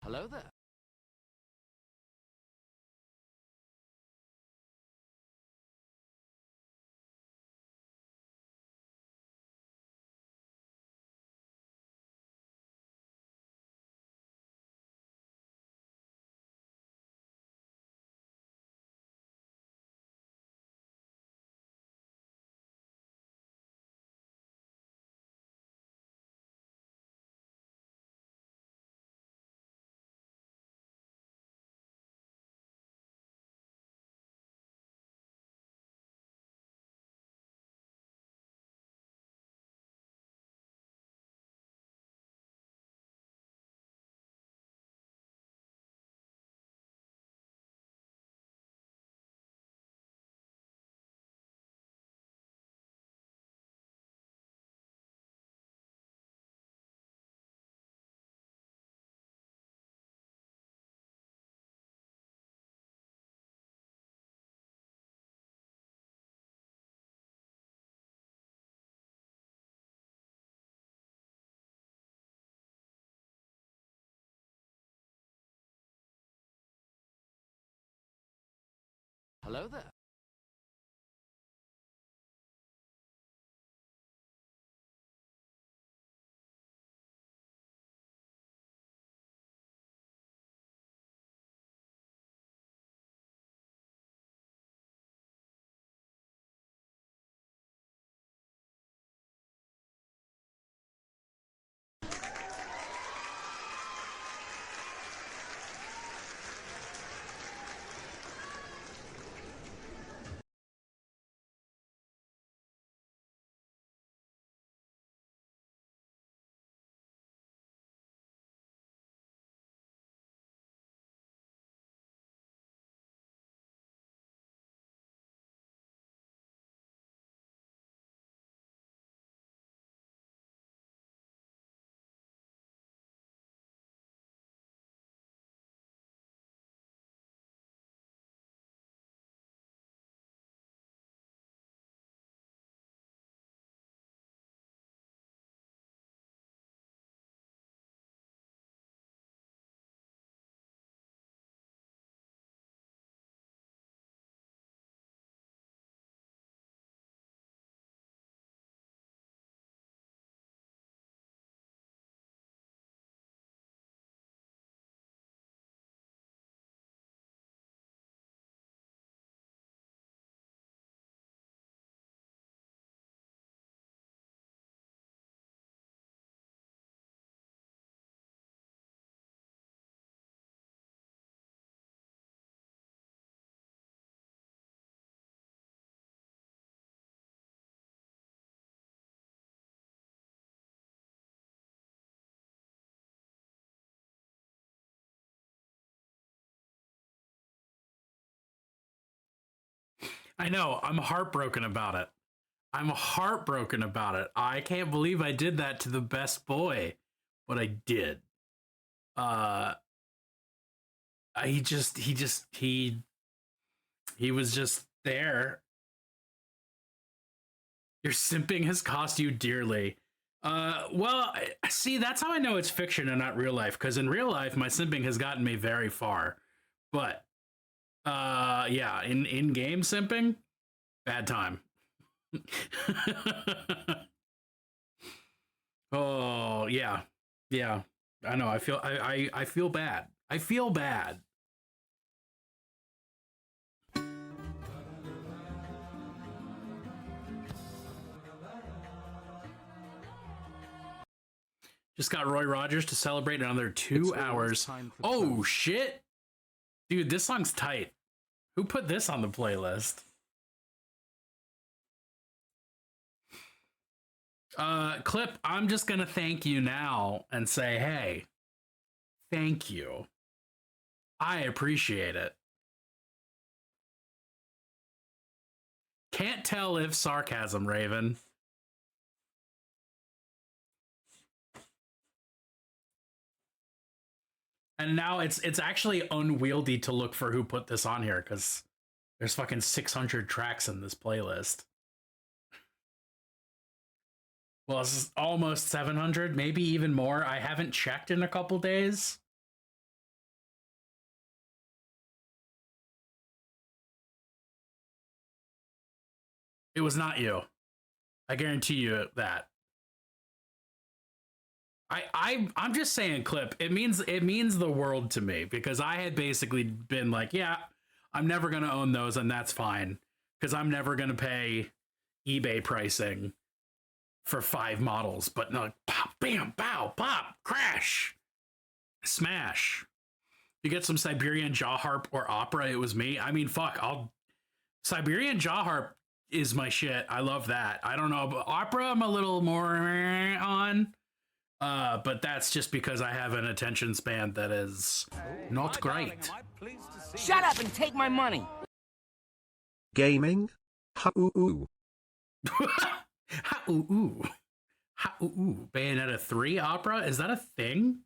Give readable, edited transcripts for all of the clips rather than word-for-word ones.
Hello there. Hello there. I know. I'm heartbroken about it. I'm heartbroken about it. I can't believe I did that to the best boy, but I did. Uh, he was just there. Your simping has cost you dearly. Well, see, that's how I know it's fiction and not real life. Because in real life, my simping has gotten me very far. But yeah, in game simping, bad time. Oh yeah, yeah. I know. I feel bad. I feel bad. Just got Roy Rogers to celebrate another 2 hours. Oh shit, dude, this song's tight. Who put this on the playlist? Clip, I'm just gonna thank you now and say, hey, thank you. I appreciate it. Can't tell if sarcasm, Raven. And now it's actually unwieldy to look for who put this on here because there's fucking 600 tracks in this playlist. Well, it's almost 700, maybe even more. I haven't checked in a couple days. It was not you. I guarantee you that. I'm just saying, Clip. It means the world to me because I had basically been like, yeah, I'm never gonna own those, and that's fine because I'm never gonna pay eBay pricing for 5 models. But no, pop, bam, bow, pop, crash, smash. You get some Siberian jaw harp or opera. It was me. I mean, fuck. Siberian jaw harp is my shit. I love that. I don't know, but opera I'm a little more on. But that's just because I have an attention span that is not great. Shut up and take my money. Gaming? Ha-ooh-ooh. Ha-ooh-ooh. Ha-ooh-ooh. Bayonetta 3 opera? Is that a thing?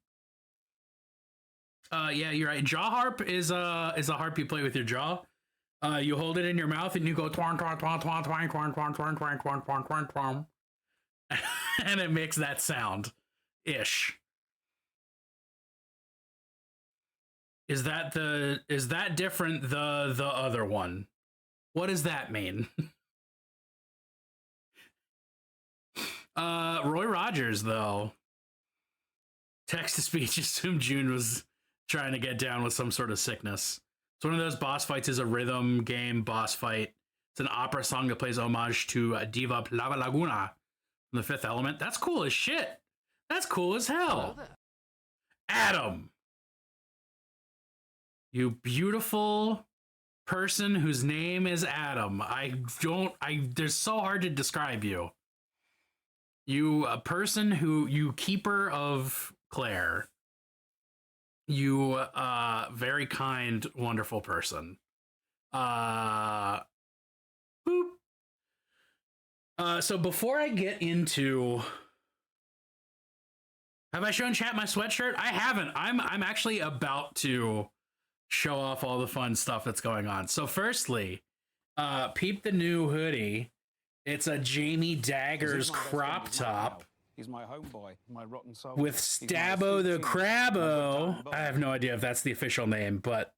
Yeah, you're right. Jaw harp is a harp you play with your jaw. You hold it in your mouth and you go twan twan twan twan twan twan twan twan twan twan twan twan twan, and it makes that sound. Ish. Is that different the other one? What does that mean? Roy Rogers though. Text to speech assumed June was trying to get down with some sort of sickness. It's one of those boss fights is a rhythm game boss fight. It's an opera song that plays homage to Diva Lava Laguna from The Fifth Element. That's cool as shit. That's cool as hell. Adam. You beautiful person whose name is Adam. They're so hard to describe you. You a person who, you keeper of Claire. You very kind, wonderful person. Boop. So before I get into, have I shown chat my sweatshirt? I haven't. I'm actually about to show off all the fun stuff that's going on. So firstly, peep the new hoodie. It's a Jamie Daggers crop top. He's my homeboy, my rotten soul. With Stabbo the Crabbo. I have no idea if that's the official name, but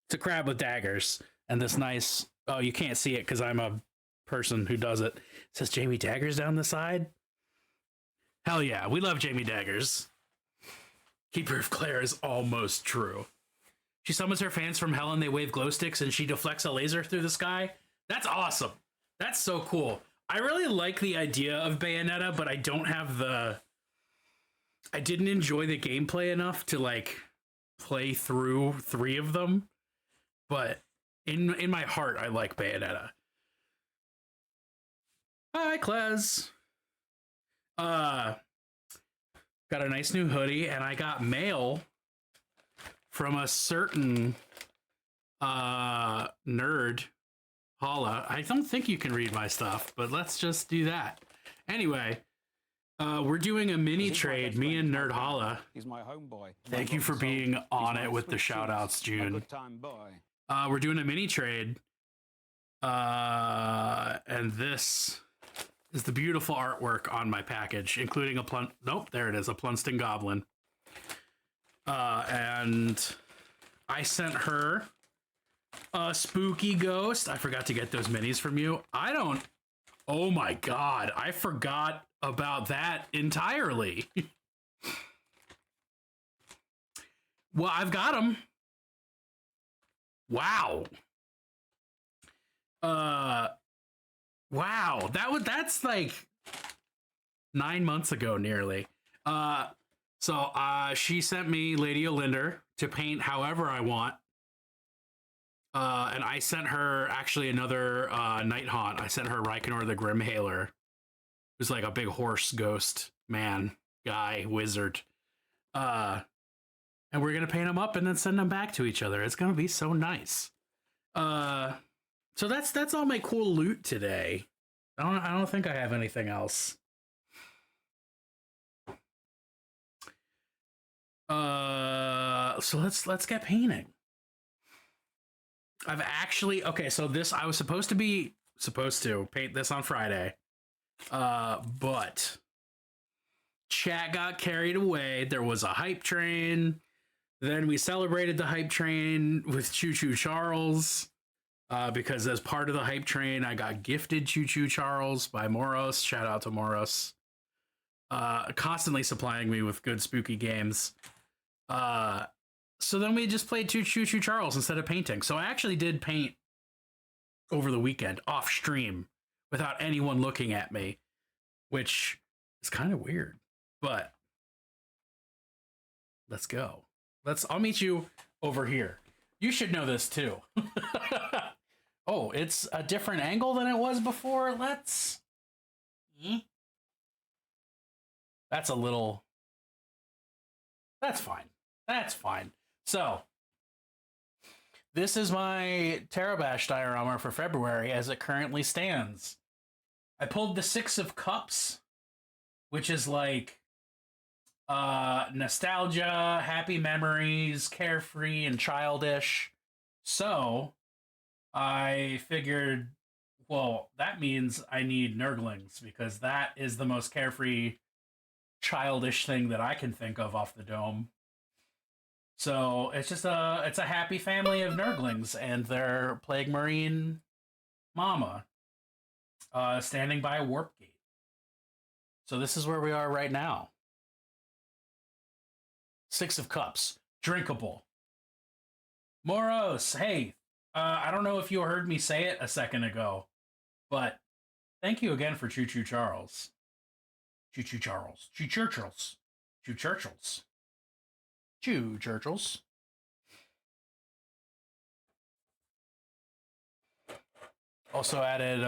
it's a crab with daggers. And this nice, oh, you can't see it because I'm a person who does it. It says Jamie Daggers down the side. Hell yeah, we love Jamie Daggers. Keeper of Claire is almost true. She summons her fans from hell and they wave glow sticks and she deflects a laser through the sky. That's awesome. That's so cool. I really like the idea of Bayonetta, but I don't have I didn't enjoy the gameplay enough to like play through 3 of them. But in my heart, I like Bayonetta. Hi, Klez. Got a nice new hoodie, and I got mail from a certain nerd. Holla. I don't think you can read my stuff, but let's just do that. Anyway, we're doing a mini trade, me and Nerd Holla. He's my homeboy. Thank you for being on it with the shout outs, June. We're doing a mini trade. And this is the beautiful artwork on my package, including a nope, there it is, a Plunston Goblin. And I sent her a spooky ghost. I forgot to get those minis from you. Oh my god, I forgot about that entirely. Well, I've got them. Wow. Wow, that's like 9 months ago nearly. So she sent me Lady Olinder to paint however I want. And I sent her actually another Night Haunt. I sent her Reikenor the Grimhaler, who's like a big horse ghost man, guy, wizard. And we're gonna paint them up and then send them back to each other. It's gonna be so nice. So that's all my cool loot today. I don't think I have anything else. So let's get painting. I've actually, okay, so this, I was supposed to paint this on Friday. But chat got carried away. There was a hype train. Then we celebrated the hype train with Choo Choo Charles. because as part of the hype train, I got gifted Choo Choo Charles by Moros. Shout out to Moros. Constantly supplying me with good spooky games. So then we just played Choo Choo Charles instead of painting. So I actually did paint over the weekend off stream without anyone looking at me, which is kind of weird. But let's go. I'll meet you over here. You should know this too. Oh, it's a different angle than it was before. That's a little. That's fine. That's fine. So, this is my Tarotbash diorama for February as it currently stands. I pulled the Six of Cups, which is like nostalgia, happy memories, carefree and childish. So, I figured, well, that means I need Nurglings, because that is the most carefree, childish thing that I can think of off the dome. So it's just a happy family of Nurglings and their Plague Marine mama standing by a warp gate. So this is where we are right now. Six of Cups, drinkable. Moros, hey, I don't know if you heard me say it a second ago, but thank you again for Choo Choo Charles. Choo Choo Charles. Choo Churchills. Choo Churchills. Choo Churchills. Also added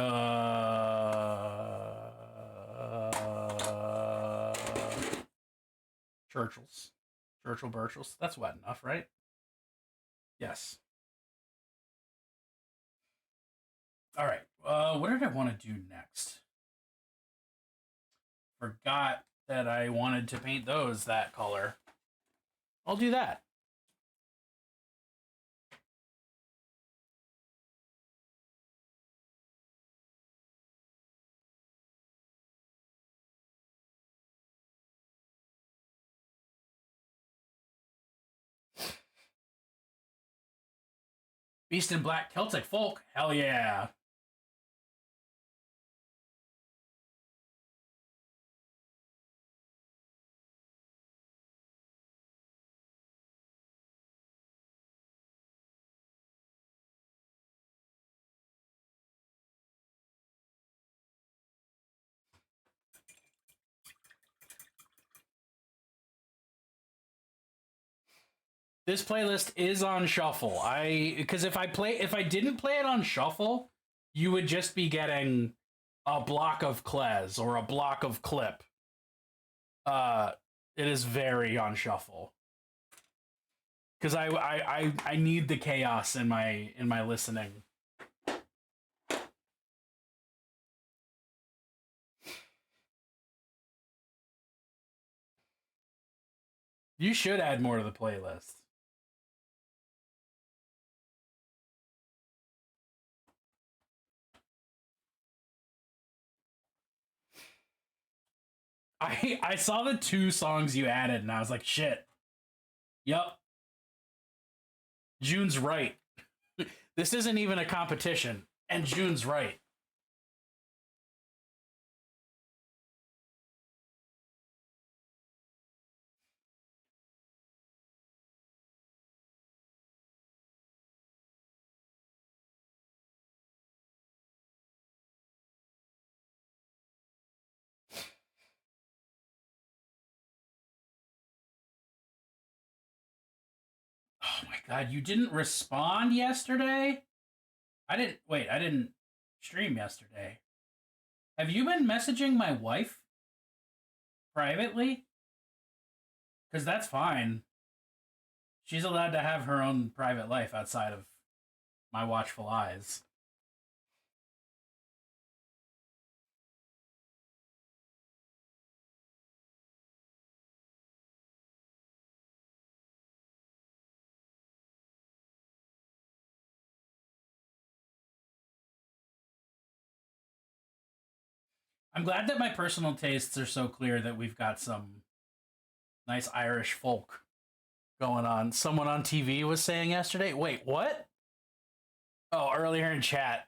Churchills. Churchill Birchills. That's wet enough, right? Yes. All right. What did I want to do next? Forgot that I wanted to paint those that color. I'll do that. Beast in Black Celtic Folk. Hell yeah. This playlist is on shuffle. Because if I didn't play it on shuffle, you would just be getting a block of Klez or a block of Clip. It is very on shuffle. Because I need the chaos in my listening. You should add more to the playlist. I saw the 2 songs you added and I was like, shit. Yup. June's right. This isn't even a competition, and June's right. Oh my god, you didn't respond yesterday? I didn't stream yesterday. Have you been messaging my wife privately? Because that's fine. She's allowed to have her own private life outside of my watchful eyes. I'm glad that my personal tastes are so clear that we've got some nice Irish folk going on. Someone on TV was saying yesterday, wait, what? Oh, earlier in chat.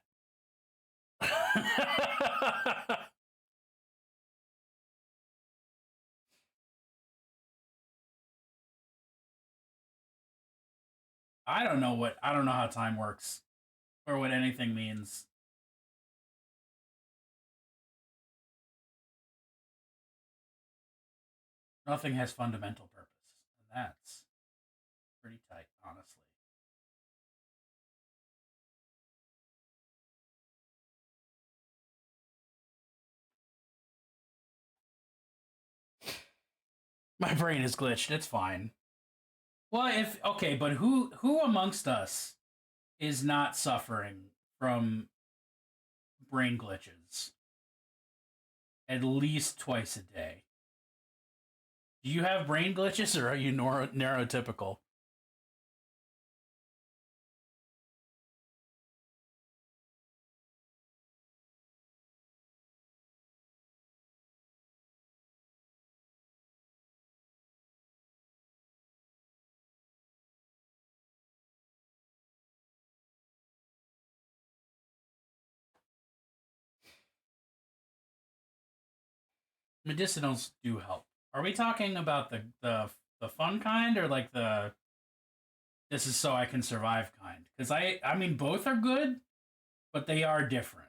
I don't know how time works or what anything means. Nothing has fundamental purpose, and that's pretty tight, honestly. My brain is glitched. It's fine. Well, but who amongst us is not suffering from brain glitches at least twice a day? Do you have brain glitches, or are you neurotypical? Medicinals do help. Are we talking about the fun kind, or like the this is so I can survive kind? Because I mean both are good, but they are different.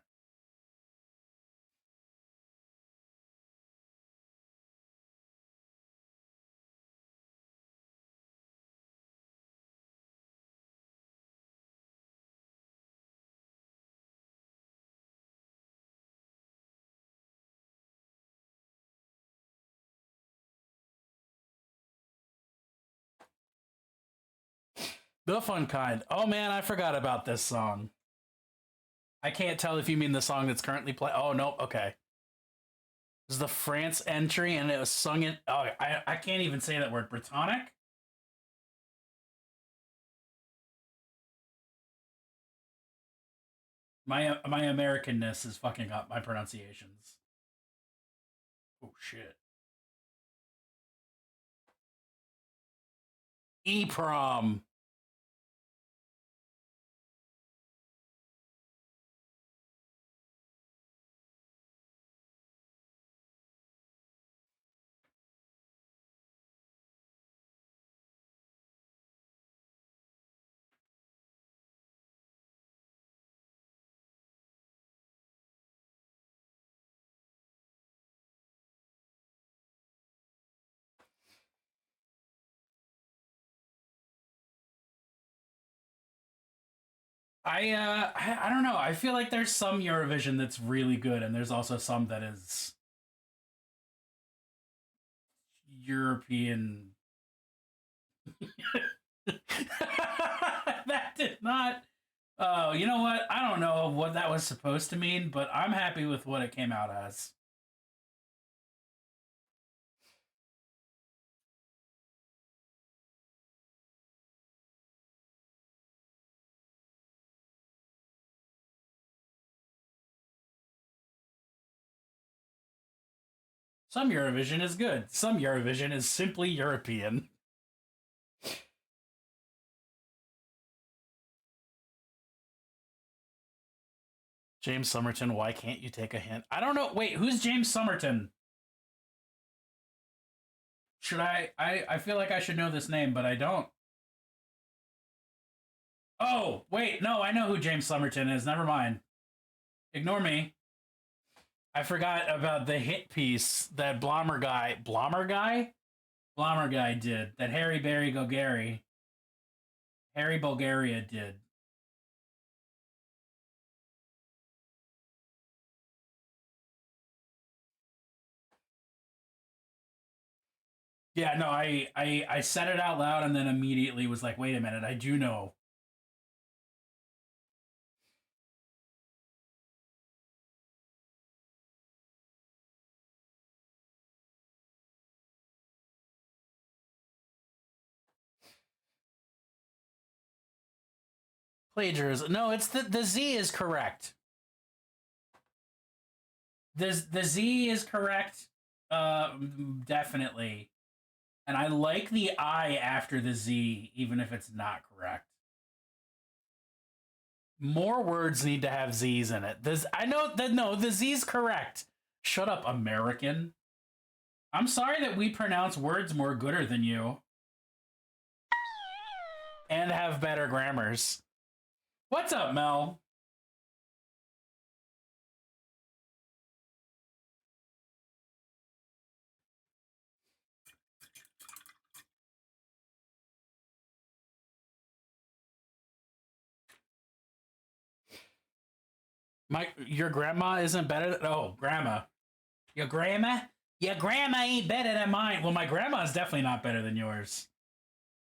The fun kind. Oh man, I forgot about this song. I can't tell if you mean the song that's currently playing. Oh no, okay. This is the France entry, and it was sung in. Oh, I can't even say that word. Britannic. My Americanness is fucking up my pronunciations. Oh shit. EPROM. I don't know. I feel like there's some Eurovision that's really good, and there's also some that is European. That did not. Oh, you know what? I don't know what that was supposed to mean, but I'm happy with what it came out as. Some Eurovision is good. Some Eurovision is simply European. James Somerton, why can't you take a hint? I don't know. Wait, who's James Somerton? Should I feel like I should know this name, but I don't. Oh, wait, no, I know who James Somerton is. Never mind. Ignore me. I forgot about the hit piece that Blommer guy did, that Harry Bulgaria did. Yeah, no, I said it out loud and then immediately was like, wait a minute, I do know. Plagiarism. No, it's the Z is correct. The Z is correct, definitely. And I like the I after the Z, even if it's not correct. More words need to have Z's in it. This I know that no, the Z's correct. Shut up, American. I'm sorry that we pronounce words more gooder than you. And have better grammars. What's up, Mel? Your grandma isn't better than, oh, grandma. Your grandma? Your grandma ain't better than mine. Well, my grandma is definitely not better than yours.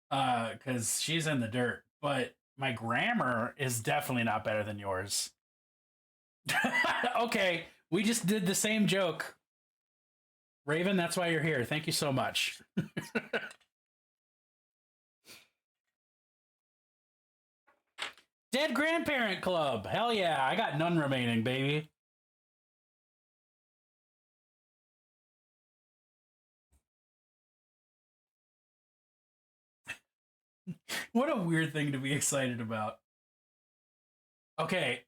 Because she's in the dirt. But my grammar is definitely not better than yours. Okay, we just did the same joke. Raven, that's why you're here. Thank you so much. Dead Grandparent Club. Hell yeah, I got none remaining, baby. What a weird thing to be excited about. Okay.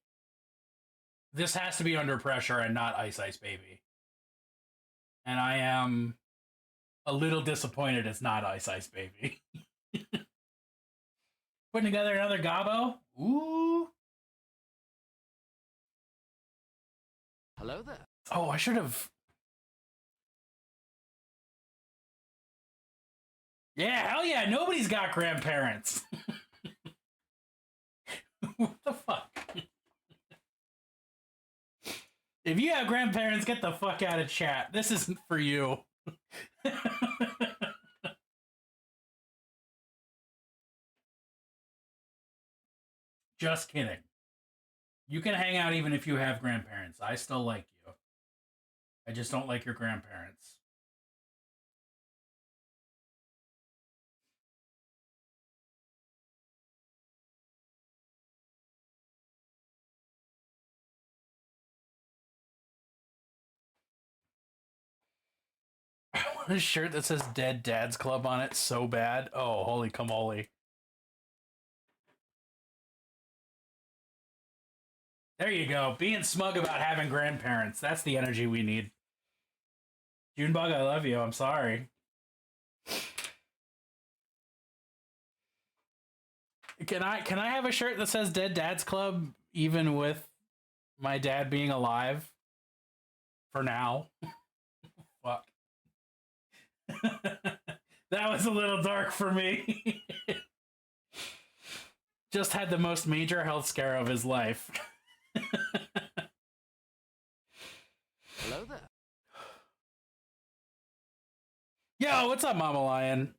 This has to be Under Pressure and not Ice Ice Baby. And I am a little disappointed it's not Ice Ice Baby. Putting together another Gobbo? Ooh. Hello there. Oh, I should have. Yeah, hell yeah, nobody's got grandparents. What the fuck? If you have grandparents, get the fuck out of chat. This isn't for you. Just kidding. You can hang out even if you have grandparents. I still like you. I just don't like your grandparents. I want a shirt that says Dead Dad's Club on it so bad. Oh, holy camole. There you go. Being smug about having grandparents. That's the energy we need. Junebug, I love you. I'm sorry. Can I have a shirt that says Dead Dad's Club even with my dad being alive? For now. Fuck. That was a little dark for me. Just had the most major health scare of his life. Hello there. Yo, what's up, Mama Lion?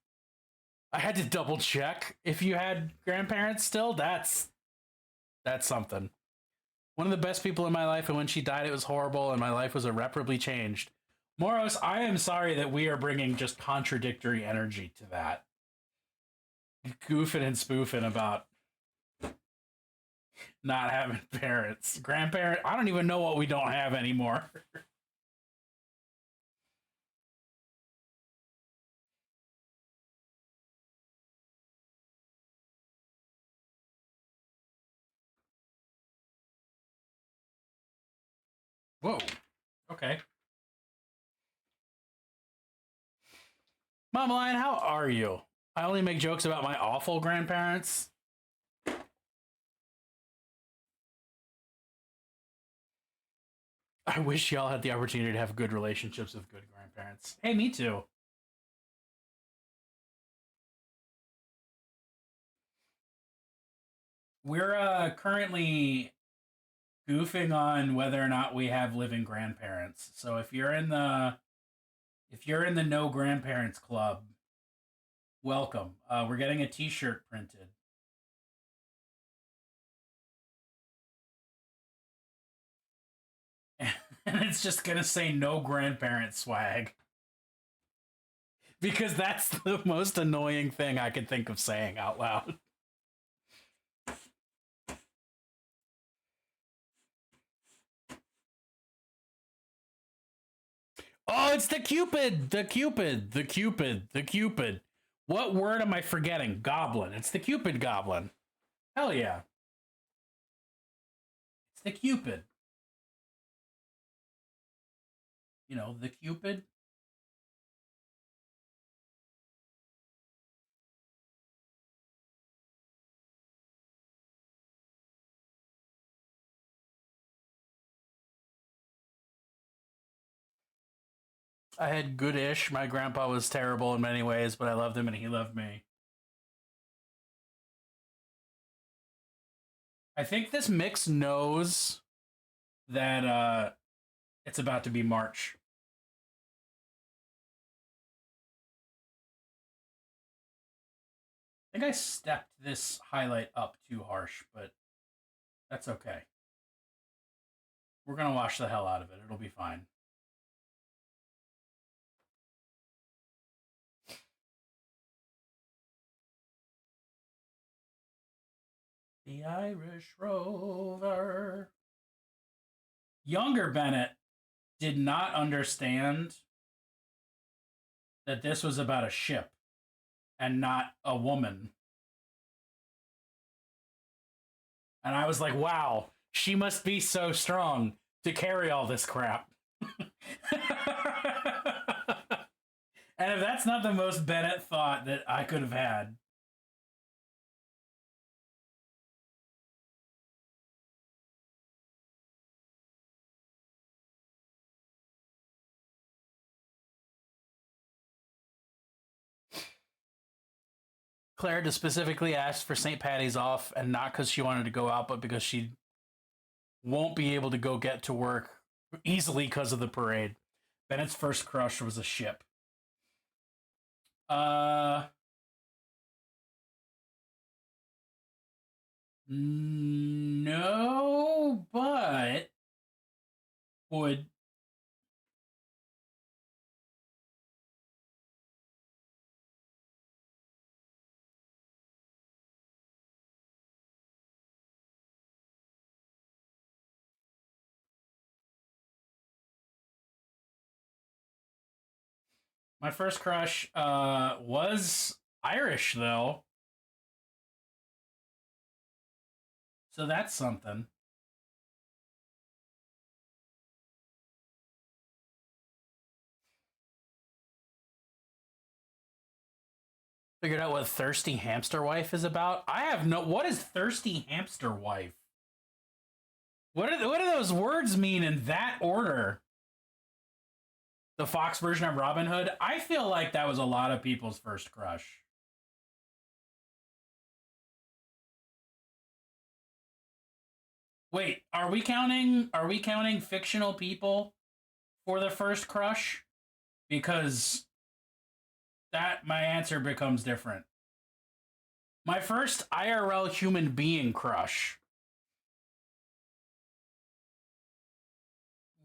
I had to double check if you had grandparents still. That's something. One of the best people in my life, and when she died, it was horrible, and my life was irreparably changed. Moros, I am sorry that we are bringing just contradictory energy to that. Goofing and spoofing about not having parents. Grandparents, I don't even know what we don't have anymore. Whoa. Okay. Mama Lion, how are you? I only make jokes about my awful grandparents. I wish y'all had the opportunity to have good relationships with good grandparents. Hey, me too. We're currently goofing on whether or not we have living grandparents. So if you're in the no grandparents club, welcome. We're getting a t-shirt printed. And it's just gonna say no grandparent swag. Because that's the most annoying thing I could think of saying out loud. Oh, it's the Cupid! The Cupid! The Cupid! The Cupid! What word am I forgetting? Goblin. It's the Cupid Goblin. Hell yeah. It's the Cupid. You know, the Cupid. I had good-ish. My grandpa was terrible in many ways, but I loved him and he loved me. I think this mix knows that it's about to be March. I think I stepped this highlight up too harsh, but that's okay. We're going to wash the hell out of it. It'll be fine. The Irish Rover. Younger Bennett did not understand that this was about a ship and not a woman. And I was like, wow, she must be so strong to carry all this crap. And if that's not the most Bennett thought that I could have had. Claire just specifically asked for St. Patty's off, and not because she wanted to go out, but because she won't be able to go get to work easily because of the parade. Bennett's first crush was a ship. No, but would my first crush was Irish though. So that's something. Figured out what Thirsty Hamster Wife is about? I have no... What is Thirsty Hamster Wife? What do those words mean in that order? The Fox version of Robin Hood? I feel like that was a lot of people's first crush. Wait, are we counting fictional people for the first crush? Because that my answer becomes different. My first IRL human being crush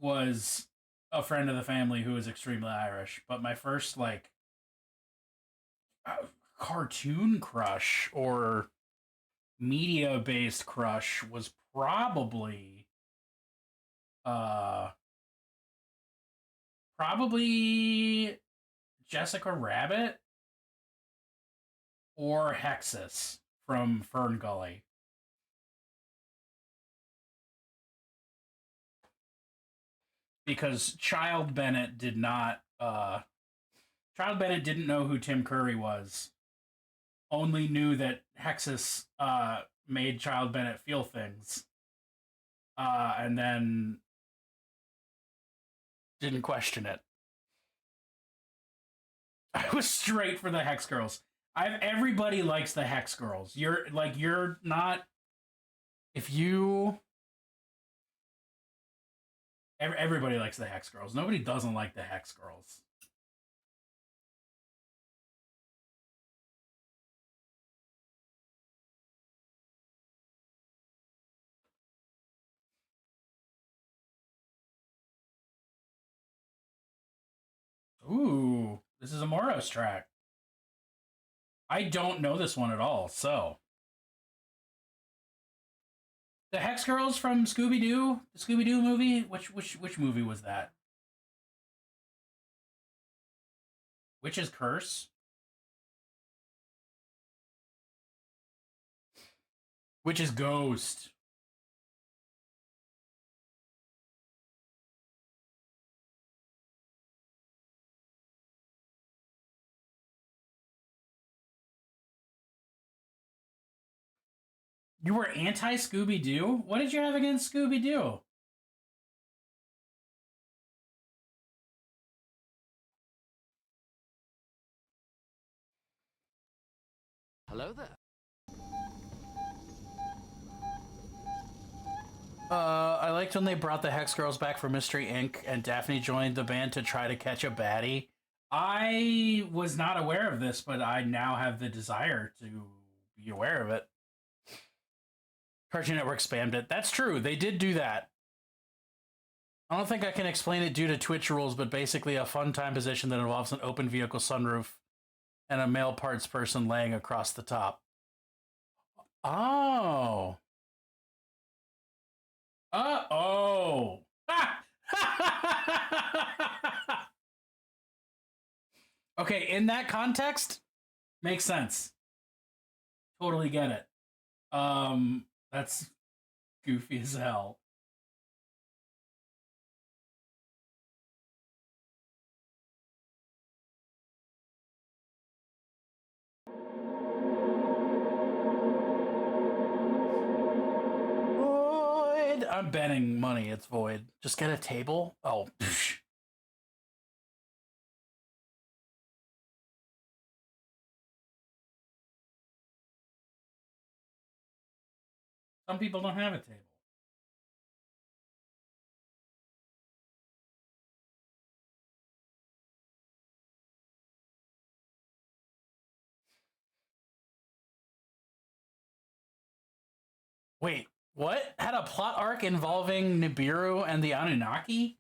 was a friend of the family who was extremely Irish, but my first like cartoon crush or media based crush was probably Jessica Rabbit or Hexus from Fern Gully. Because Child Bennett didn't know who Tim Curry was. Only knew that Hexus made Child Bennett feel things. And then didn't question it. I was straight for the Hex Girls. Everybody likes the Hex Girls. You're not... If you... Everybody likes the Hex Girls. Nobody doesn't like the Hex Girls. Ooh, this is a Moros track. I don't know this one at all, so... The Hex Girls from Scooby-Doo? The Scooby-Doo movie? Which movie was that? Witch's Curse? Witch's Ghost. You were anti Scooby Doo? What did you have against Scooby Doo? Hello there. I liked when they brought the Hex Girls back for Mystery Inc. and Daphne joined the band to try to catch a baddie. I was not aware of this, but I now have the desire to be aware of it. Cartoon Network spammed it. That's true. They did do that. I don't think I can explain it due to Twitch rules, but basically a fun time position that involves an open vehicle sunroof and a male parts person laying across the top. Oh. Uh-oh. Okay, in that context, makes sense. Totally get it. That's goofy as hell. Void. I'm betting money it's void. Just get a table? Oh, psh. Some people don't have a table. Wait, what? Had a plot arc involving Nibiru and the Anunnaki?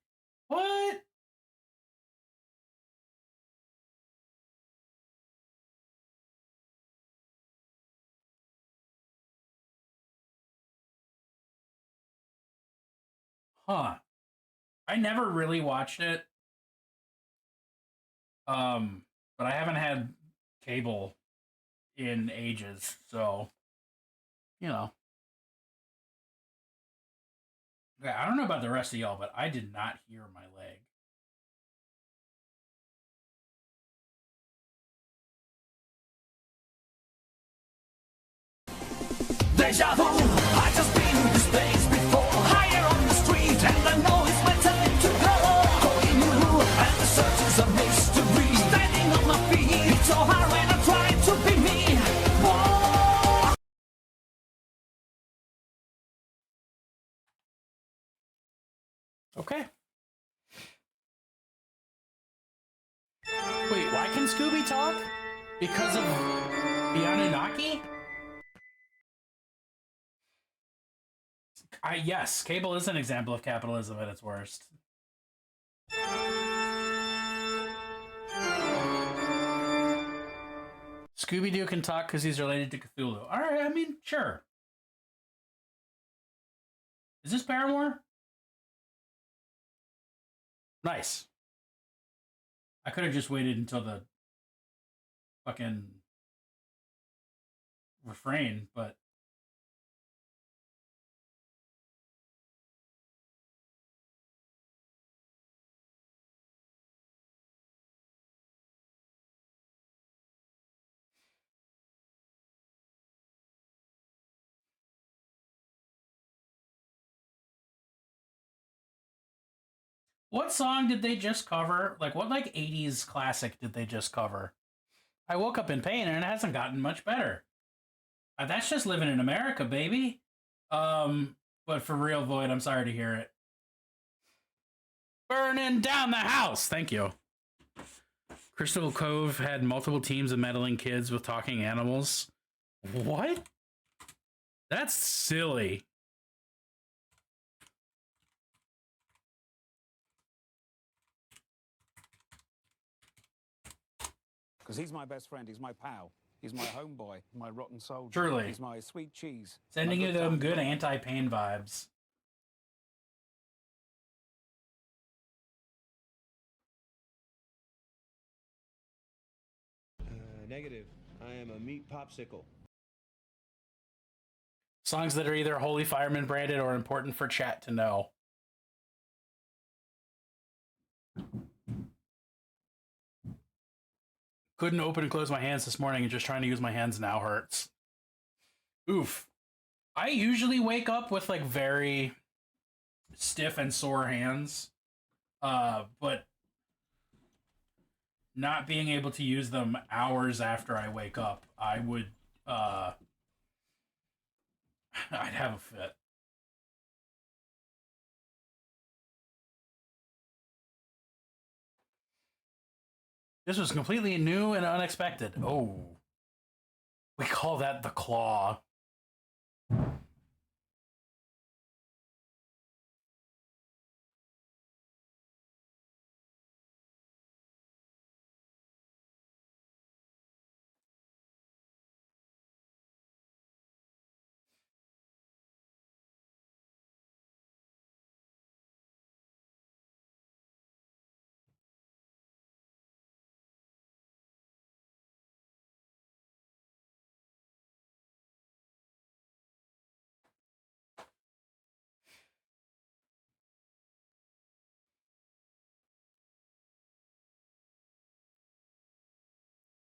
What? Huh. I never really watched it. But I haven't had cable in ages, so you know. Okay, I don't know about the rest of y'all, but I did not hear my leg. Deja vu, I just been in this place before. Higher on the street, and I know it's my time to go. Going new, and the search is a mystery. Standing on my feet, it's so hard when I try to be me. Whoa. Okay. Wait, why can Scooby talk? Because of the Anunnaki? Yes, cable is an example of capitalism at its worst. Scooby-Doo can talk because he's related to Cthulhu. All right, I mean, sure. Is this Paramore? Nice. I could have just waited until the fucking refrain, but what song did they just cover? Like, what, 80s classic did they just cover? I woke up in pain and it hasn't gotten much better. That's just living in America, baby. But for real, Void, I'm sorry to hear it. Burning down the house. Thank you. Crystal Cove had multiple teams of meddling kids with talking animals. What? That's silly. Because he's my best friend. He's my pal. He's my homeboy, my rotten soldier. Truly. He's my sweet cheese. Sending my you them time. good anti-pain vibes. Negative. I am a meat popsicle. Songs that are either Holy Fireman branded or important for chat to know. Couldn't open and close my hands this morning, and just trying to use my hands now hurts. Oof. I usually wake up with like very stiff and sore hands. But not being able to use them hours after I wake up, I would I'd have a fit. This was completely new and unexpected. Oh. We call that the claw.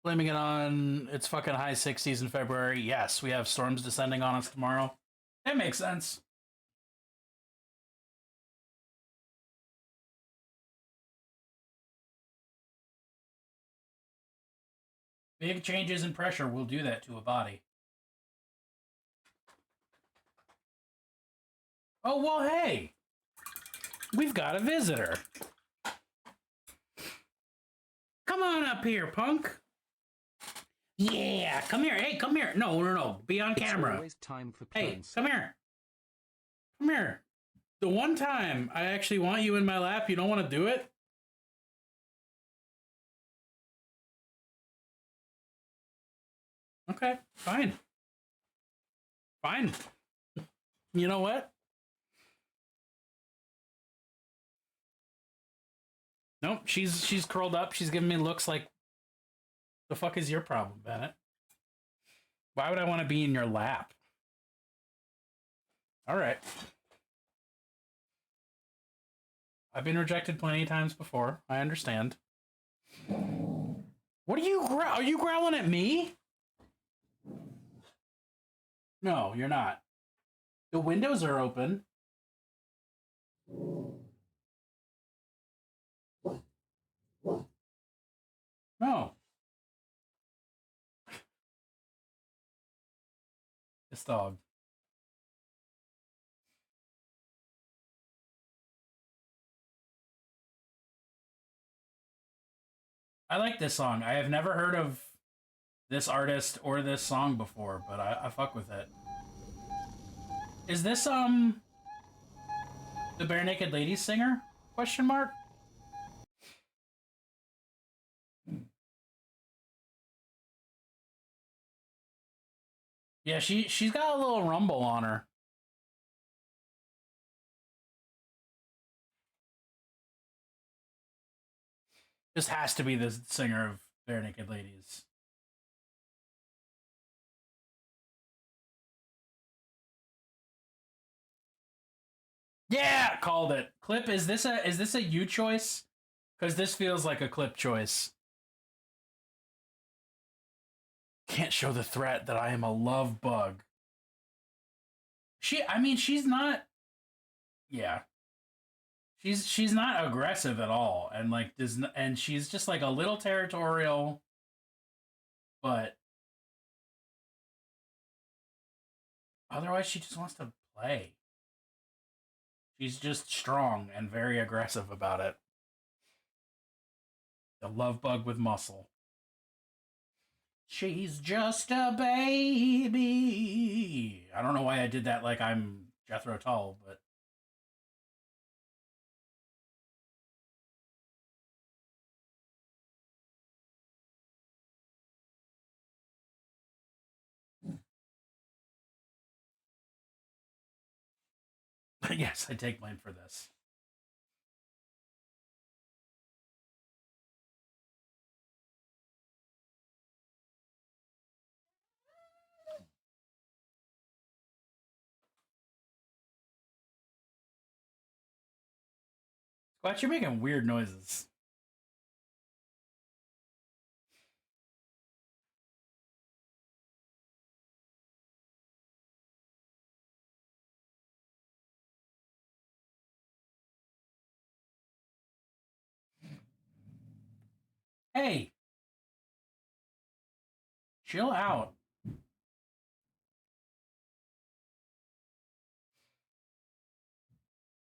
Blaming it on it's fucking high 60s in February. Yes, we have storms descending on us tomorrow. That makes sense. Big changes in pressure will do that to a body. Oh, well, hey. We've got a visitor. Come on up here, punk. Yeah, come here. Hey, come here. No. Be on camera. Always time for Hey, plans. come here. Come here. The one time I actually want you in my lap, you don't want to do it? Okay, fine. Fine. You know what? Nope, she's curled up. She's giving me looks like, the fuck is your problem, Bennett? Why would I want to be in your lap? All right. I've been rejected plenty of times before. I understand. What are you growling at me? No, you're not. The windows are open. No. This dog. I like this song. I have never heard of this artist or this song before, but I fuck with it. Is this the Bare Naked Ladies singer? Question mark. Yeah, she's got a little rumble on her. This has to be the singer of Bare Naked Ladies. Yeah, called it. Clip, is this a you choice? Because this feels like a clip choice. Can't show the threat that I am a love bug. She's not. Yeah, she's not aggressive at all, and like and she's just like a little territorial, but otherwise she just wants to play. She's just strong and very aggressive about it. The love bug with muscle. She's just a baby. I don't know why I did that like I'm Jethro Tull, but yes, I take blame for this. Squatch, you're making weird noises. Hey, chill out.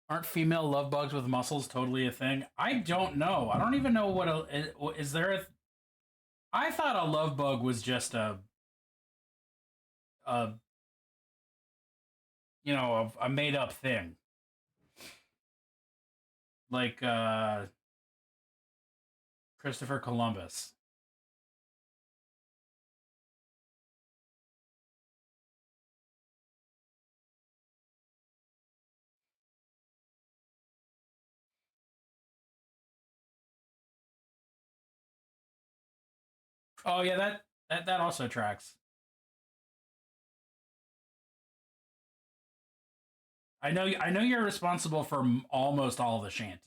Aren't female love bugs with muscles totally a thing? I don't know. I don't even know what is there a. I thought a love bug was just a a made up thing. Like Christopher Columbus. Oh yeah, that also tracks. I know you're responsible for almost all the shanties.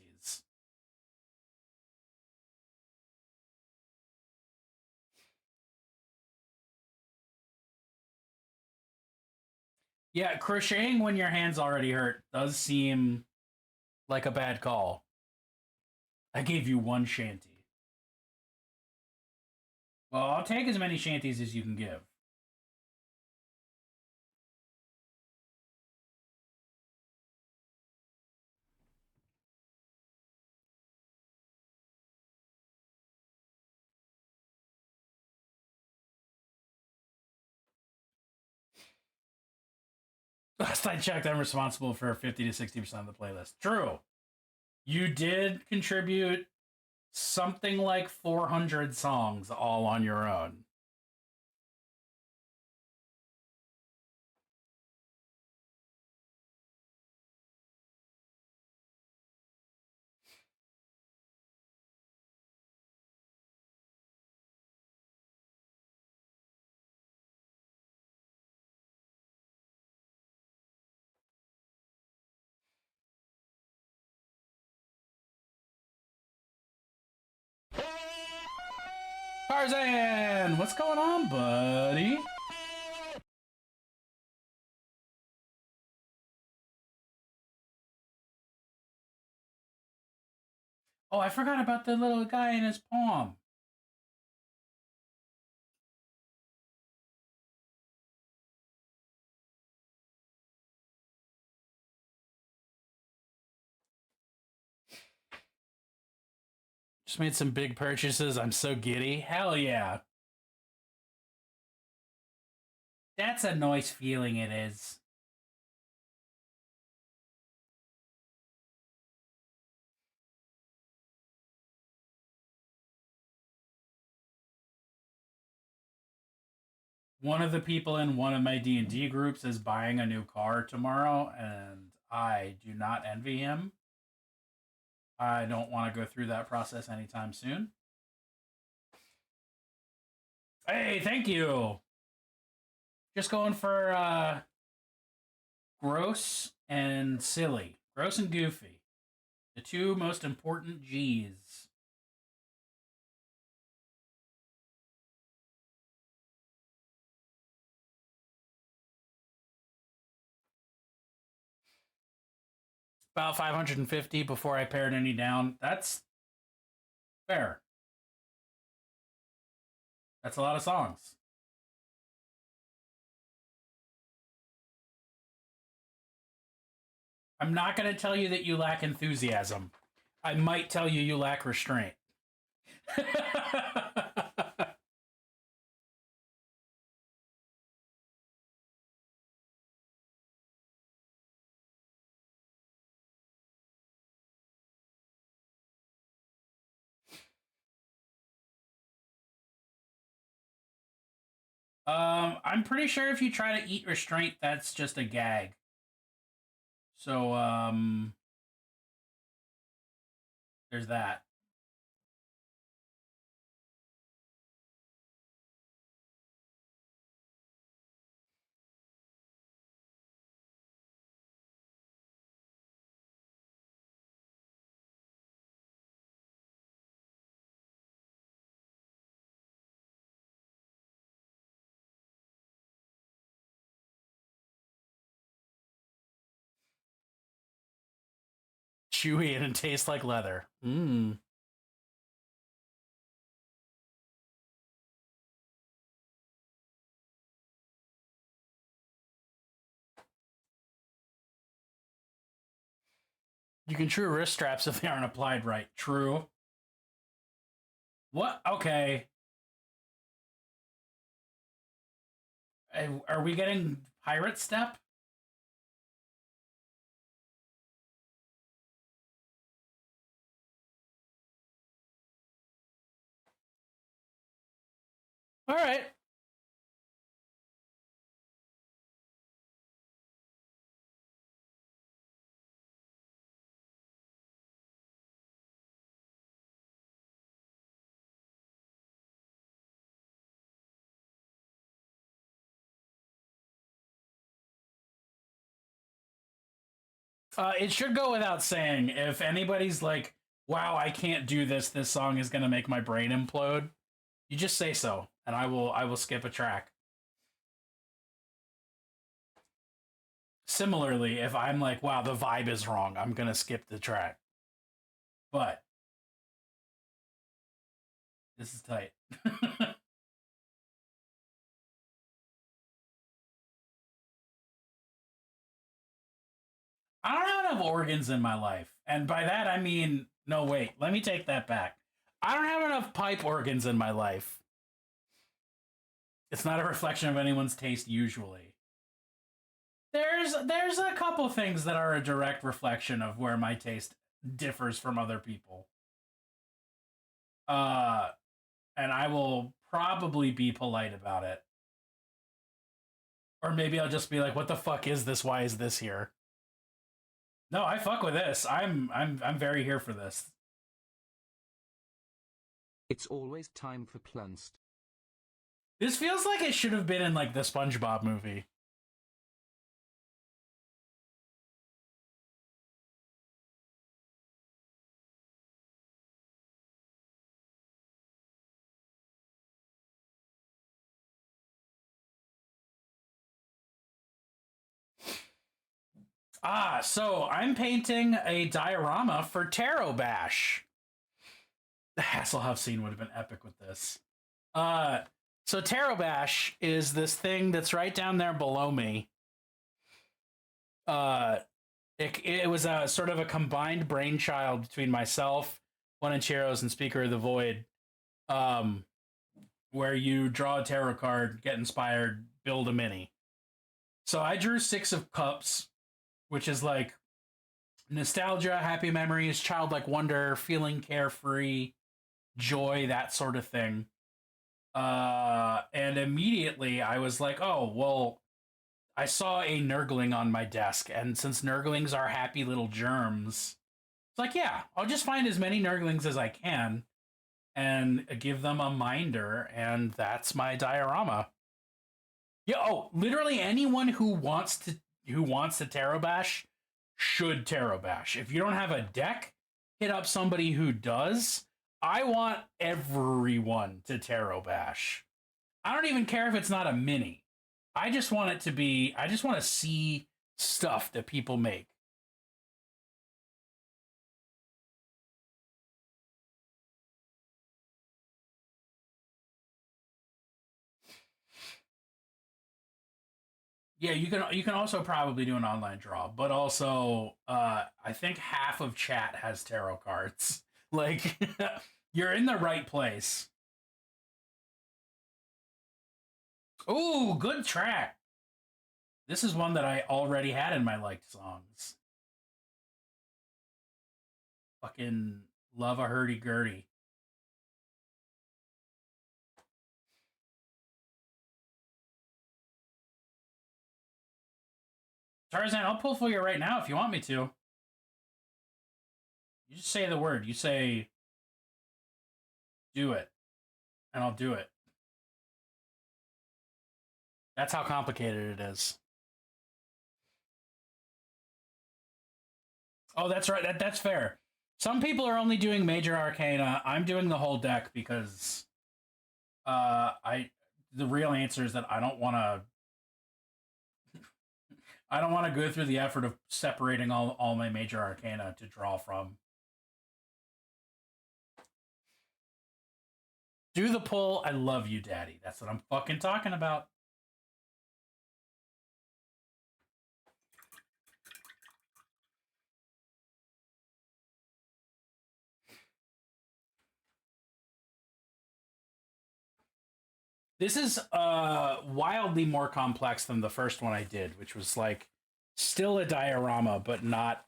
Yeah, crocheting when your hand's already hurt does seem like a bad call. I gave you one shanty. Well, I'll take as many shanties as you can give. Last I checked, I'm responsible for 50 to 60% of the playlist. True. You did contribute something like 400 songs all on your own. Tarzan, what's going on, buddy? Oh, I forgot about the little guy in his palm. Just made some big purchases. I'm so giddy. Hell yeah. That's a nice feeling, it is. One of the people in one of my D&D groups is buying a new car tomorrow, and I do not envy him. I don't want to go through that process anytime soon. Hey, thank you. Just going for gross and silly. Gross and goofy. The two most important G's. About 550 before I pared any down. That's fair. That's a lot of songs. I'm not going to tell you that you lack enthusiasm. I might tell you you lack restraint. I'm pretty sure if you try to eat restraint, that's just a gag. So, there's that. Chewy and it tastes like leather. Mmm. You can true wrist straps if they aren't applied right. True. What? Okay. Are we getting pirate step? All right. It should go without saying, if anybody's like, wow, I can't do this, this song is gonna make my brain implode, you just say so, and I will skip a track. Similarly, if I'm like, wow, the vibe is wrong, I'm gonna skip the track. But this is tight. I don't have enough organs in my life. And by that, I mean, no, wait, let me take that back. I don't have enough pipe organs in my life. It's not a reflection of anyone's taste usually. There's a couple things that are a direct reflection of where my taste differs from other people. And I will probably be polite about it. Or maybe I'll just be like, what the fuck is this? Why is this here? No, I fuck with this. I'm very here for this. It's always time for Plunst. This feels like it should have been in like the SpongeBob movie. So I'm painting a diorama for Tarotbash. The Hasselhoff scene would have been epic with this. So Tarotbash is this thing that's right down there below me. It was a sort of a combined brainchild between myself, One and Chiros, and Speaker of the Void. Where you draw a tarot card, get inspired, build a mini. So I drew 6 of Cups, which is like nostalgia, happy memories, childlike wonder, feeling carefree, joy, that sort of thing. And immediately I was like, oh, well, I saw a Nurgling on my desk, and since Nurglings are happy little germs, it's like, yeah, I'll just find as many Nurglings as I can and give them a minder, and that's my diorama. Yeah, oh, literally anyone who wants to Tarotbash should Tarotbash. If you don't have a deck, hit up somebody who does. I want everyone to Tarotbash. I don't even care if it's not a mini. I just want it to be, I just want to see stuff that people make. Yeah, you can also probably do an online draw, but also I think half of chat has tarot cards. Like you're in the right place. Ooh, good track. This is one that I already had in my liked songs. Fucking love a hurdy-gurdy. Tarzan, I'll pull for you right now if you want me to. You just say the word. You say, do it. And I'll do it. That's how complicated it is. Oh, that's right. That's fair. Some people are only doing major arcana. I'm doing the whole deck because the real answer is that I don't want to go through the effort of separating all my major arcana to draw from. Do the pull. I love you, Daddy. That's what I'm fucking talking about. This is wildly more complex than the first one I did, which was like still a diorama, but not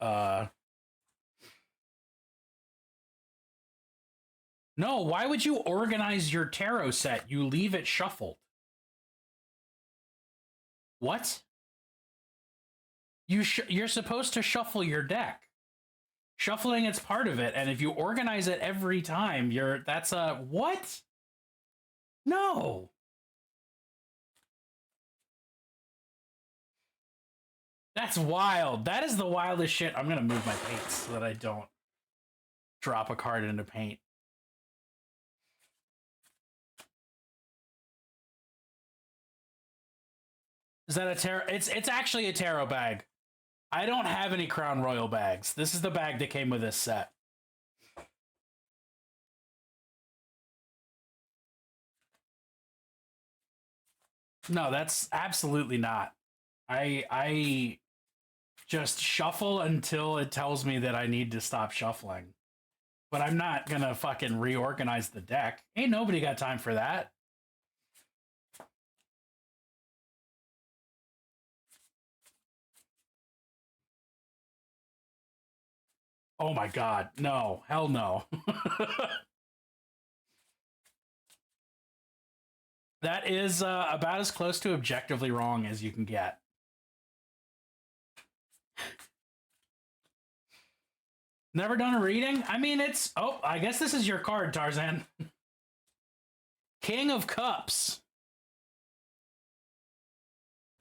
No, why would you organize your tarot set? You leave it shuffled. What? You're supposed to shuffle your deck. Shuffling it's part of it, and if you organize it every time, that's a what? No. That's wild. That is the wildest shit. I'm gonna move my paints so that I don't drop a card into paint. Is that a tarot? It's actually a tarot bag. I don't have any Crown Royal bags. This is the bag that came with this set. No, that's absolutely not. I just shuffle until it tells me that I need to stop shuffling. But I'm not gonna fucking reorganize the deck. Ain't nobody got time for that. Oh my god, no. Hell no. That is about as close to objectively wrong as you can get. Never done a reading? I mean, it's... Oh, I guess this is your card, Tarzan. King of Cups.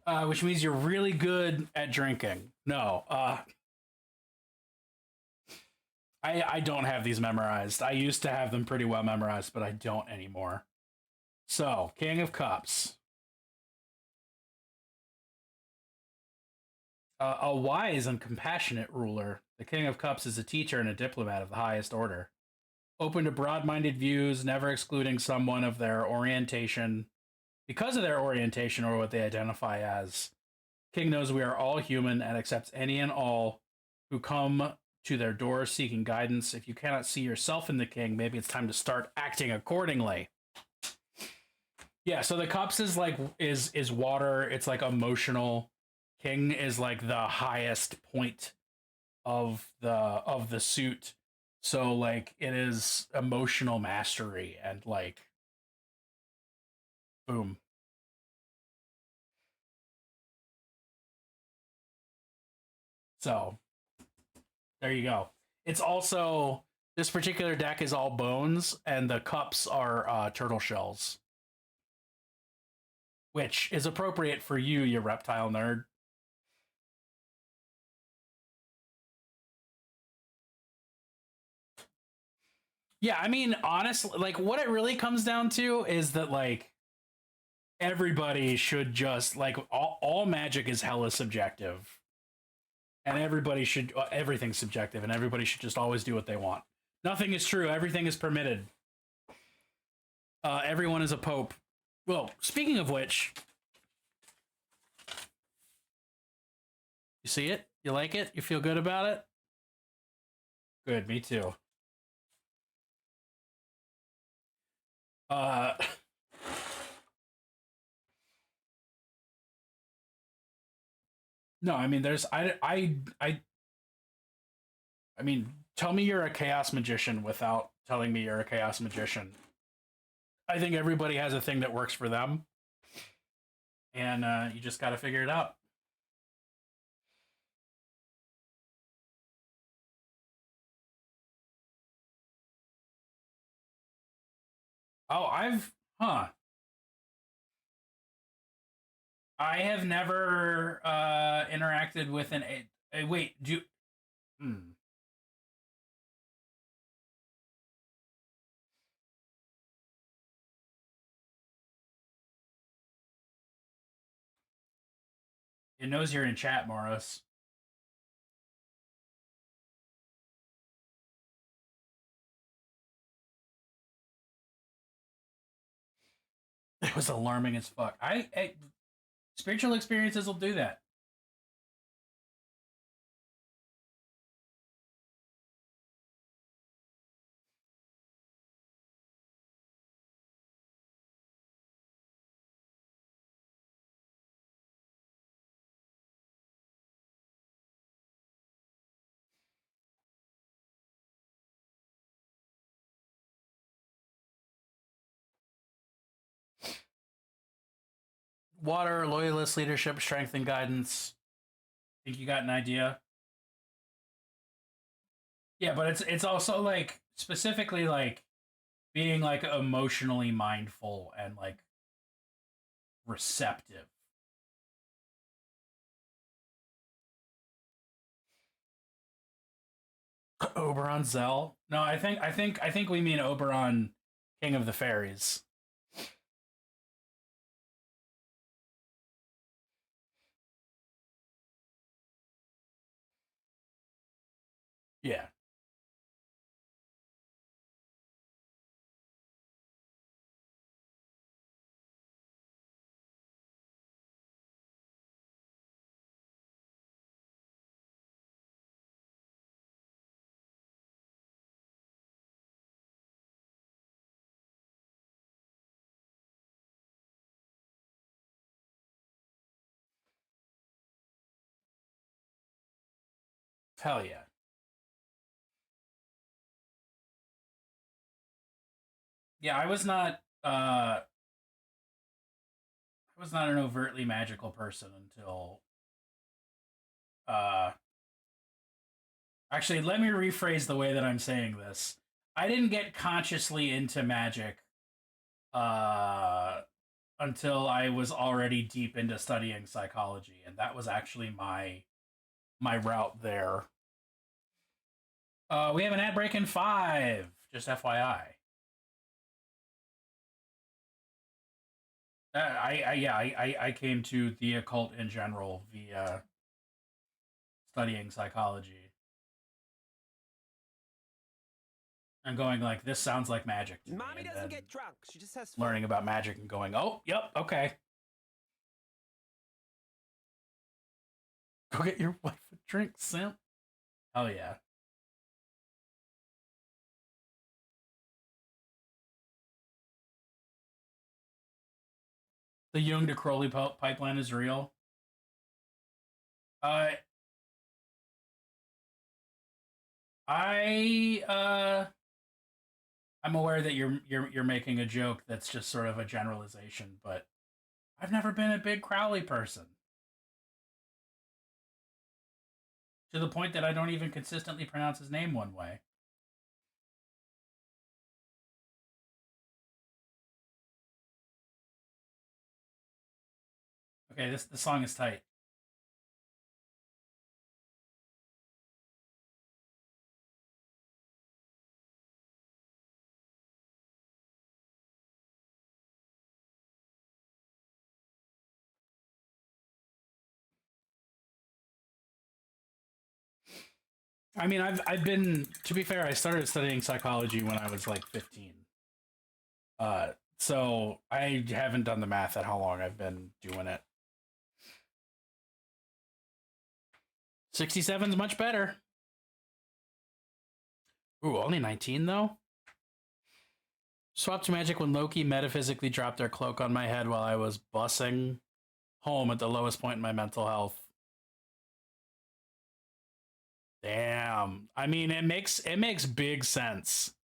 Which means you're really good at drinking. No. I don't have these memorized. I used to have them pretty well memorized, but I don't anymore. So, King of Cups. A wise and compassionate ruler, the King of Cups is a teacher and a diplomat of the highest order. Open to broad-minded views, never excluding someone of their orientation because of their orientation or what they identify as. King knows we are all human and accepts any and all who come to their door seeking guidance. If you cannot see yourself in the king, maybe it's time to start acting accordingly. Yeah, so the cups is like is water. It's like emotional. King is like the highest point of the suit. So like it is emotional mastery and like boom. So there you go. It's also this particular deck is all bones and the cups are turtle shells. Which is appropriate for you, you reptile nerd. Yeah, I mean, honestly, like what it really comes down to is that like everybody should just like all magic is hella subjective. And everybody should everything's subjective and everybody should just always do what they want. Nothing is true, everything is permitted. Everyone is a pope. Well, speaking of which, you see it? You like it? You feel good about it? Good, me too. No, I mean there's I mean, tell me you're a chaos magician without telling me you're a chaos magician. I think everybody has a thing that works for them. And you just got to figure it out. Oh, I have never interacted with an wait, do you, It knows you're in chat, Morris. It was alarming as fuck. Spiritual experiences will do that. Water, loyalist, leadership, strength, and guidance. Think you got an idea? Yeah, but it's also like specifically like being like emotionally mindful and like receptive. Oberon Zell? No, I think we mean Oberon, King of the Fairies. Yeah. Hell yeah. Yeah, I was not an overtly magical person until uh actually, let me rephrase the way that I'm saying this. I didn't get consciously into magic uh until I was already deep into studying psychology, and that was actually my route there. We have an ad break in 5, just FYI. I came to the occult in general via studying psychology and going like, this sounds like magic to me, Mommy and doesn't then get drunk. She just has fun. learning about magic and going, oh, yep, okay. Go get your wife a drink, simp. Hell yeah. The Jung to Crowley pipeline is real. Uh, I'm aware that you're making a joke that's just sort of a generalization, but I've never been a big Crowley person. To the point that I don't even consistently pronounce his name one way. Okay, this song is tight. I mean, I've been, to be fair, I started studying psychology when I was like 15. So I haven't done the math at how long I've been doing it. 67's much better. Ooh, only 19 though? Swapped to magic when Loki metaphysically dropped their cloak on my head while I was bussing home at the lowest point in my mental health. Damn. I mean, it makes big sense.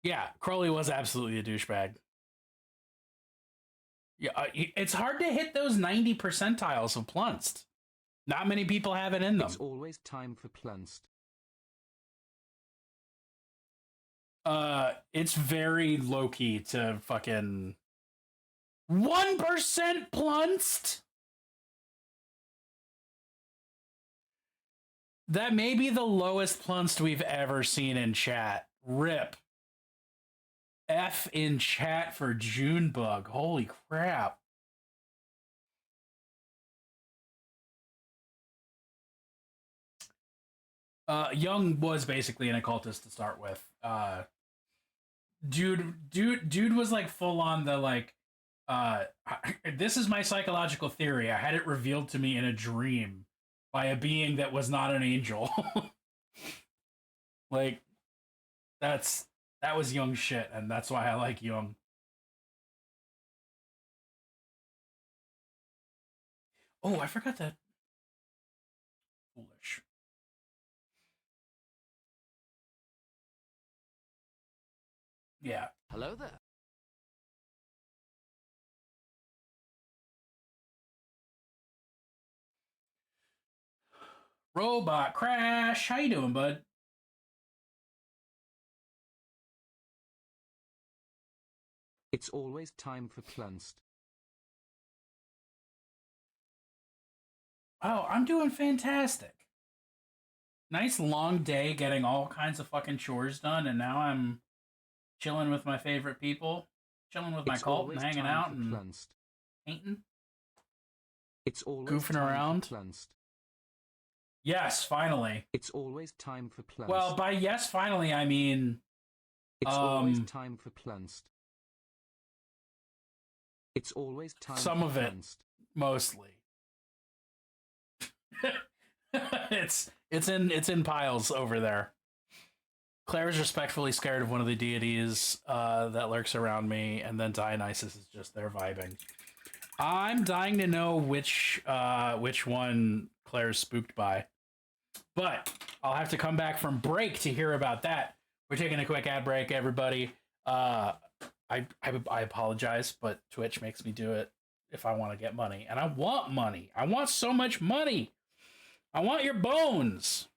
Yeah, Crowley was absolutely a douchebag. Yeah, it's hard to hit those 90 percentiles of Plunst. Not many people have it in them. It's always time for Plunst. It's very low key to fucking 1% Plunst. That may be the lowest Plunst we've ever seen in chat. RIP. F in chat for Junebug. Holy crap. Young was basically an occultist to start with. Dude was like full on the like, this is my psychological theory. I had it revealed to me in a dream by a being that was not an angel. Like, that was Young shit, and that's why I like Young. Oh, I forgot that. Foolish. Yeah. Hello there. Robot Crash, how you doing, bud? It's always time for cleansed. Oh, I'm doing fantastic. Nice long day getting all kinds of fucking chores done, and now I'm chilling with my favorite people, chilling with my It's cult and always hanging time out for and cleansed. painting, It's always goofing time around. for cleansed. Yes, finally. It's always time for cleansed. Well, by yes, finally, I mean it's always time for cleansed. It's always time some for of it, cleansed. mostly. it's in piles over there. Claire is respectfully scared of one of the deities that lurks around me, and then Dionysus is just there vibing. I'm dying to know which one Claire's spooked by, but I'll have to come back from break to hear about that. We're taking a quick ad break, everybody. I apologize, but Twitch makes me do it if I want to get money, and I want money. I want so much money. I want your bones.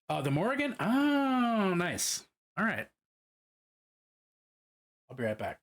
The Morrigan? Oh, nice. All right. I'll be right back.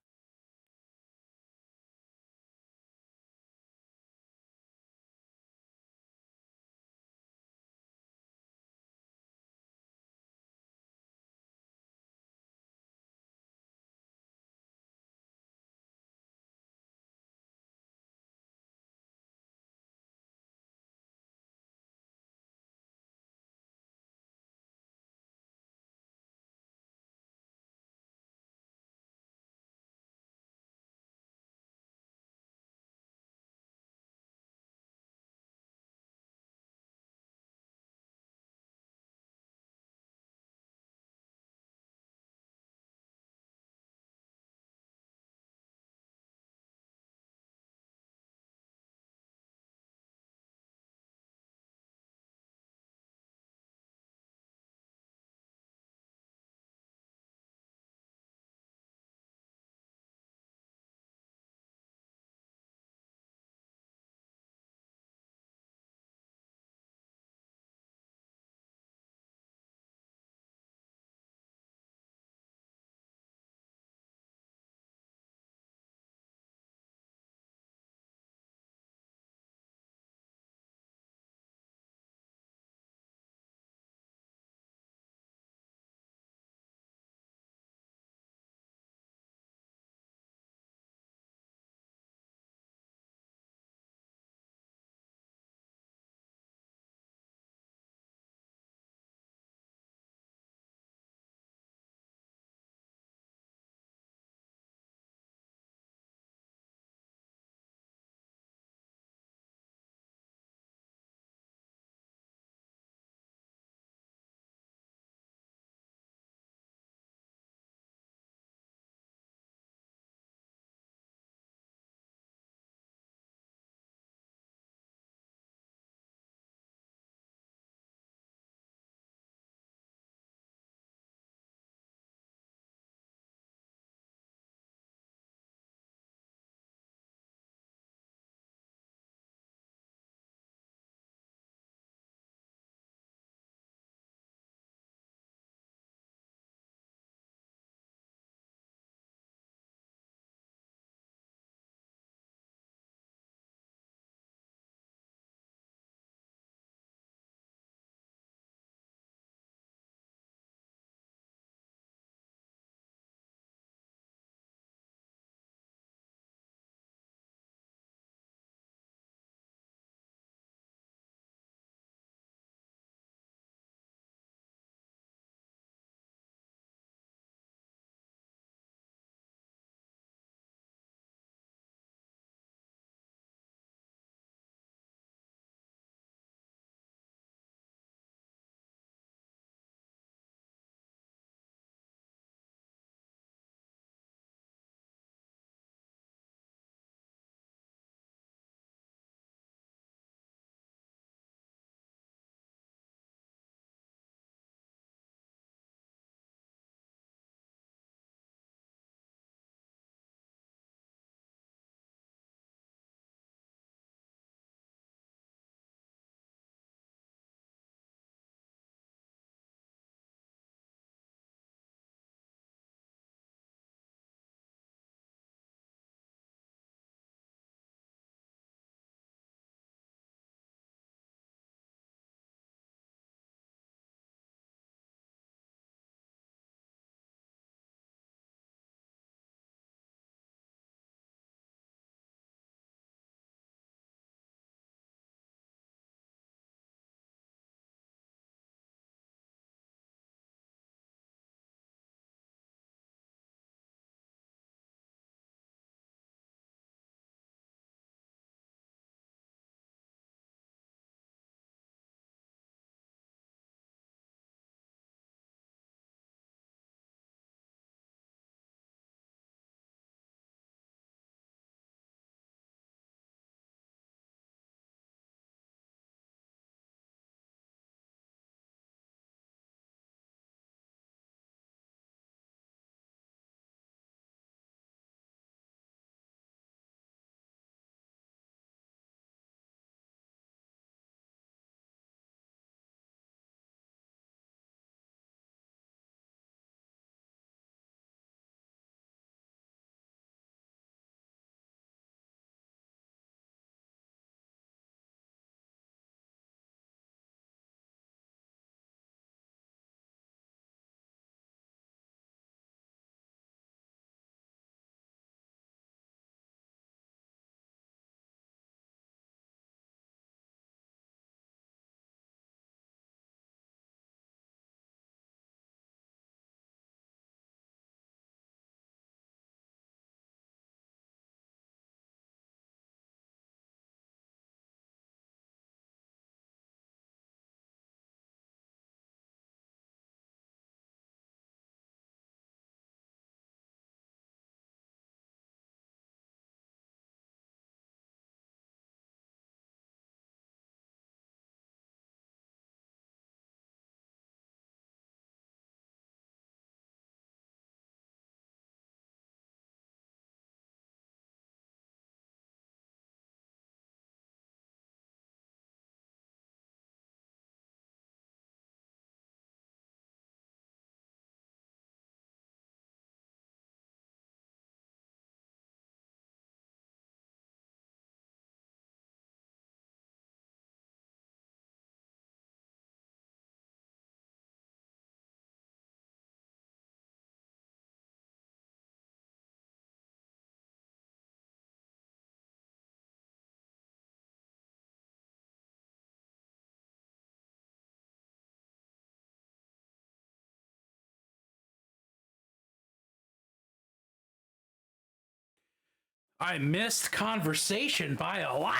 I missed conversation by a lot.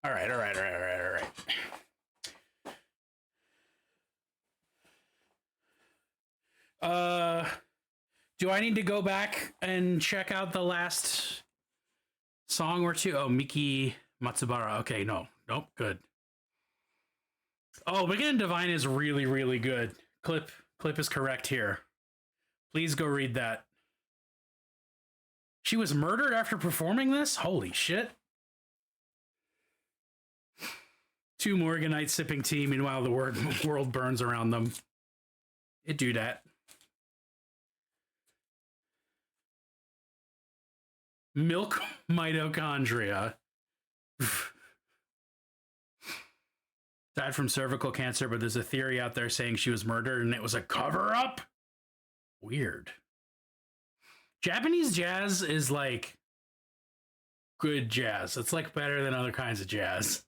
All right. Do I need to go back and check out the last song or two? Oh, Miki Matsubara. Okay, nope, good. Oh, Wicked and Divine is really, really good. Clip is correct here. Please go read that. She was murdered after performing this? Holy shit. 2 Morganites sipping tea, meanwhile the world burns around them. It do that. Milk mitochondria. Died from cervical cancer, but there's a theory out there saying she was murdered and it was a cover-up? Weird. Japanese jazz is like good jazz. It's like better than other kinds of jazz.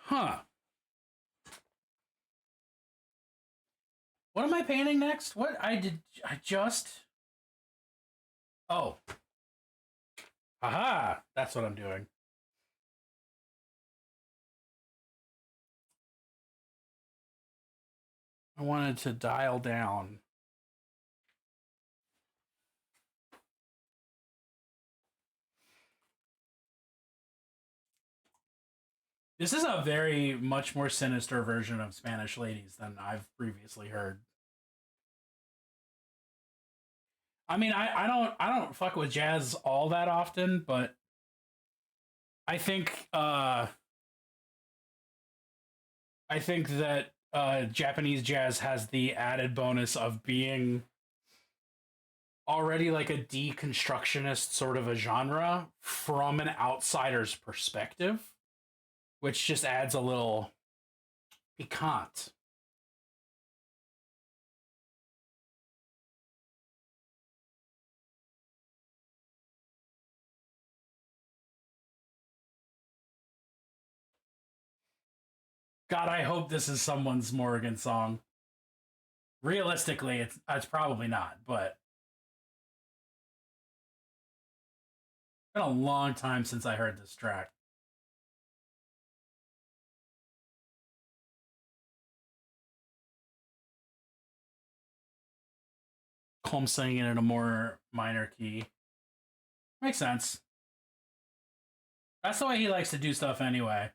Huh. What am I painting next? What I just... Oh. Aha! That's what I'm doing. I wanted to dial down. This is a very much more sinister version of Spanish Ladies than I've previously heard. I mean, I don't fuck with jazz all that often, but I think that Japanese jazz has the added bonus of being already like a deconstructionist sort of a genre from an outsider's perspective, which just adds a little piquant. God, I hope this is someone's Morgan song. Realistically, it's probably not, but it's been a long time since I heard this track. Colm singing it in a more minor key. Makes sense. That's the way he likes to do stuff anyway.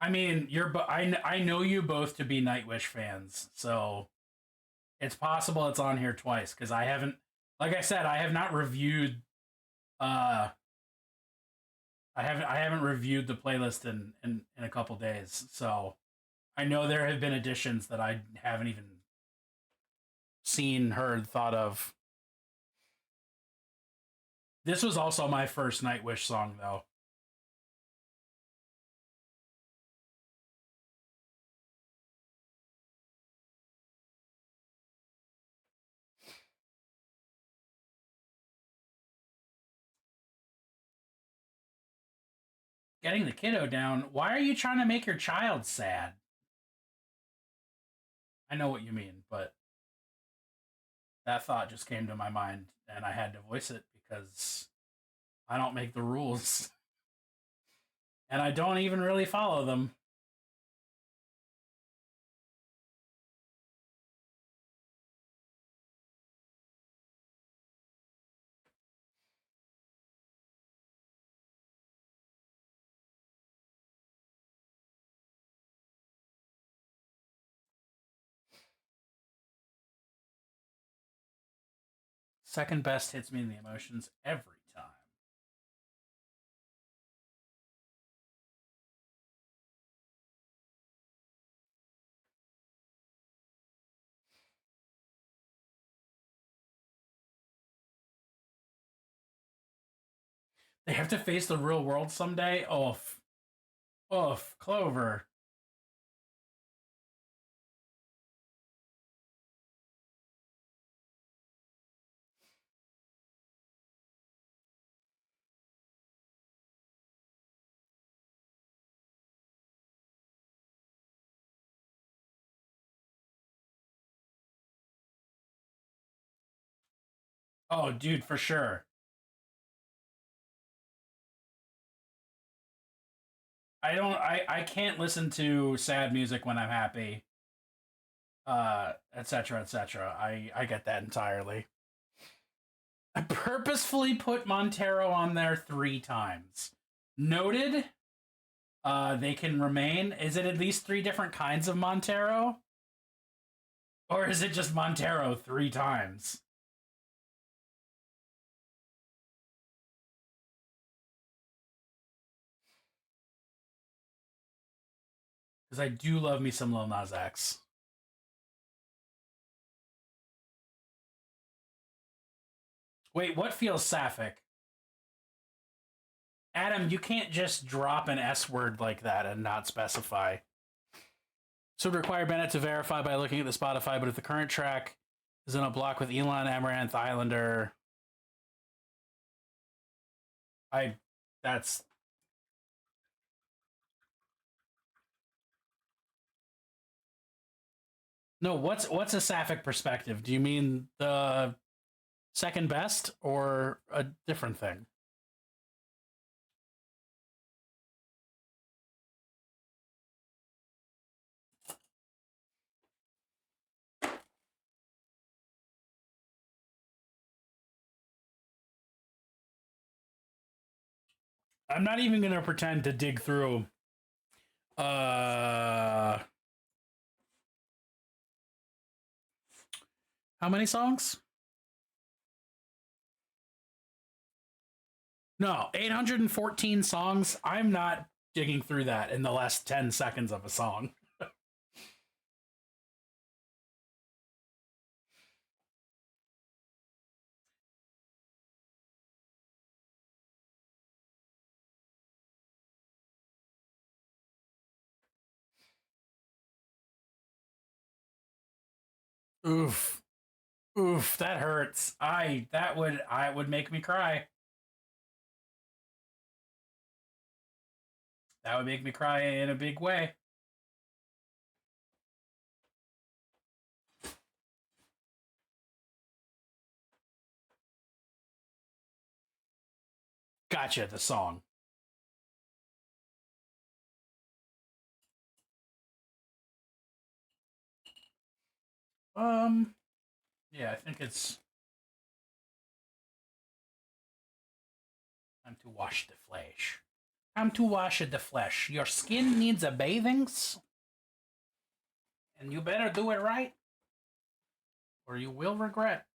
I mean, I know you both to be Nightwish fans, so it's possible it's on here twice because I haven't, like I said, I have not reviewed. I haven't reviewed the playlist in a couple days, so I know there have been additions that I haven't even seen, heard, thought of. This was also my first Nightwish song, though. Getting the kiddo down. Why are you trying to make your child sad? I know what you mean, but that thought just came to my mind and I had to voice it because I don't make the rules. And I don't even really follow them. Second best hits me in the emotions every time. They have to face the real world someday. Oof. Oof. Clover. Oh, dude, for sure. I can't listen to sad music when I'm happy. Etc. etc. I get that entirely. I purposefully put Montero on there 3 times. Noted. They can remain. Is it at least 3 different kinds of Montero? Or is it just Montero 3 times? Because I do love me some Lil Nas X. Wait, what feels sapphic? Adam, you can't just drop an S word like that and not specify. So it would require Bennett to verify by looking at the Spotify, but if the current track is in a block with Elon Amaranth Islander, that's no. What's a sapphic perspective? Do you mean the second best or a different thing? I'm not even going to pretend to dig through how many songs? No, 814 songs. I'm not digging through that in the last 10 seconds of a song. Oof. Oof, that hurts. I would make me cry. That would make me cry in a big way. Gotcha, the song. Yeah, I think it's time to wash the flesh. Time to wash the flesh. Your skin needs a bathings, and you better do it right, or you will regret.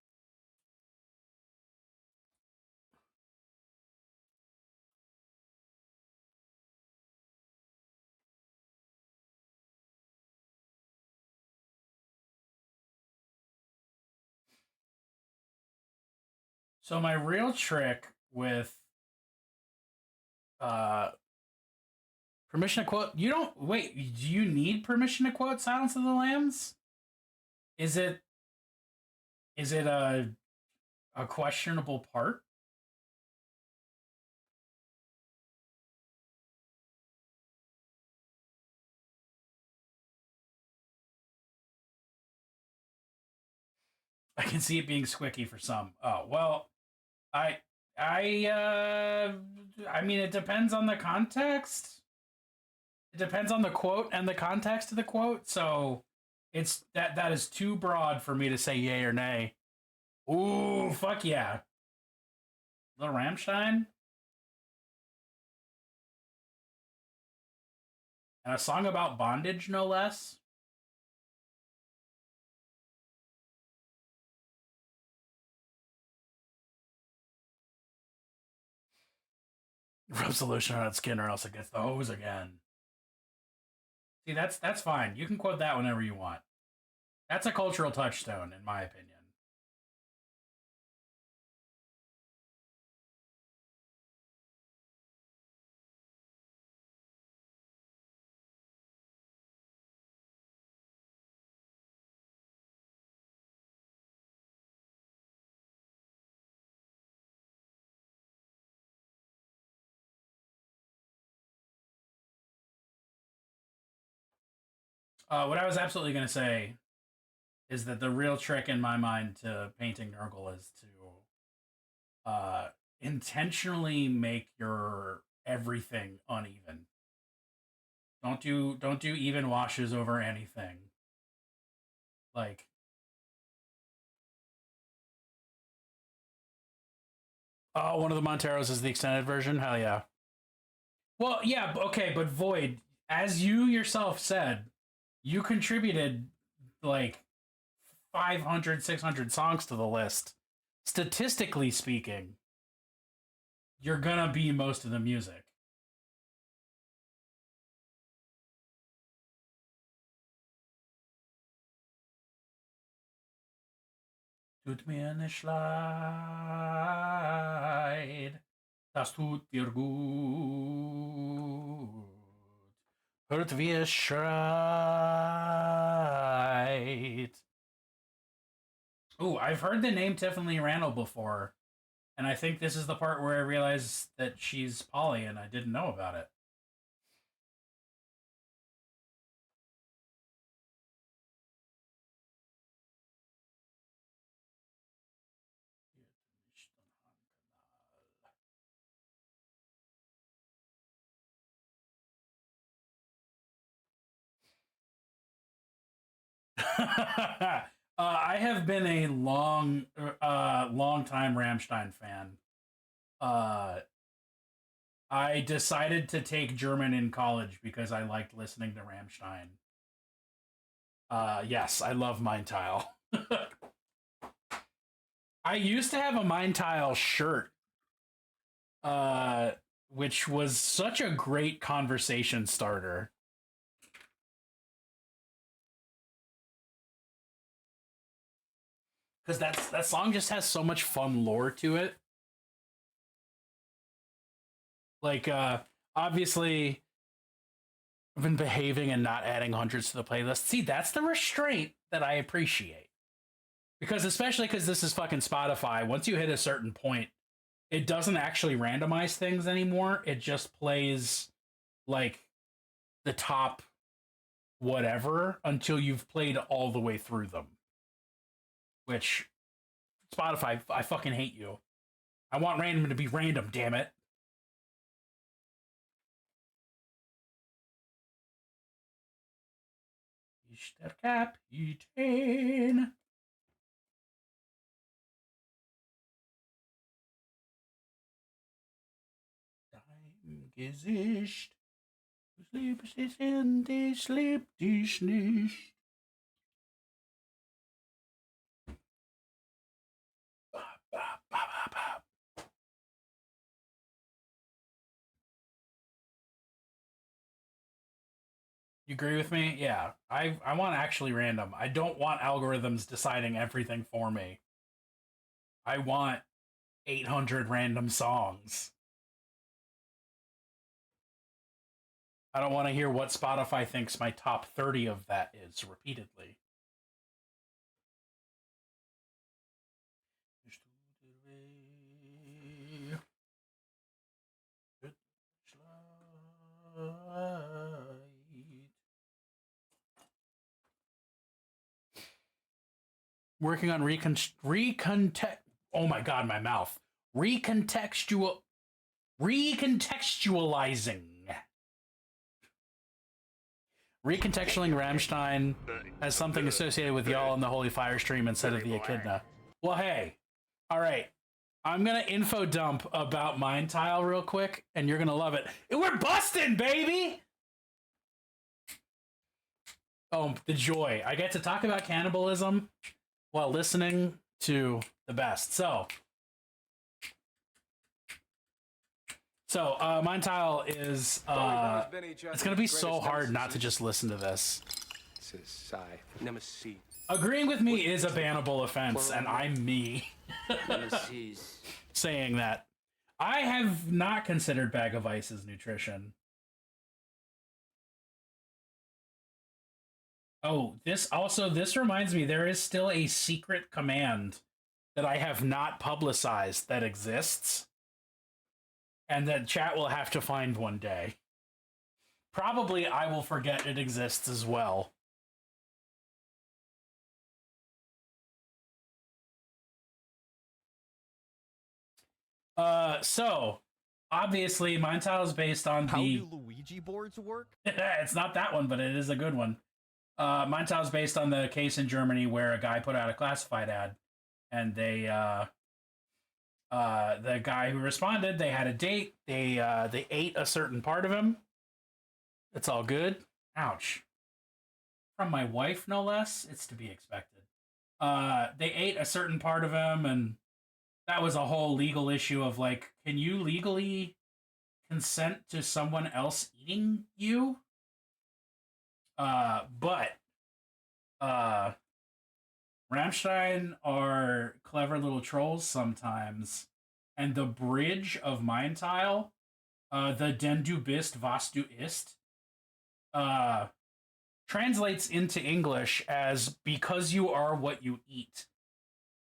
So my real trick with uh permission to quote, you don't wait, do you need permission to quote Silence of the Lambs? Is it a questionable part? I can see it being squicky for some. Oh, well, I I mean it depends on the context. It depends on the quote and the context of the quote, so it's that is too broad for me to say yay or nay. Ooh, fuck yeah. The Rammstein? And a song about bondage, no less. Rubs the lotion on its skin or else it gets the hose again. See, that's fine. You can quote that whenever you want. That's a cultural touchstone, in my opinion. What I was absolutely going to say is that the real trick in my mind to painting Nurgle is to intentionally make your everything uneven. Don't do even washes over anything. Like, oh, one of the Monteros is the extended version. Hell yeah. Well, yeah, okay, but Void, as you yourself said, you contributed like 500, 600 songs to the list. Statistically speaking, you're gonna be most of the music. Tut mir nicht leid, das tut dir gut. Hört wie es schreit. Ooh, I've heard the name Tiffany Randall before, and I think this is the part where I realize that she's poly and I didn't know about it. I have been a long time Rammstein fan. I decided to take German in college because I liked listening to Rammstein. Yes, I love Mindtile. I used to have a Mindtile shirt, which was such a great conversation starter. Because that song just has so much fun lore to it. Like, obviously, I've been behaving and not adding hundreds to the playlist. See, that's the restraint that I appreciate. Because especially because this is fucking Spotify, once you hit a certain point, it doesn't actually randomize things anymore. It just plays, like, the top whatever until you've played all the way through them. Which, Spotify, I fucking hate you. I want random to be random, damn it. Ist der Kapitän. Dein Gesicht. Du liebst dich in dich, lieb dich nicht. You agree with me? Yeah. I want actually random. I don't want algorithms deciding everything for me. I want 800 random songs. I don't want to hear what Spotify thinks my top 30 of that is repeatedly. Working on oh my god, my mouth. Recontextualizing Rammstein as something associated with y'all on the Holy Fire stream instead of the Echidna. Well, hey, all right. I'm gonna info dump about Mindtile real quick, and you're gonna love it. We're busting, baby! Oh, the joy. I get to talk about cannibalism while listening to the best. So Mindtile is it's gonna be so hard not to just listen to this. Agreeing with me is a bannable offense, and I'm me saying that. I have not considered Bag of Ice's nutrition. Oh, this reminds me, there is still a secret command that I have not publicized that exists, and that chat will have to find one day. Probably I will forget it exists as well. So obviously, mine tile is based on How the. do Luigi boards work? It's not that one, but it is a good one. Mine tile is based on the case in Germany where a guy put out a classified ad, and the guy who responded, they had a date. They ate a certain part of him. It's all good. Ouch. From my wife, no less. It's to be expected. They ate a certain part of him, and that was a whole legal issue of like, can you legally consent to someone else eating you? But Rammstein are clever little trolls sometimes, and the bridge of Mind Tile, the Den du bist, was du isst, translates into English as because you are what you eat,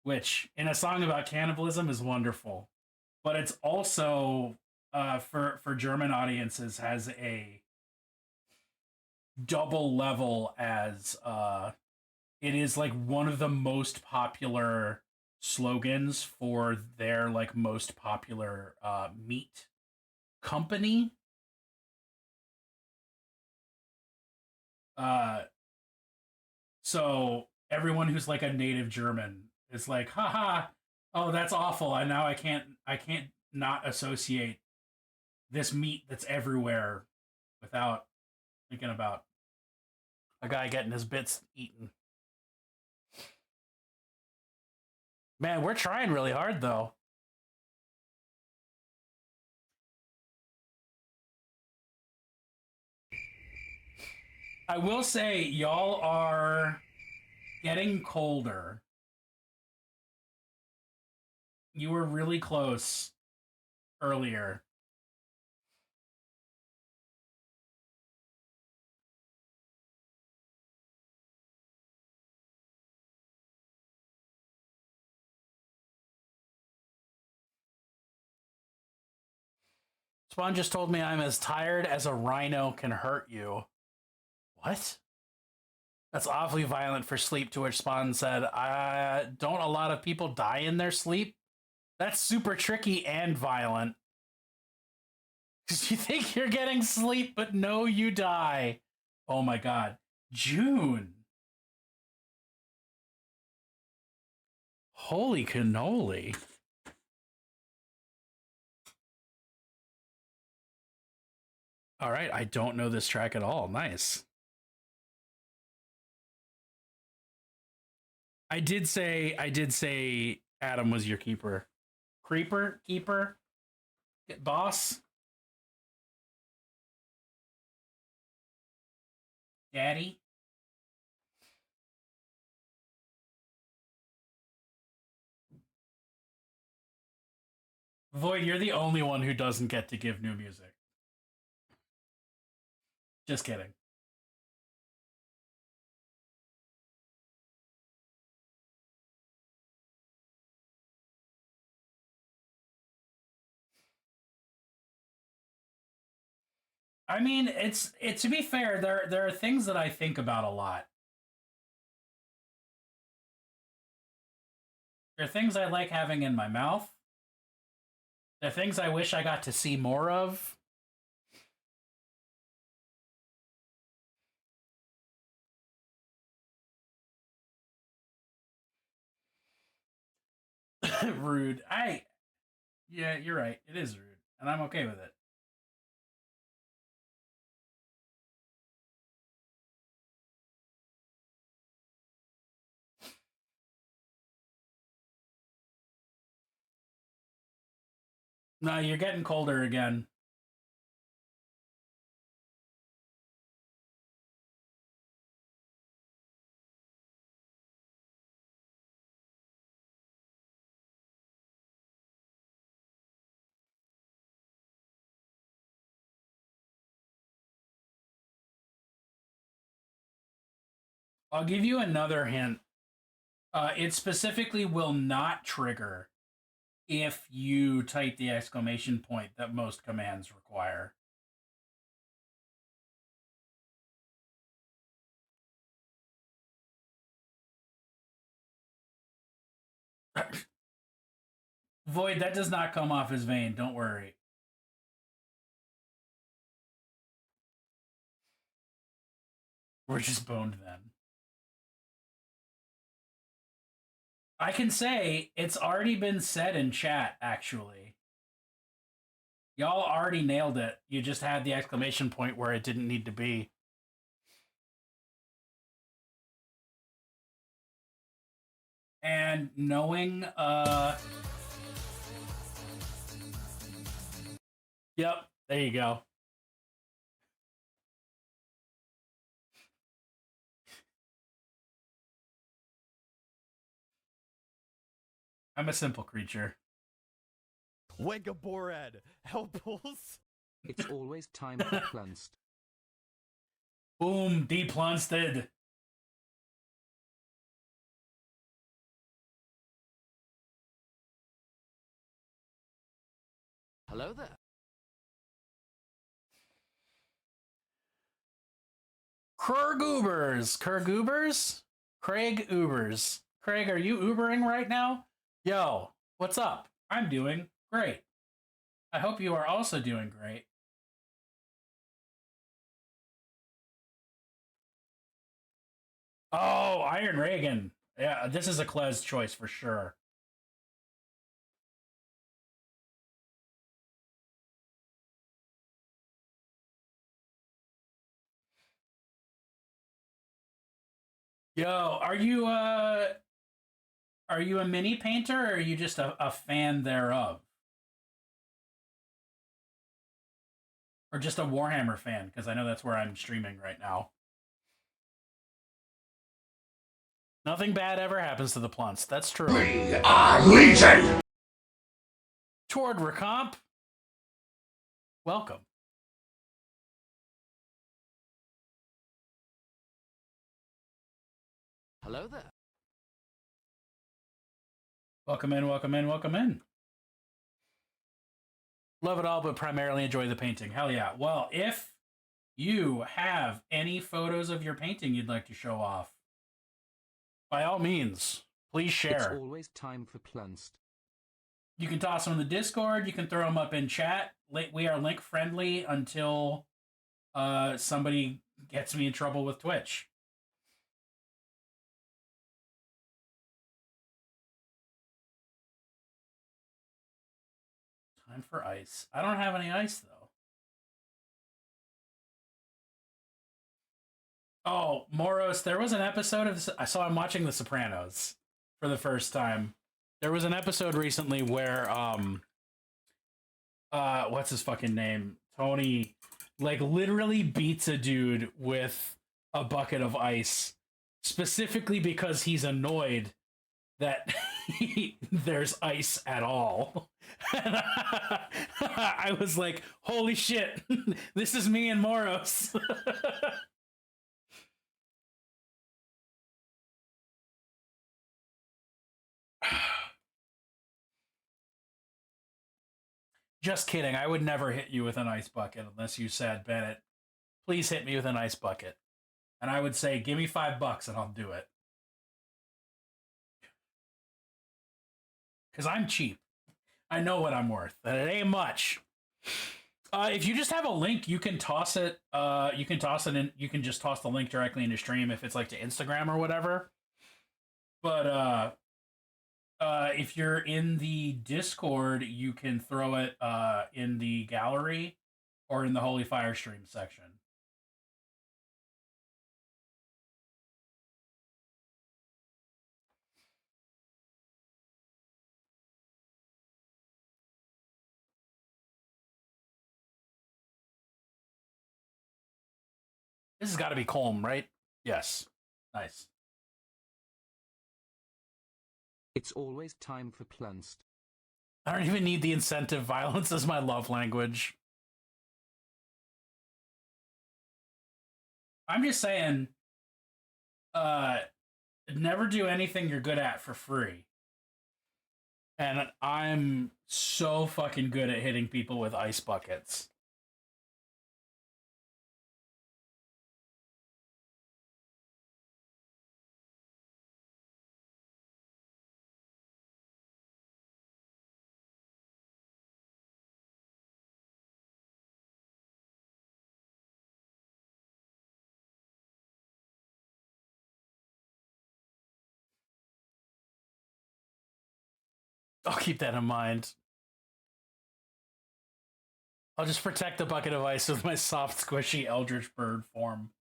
which in a song about cannibalism is wonderful. But it's also for German audiences has a double level as it is like one of the most popular slogans for their like most popular meat company. So everyone who's like a native German is like, haha, oh that's awful. And now I can't not associate this meat that's everywhere without thinking about a guy getting his bits eaten. Man, we're trying really hard though. I will say y'all are getting colder. You were really close earlier. Spawn just told me I'm as tired as a rhino can hurt you. What? That's awfully violent for sleep, to which Spawn said, don't a lot of people die in their sleep? That's super tricky and violent. Because you think you're getting sleep, but no, you die. Oh my god. June. Holy cannoli. All right, I don't know this track at all. Nice. I did say Adam was your keeper. Keeper, boss, daddy. Void, you're the only one who doesn't get to give new music. Just kidding. I mean, it's to be fair, there are things that I think about a lot. There are things I like having in my mouth. There are things I wish I got to see more of. Rude. Yeah, you're right. It is rude, and I'm okay with it. No, you're getting colder again. I'll give you another hint. It specifically will not trigger if you type the exclamation point that most commands require. Void, that does not come off as vain. Don't worry. We're just boned then. I can say it's already been said in chat, actually. Y'all already nailed it. You just had the exclamation point where it didn't need to be. And knowing, yep, there you go. I'm a simple creature. Wegabored, helples. It's always time for cleansed. Boom, deplunsted. Hello there. Kurgoobers. Kurgoobers? Craig Ubers. Craig, are you Ubering right now? Yo, what's up? I'm doing great. I hope you are also doing great. Oh, Iron Reagan. Yeah, this is a Klez choice for sure. Yo, are you a mini painter or are you just a fan thereof? Or just a Warhammer fan, because I know that's where I'm streaming right now. Nothing bad ever happens to the plunts. That's true. We are Legion! Toward Recomp, welcome. Hello there. Welcome in, welcome in, welcome in. Love it all, but primarily enjoy the painting. Hell yeah. Well, if you have any photos of your painting you'd like to show off, by all means, please share. It's always time for cleansed. You can toss them in the Discord. You can throw them up in chat. We are link friendly until somebody gets me in trouble with Twitch. Time for ice. I don't have any ice, though. Oh, Moros, there was an episode of... I'm watching The Sopranos for the first time. There was an episode recently where, what's his fucking name? Tony, like, literally beats a dude with a bucket of ice, specifically because he's annoyed that there's ice at all. And I was like, holy shit, this is me and Moros. Just kidding. I would never hit you with an ice bucket unless you said, Bennett, please hit me with an ice bucket. And I would say, give me $5 and I'll do it. Because I'm cheap. I know what I'm worth, and it ain't much. If you just have a link, you can toss it. You can toss it in. You can just toss the link directly into stream if it's like to Instagram or whatever. But if you're in the Discord, you can throw it in the gallery or in the Holy Fire stream section. This has got to be Colm, right? Yes. Nice. It's always time for cleansed. I don't even need the incentive. Violence is my love language. I'm just saying, never do anything you're good at for free. And I'm so fucking good at hitting people with ice buckets. I'll keep that in mind. I'll just protect the bucket of ice with my soft, squishy eldritch bird form.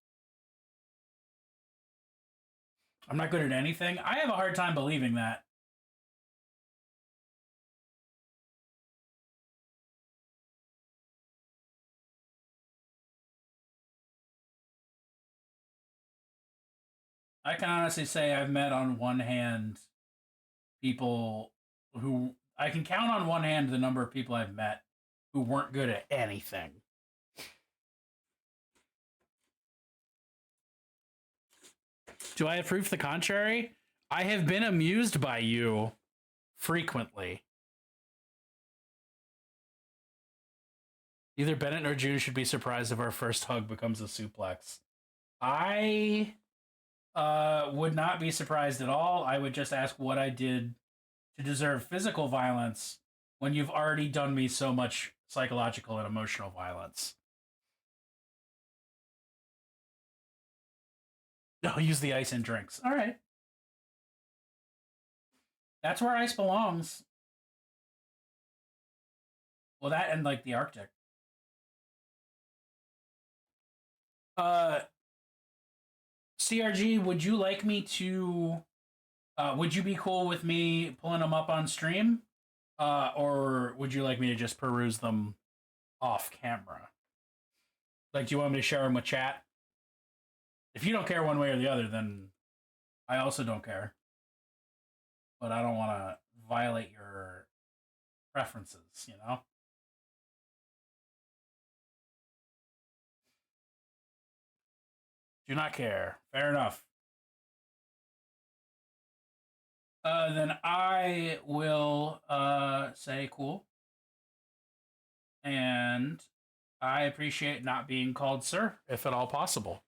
I'm not good at anything. I have a hard time believing that. I can honestly say I've met on one hand people who I can count on one hand the number of people I've met who weren't good at anything. Do I have proof to the contrary? I have been amused by you frequently. Neither Bennett nor June should be surprised if our first hug becomes a suplex. I would not be surprised at all. I would just ask what I did to deserve physical violence when you've already done me so much psychological and emotional violence. I'll use the ice in drinks. All right. That's where ice belongs. Well, that and like the Arctic. CRG, would you like me to would you be cool with me pulling them up on stream? Or would you like me to just peruse them off camera? Like, do you want me to share them with chat? If you don't care one way or the other, then I also don't care. But I don't want to violate your preferences, you know? Do not care. Fair enough. Then I will say cool. And I appreciate not being called sir, if at all possible.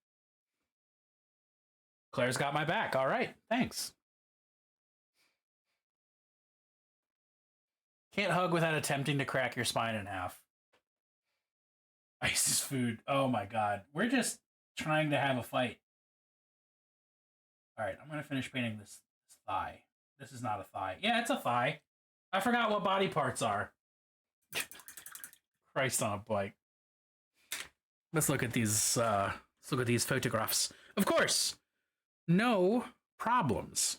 Claire's got my back. All right. Thanks. Can't hug without attempting to crack your spine in half. Ice is food. Oh my god. We're just trying to have a fight. All right. I'm going to finish painting this thigh. This is not a thigh. Yeah, it's a thigh. I forgot what body parts are. Christ on a bike. Let's look at these. Let's look at these photographs. Of course, no problems.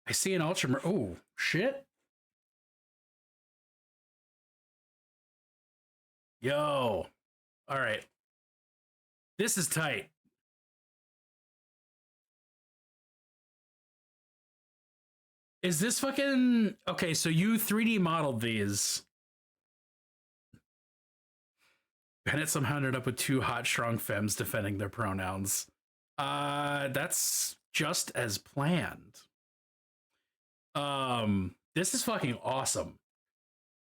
I see an ultra. Oh shit! Yo, all right. This is tight. Is this fucking... Okay, so you 3D modeled these. Bennett somehow ended up with two hot, strong femmes defending their pronouns. That's just as planned. This is fucking awesome.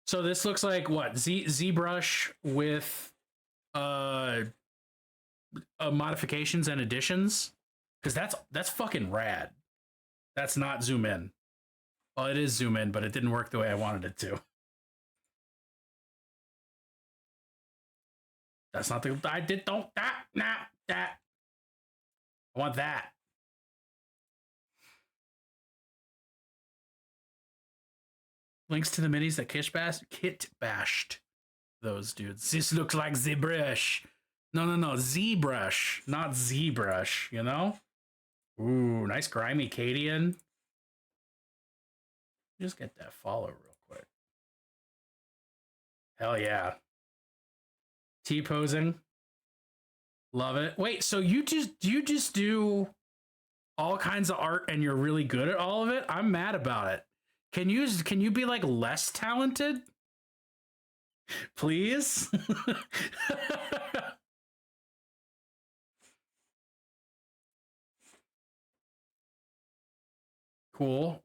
So this looks like what? ZBrush with modifications and additions? Because that's fucking rad. That's not zoom in. Well, it is zoom in, but it didn't work the way I wanted it to. That's not the... I did... Don't... That... That... I want that. Links to the minis that kit bashed those dudes. This looks like ZBrush. No, ZBrush, not ZBrush, you know? Ooh, nice grimy Cadian. Just get that follow real quick. Hell yeah. T-posing. Love it. Wait, so you just do all kinds of art and you're really good at all of it? I'm mad about it. Can you be like less talented? Please? Cool.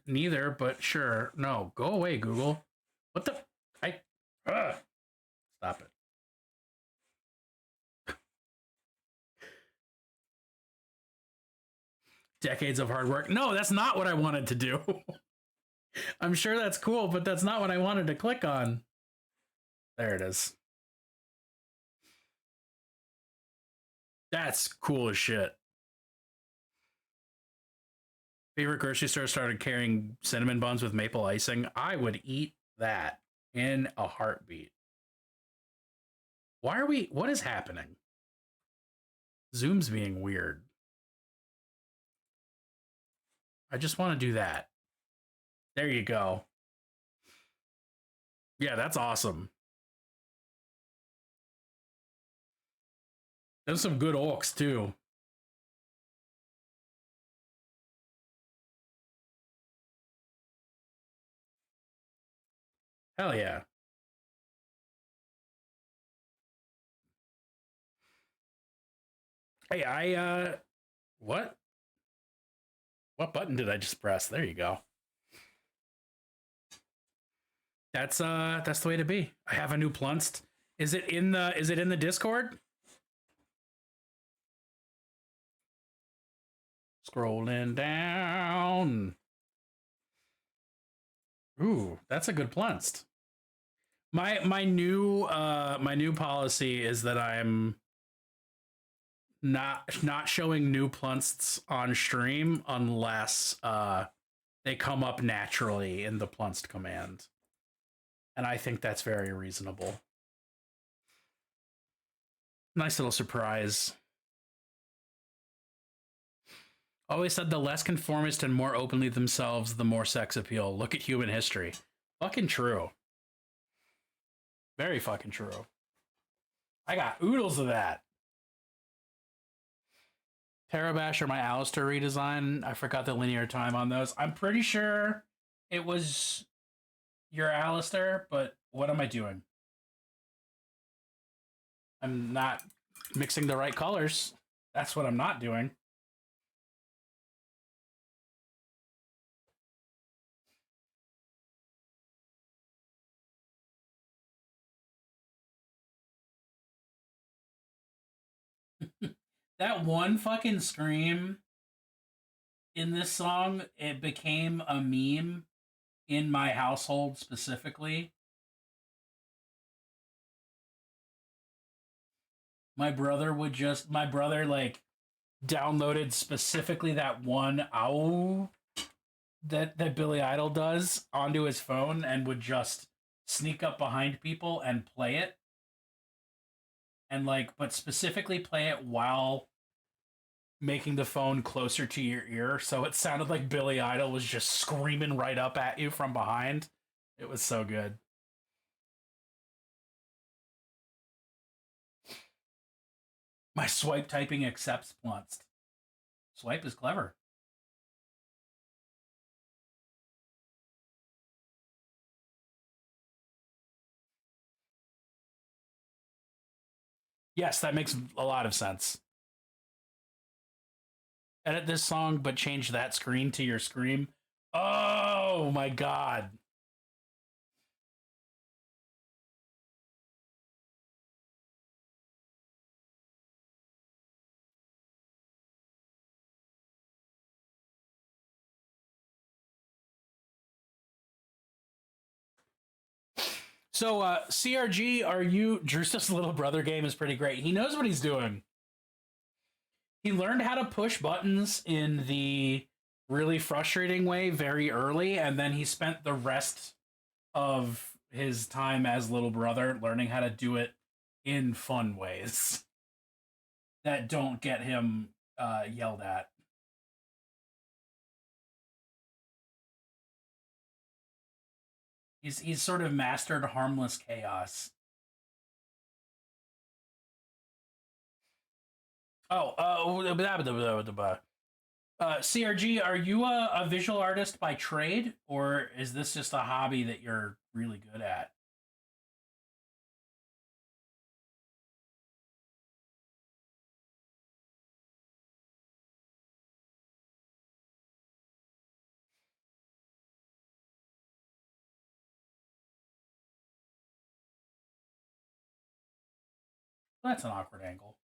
Neither, but sure. No, go away, Google. What the... Stop it. Decades of hard work. No, that's not what I wanted to do. I'm sure that's cool, but that's not what I wanted to click on. There it is. That's cool as shit. Favorite grocery store started carrying cinnamon buns with maple icing. I would eat that in a heartbeat. What is happening? Zoom's being weird. I just want to do that. There you go. Yeah, that's awesome. There's some good orcs too. Hell yeah. Hey, what? What button did I just press? There you go. That's the way to be. I have a new Plunst. Is it in the Discord? Scrolling down. Ooh, that's a good Plunst. My new policy is that I'm not showing new Plunsts on stream unless they come up naturally in the Plunst command. And I think that's very reasonable. Nice little surprise. Always said the less conformist and more openly themselves, the more sex appeal. Look at human history. Fucking true. Very fucking true. I got oodles of that. Tarotbash or my Alistair redesign. I forgot the linear time on those. I'm pretty sure it was your Alistair, but what am I doing? I'm not mixing the right colors. That's what I'm not doing. That one fucking scream in this song, it became a meme in my household specifically. My brother like downloaded specifically that one ow that Billy Idol does onto his phone and would just sneak up behind people and play it. And but specifically play it while making the phone closer to your ear, so it sounded like Billy Idol was just screaming right up at you from behind. It was so good. My swipe typing accepts Plunst. Swipe is clever. Yes, that makes a lot of sense. Edit this song, but change that screen to your scream. Oh my god. So, CRG, are you... Drusta's little brother game is pretty great. He knows what he's doing. He learned how to push buttons in the really frustrating way very early, and then he spent the rest of his time as little brother learning how to do it in fun ways that don't get him yelled at. He's sort of mastered harmless chaos. CRG, are you a visual artist by trade, or is this just a hobby that you're really good at? That's an awkward angle.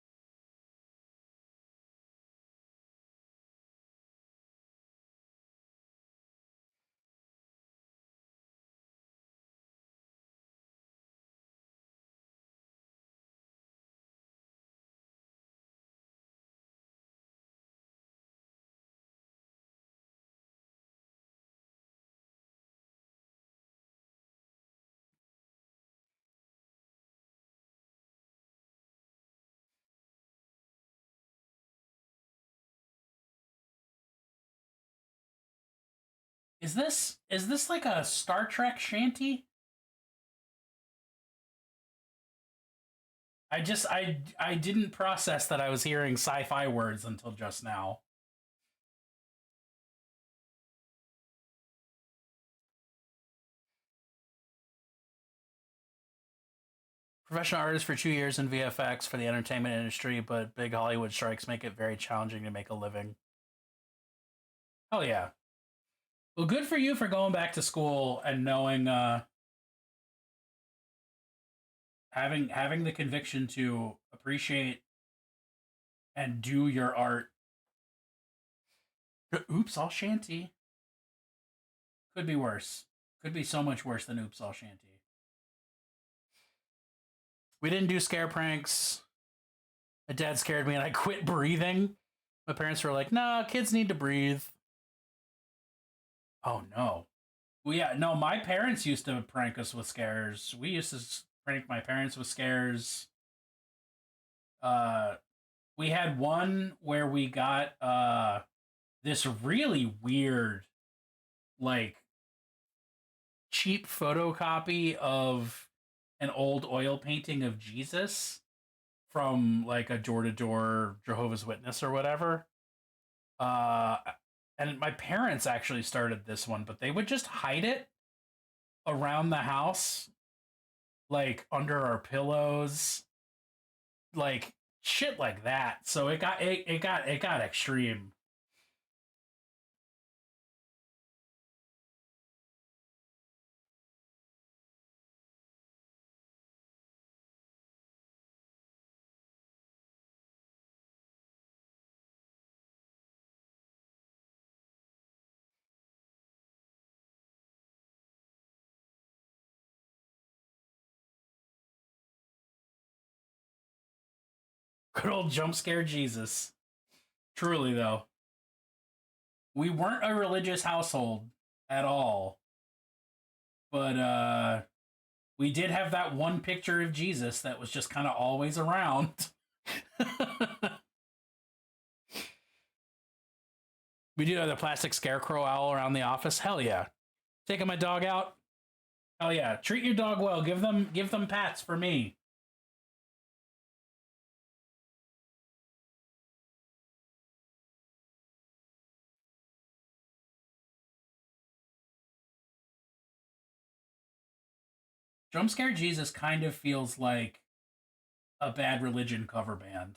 Is this like a Star Trek shanty? I didn't process that I was hearing sci-fi words until just now. Professional artist for 2 years in VFX for the entertainment industry, but big Hollywood strikes make it very challenging to make a living. Hell yeah. Well, good for you for going back to school and knowing, having the conviction to appreciate and do your art. Oops, all shanty. Could be worse. Could be so much worse than Oops, all shanty. We didn't do scare pranks. My dad scared me and I quit breathing. My parents were like, "No, kids need to breathe." Oh no. Well, yeah, no, my parents used to prank us with scares. We used to prank my parents with scares. We had one where we got this really weird, like, cheap photocopy of an old oil painting of Jesus from like a door-to-door Jehovah's Witness or whatever. And my parents actually started this one, but they would just hide it around the house, like under our pillows, like shit like that. So it got extreme. Good old jump scare Jesus. Truly, though. We weren't a religious household at all. But we did have that one picture of Jesus that was just kind of always around. We do have the plastic scarecrow owl around the office. Hell yeah. Taking my dog out. Hell yeah. Treat your dog well. Give them pats for me. Jump Scare Jesus kind of feels like a Bad Religion cover band.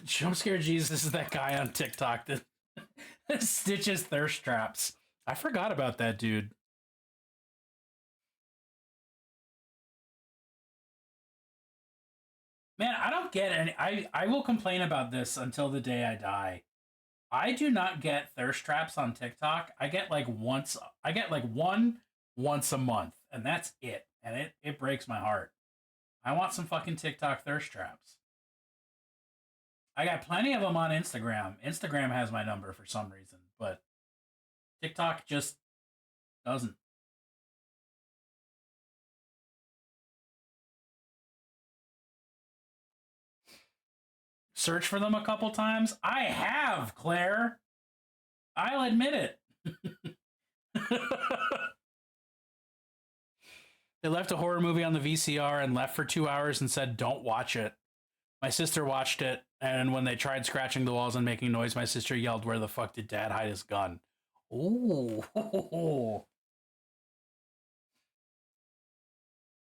Jump Scare Jesus is that guy on TikTok that stitches thirst traps. I forgot about that dude. Man, I don't get any. I will complain about this until the day I die. I do not get thirst traps on TikTok. I get like once. I get like one once a month, and that's it. And it breaks my heart. I want some fucking TikTok thirst traps. I got plenty of them on Instagram. Instagram has my number for some reason, but TikTok just doesn't. Search for them a couple times. I have, Claire. I'll admit it. They left a horror movie on the VCR and left for 2 hours and said, "Don't watch it." My sister watched it, and when they tried scratching the walls and making noise, my sister yelled, "Where the fuck did Dad hide his gun?" Ooh.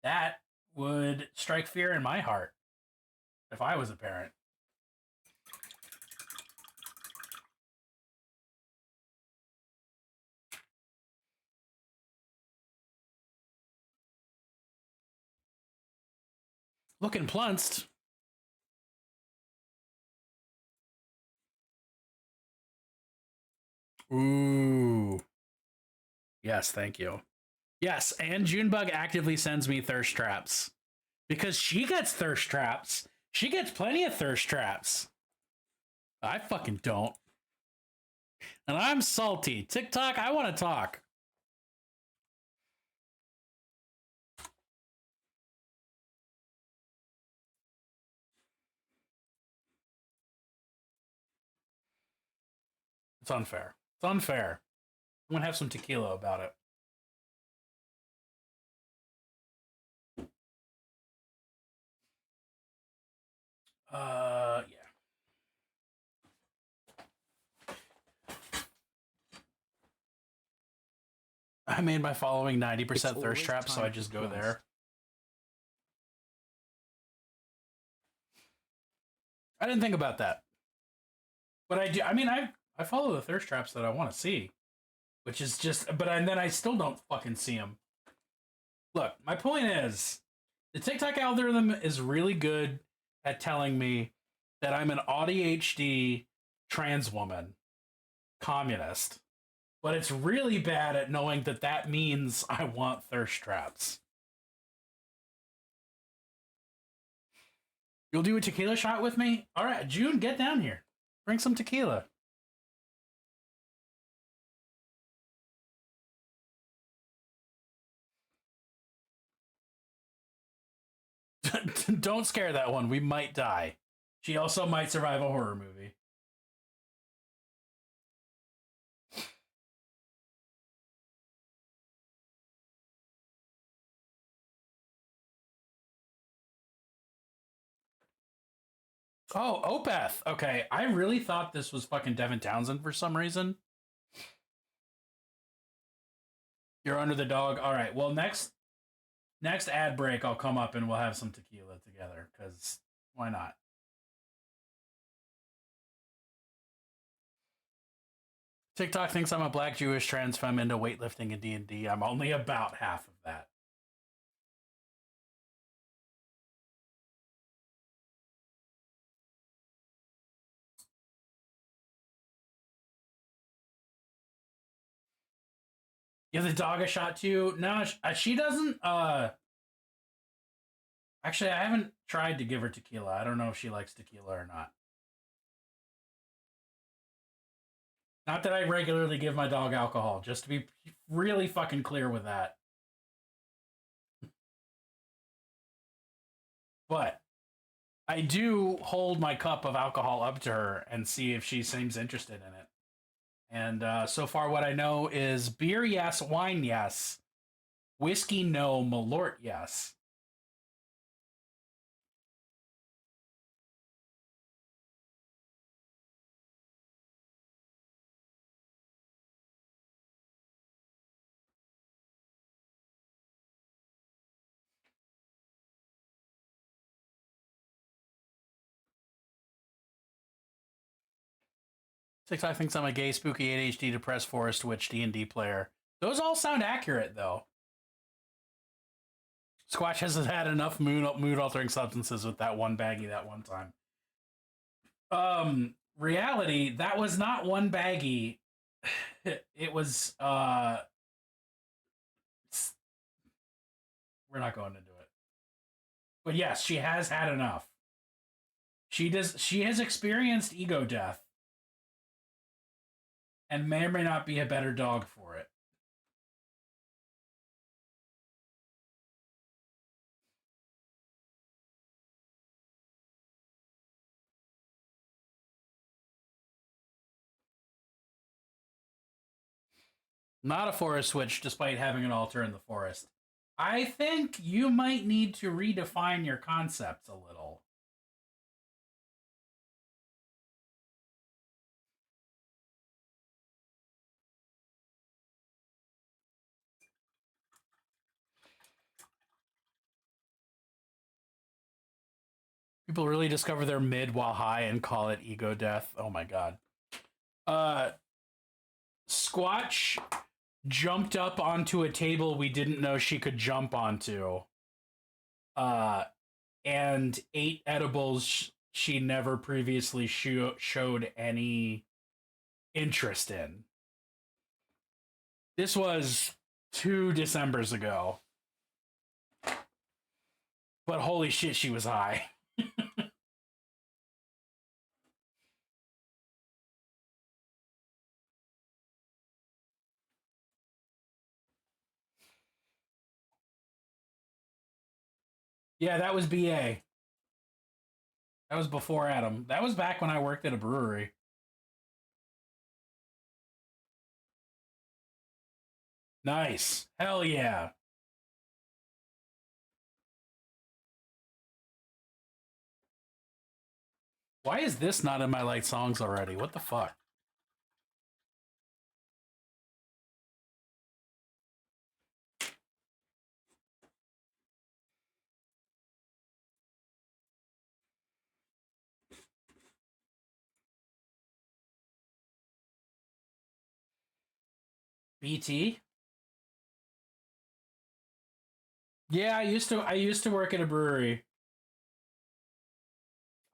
That would strike fear in my heart if I was a parent. Looking plunced. Ooh. Yes, thank you. Yes, and Junebug actively sends me thirst traps. Because she gets thirst traps. She gets plenty of thirst traps. I fucking don't. And I'm salty. TikTok, I want to talk. It's unfair. It's unfair. I'm going to have some tequila about it. Yeah. I made my following 90% thirst trap, so I just go there. I didn't think about that. But I do. I mean, I follow the thirst traps that I want to see, which is just. But then I still don't fucking see them. Look, my point is, the TikTok algorithm is really good at telling me that I'm an ADHD trans woman, communist. But it's really bad at knowing that that means I want thirst traps. You'll do a tequila shot with me? All right, June, get down here. Bring some tequila. Don't scare that one. We might die. She also might survive a horror movie. Oh, Opeth. Okay, I really thought this was fucking Devin Townsend for some reason. You're under the dog. All right. Well, next ad break, I'll come up and we'll have some tequila together. Because why not? TikTok thinks I'm a black Jewish trans femme into weightlifting and D&D. I'm only about half of that. Give the dog a shot too? No, she doesn't. Actually, I haven't tried to give her tequila. I don't know if she likes tequila or not. Not that I regularly give my dog alcohol, just to be really fucking clear with that. But I do hold my cup of alcohol up to her and see if she seems interested in it. And so far what I know is beer, yes. Wine, yes. Whiskey, no. Malort, yes. TikTok thinks I'm a gay, spooky, ADHD, depressed, forest witch, D&D player. Those all sound accurate, though. Squatch has had enough mood-altering substances with that one baggie that one time. Reality, that was not one baggie. It was, we're not going into it. But yes, she has had enough. She has experienced ego death. And may or may not be a better dog for it. Not a forest witch, despite having an altar in the forest. I think you might need to redefine your concepts a little. People really discover their mid while high and call it ego death. Oh my god. Squatch jumped up onto a table we didn't know she could jump onto. And ate edibles she never previously showed any interest in. This was 2 Decembers ago. but holy shit, she was high. Yeah, that was BA. That was before Adam. That was back when I worked at a brewery. Nice. Hell yeah. Why is this not in my light songs already? What the fuck? BT? Yeah, I used to work at a brewery.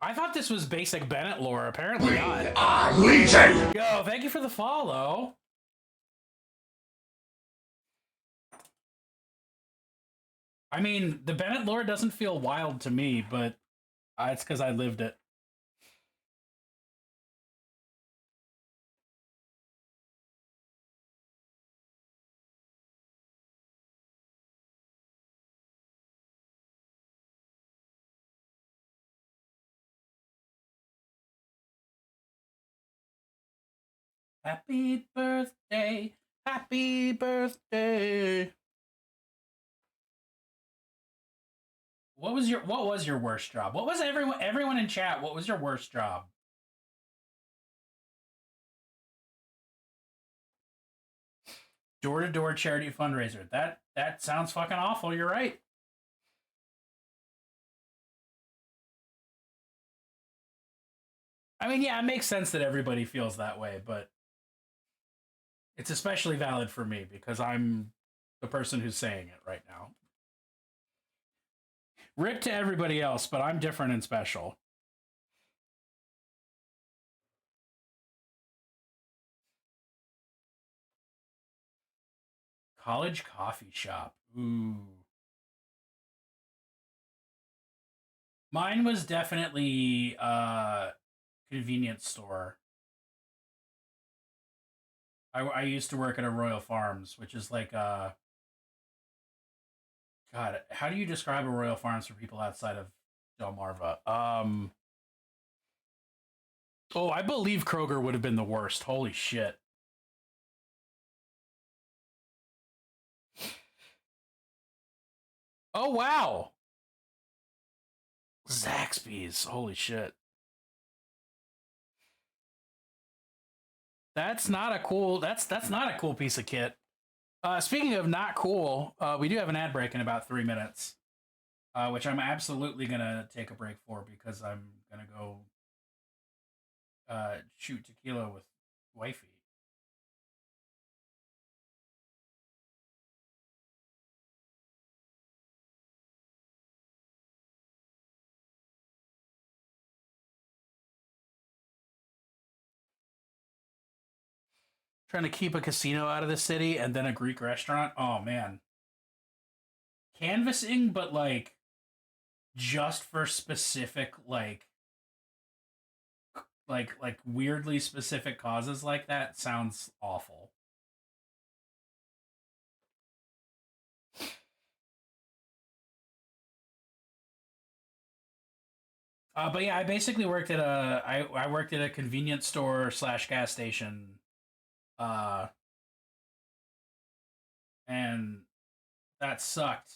I thought this was basic Bennett lore. Apparently not. Are Legion! Yo, thank you for the follow. I mean, the Bennett lore doesn't feel wild to me, but it's because I lived it. Happy birthday, happy birthday. What was your worst job? What was everyone in chat? What was your worst job? Door-to-door charity fundraiser. That sounds fucking awful. You're right. I mean, yeah, it makes sense that everybody feels that way, but it's especially valid for me because I'm the person who's saying it right now. Rip to everybody else, but I'm different and special. College coffee shop. Ooh. Mine was definitely convenience store. I used to work at a Royal Farms, which is like God, how do you describe a Royal Farms for people outside of Delmarva? Oh, I believe Kroger would have been the worst. Holy shit. Oh wow. Zaxby's. Holy shit. That's not a cool piece of kit. Speaking of not cool, we do have an ad break in about 3 minutes, which I'm absolutely gonna take a break for because I'm gonna go shoot tequila with wifey. Trying to keep a casino out of the city and then a Greek restaurant. Oh man. Canvassing, but like just for specific like weirdly specific causes like that sounds awful. But yeah, I basically worked at I worked at a convenience store / gas station, and that sucked.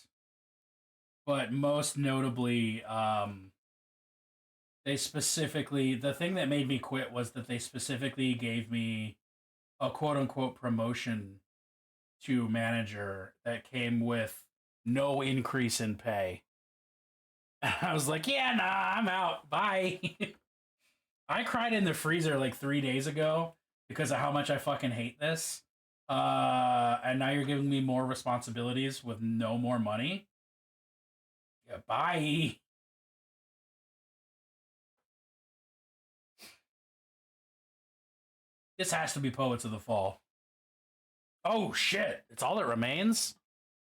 But most notably, the thing that made me quit was that they specifically gave me a quote unquote promotion to manager that came with no increase in pay. I was like, yeah, nah, I'm out. Bye. I cried in the freezer like 3 days ago because of how much I fucking hate this. And now you're giving me more responsibilities with no more money. Yeah, bye. This has to be Poets of the Fall. Oh shit, it's All That Remains?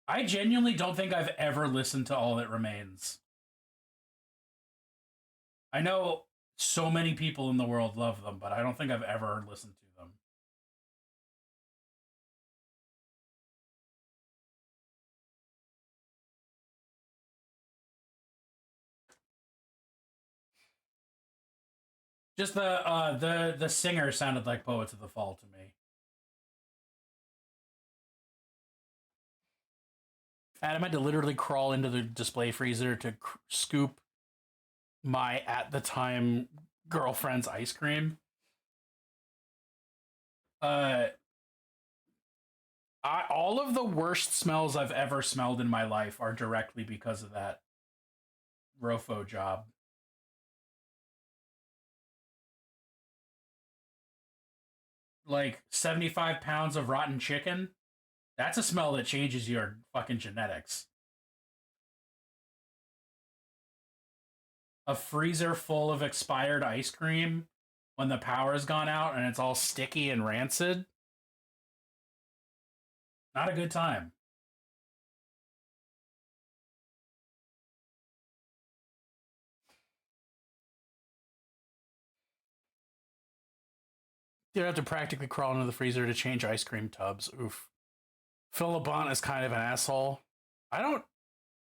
I genuinely don't think I've ever listened to All That Remains. I know so many people in the world love them, but I don't think I've ever listened to them. Just the singer sounded like Poets of the Fall to me. Adam had to literally crawl into the display freezer to scoop my at the time girlfriend's ice cream. All of the worst smells I've ever smelled in my life are directly because of that Rofo job. Like 75 pounds of rotten chicken. That's a smell that changes your fucking genetics. A freezer full of expired ice cream when the power's gone out and it's all sticky and rancid. Not a good time. You'd have to practically crawl into the freezer to change ice cream tubs. Oof. Phil LeBont is kind of an asshole. I don't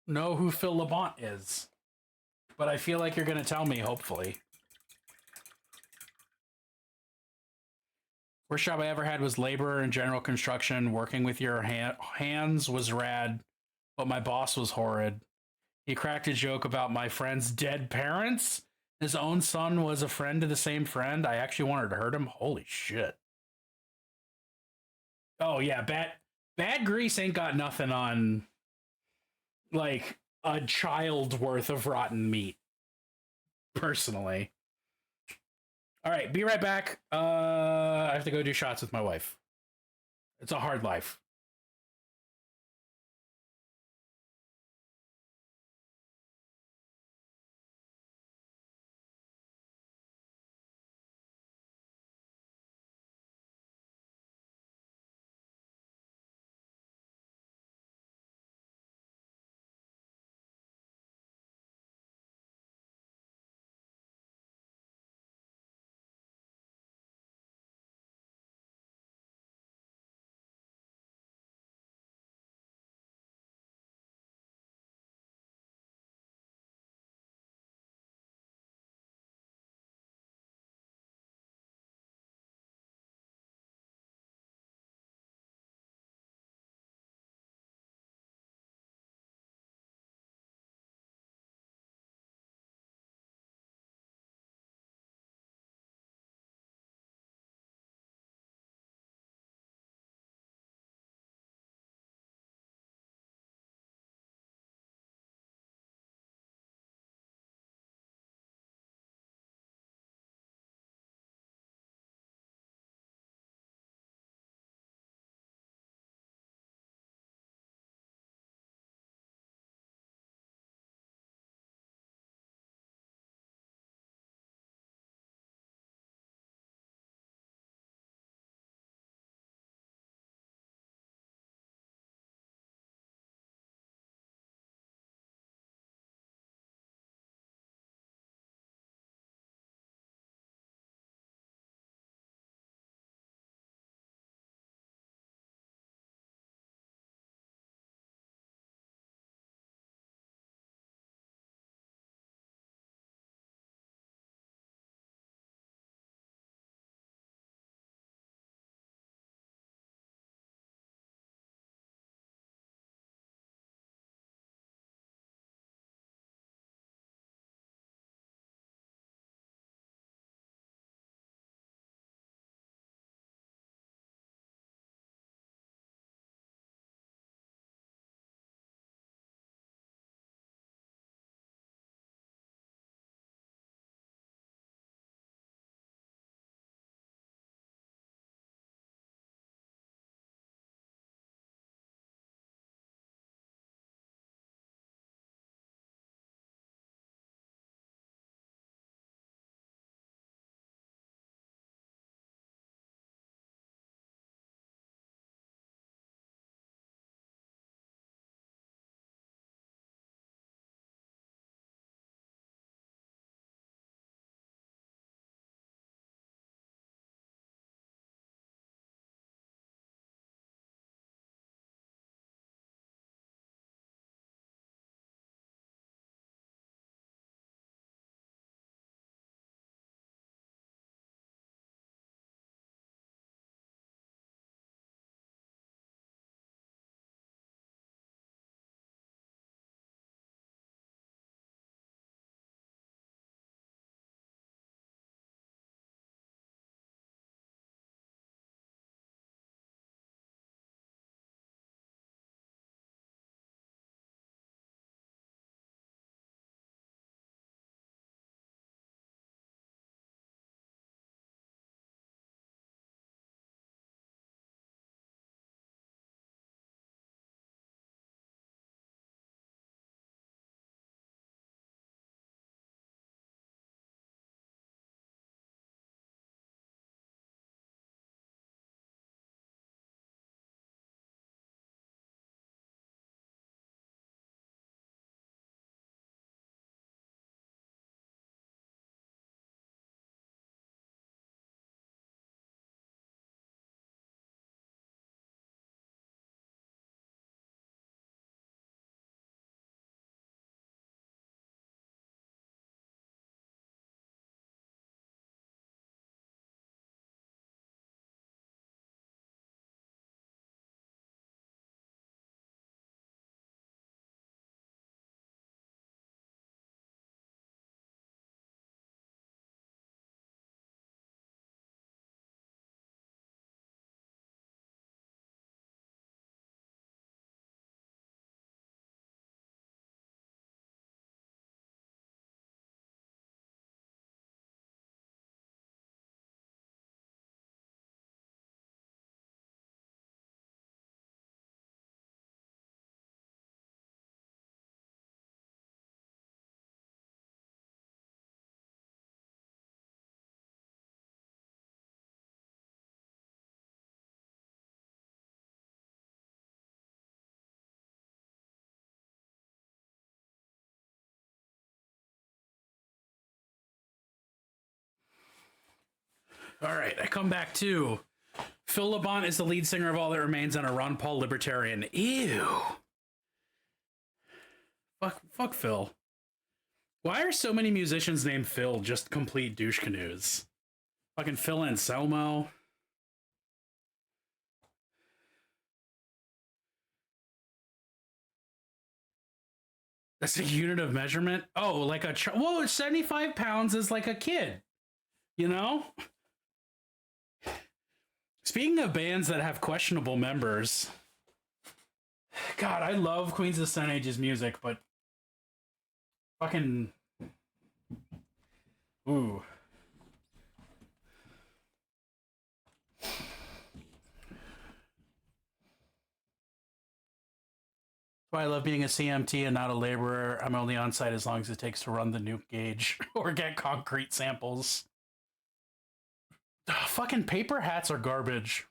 know who Phil LeBont is, but I feel like you're going to tell me, hopefully. Worst job I ever had was laborer in general construction. Working with your hands was rad, but my boss was horrid. He cracked a joke about my friend's dead parents. His own son was a friend to the same friend. I actually wanted to hurt him. Holy shit. Oh, yeah, bad grease ain't got nothing on, like, a child worth of rotten meat, personally. All right, be right back. I have to go do shots with my wife. It's a hard life. All right, I come back to Phil Labonte is the lead singer of All That Remains and a Ron Paul libertarian. Ew. Fuck Phil. Why are so many musicians named Phil just complete douche canoes? Fucking Phil Anselmo. That's a unit of measurement? Oh, like a... Whoa, 75 pounds is like a kid. You know? Speaking of bands that have questionable members... God, I love Queens of the Stone Age's music, but... Fucking... Ooh. Why I love being a CMT and not a laborer. I'm only on site as long as it takes to run the nuke gauge or get concrete samples. Ugh, fucking paper hats are garbage.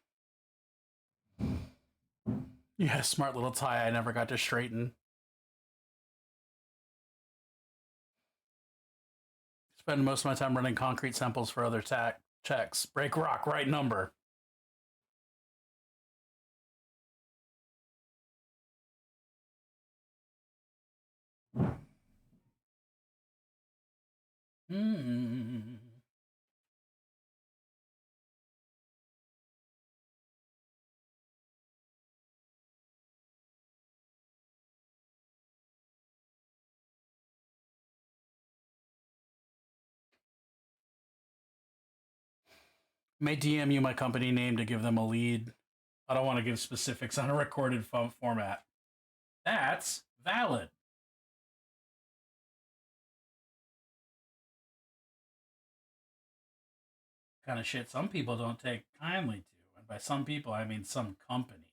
Yeah, smart little tie I never got to straighten. Spend most of my time running concrete samples for other checks. Break rock, right number. May DM you my company name to give them a lead. I don't want to give specifics on a recorded format. That's valid. Kind of shit some people don't take kindly to. And by some people, I mean some companies.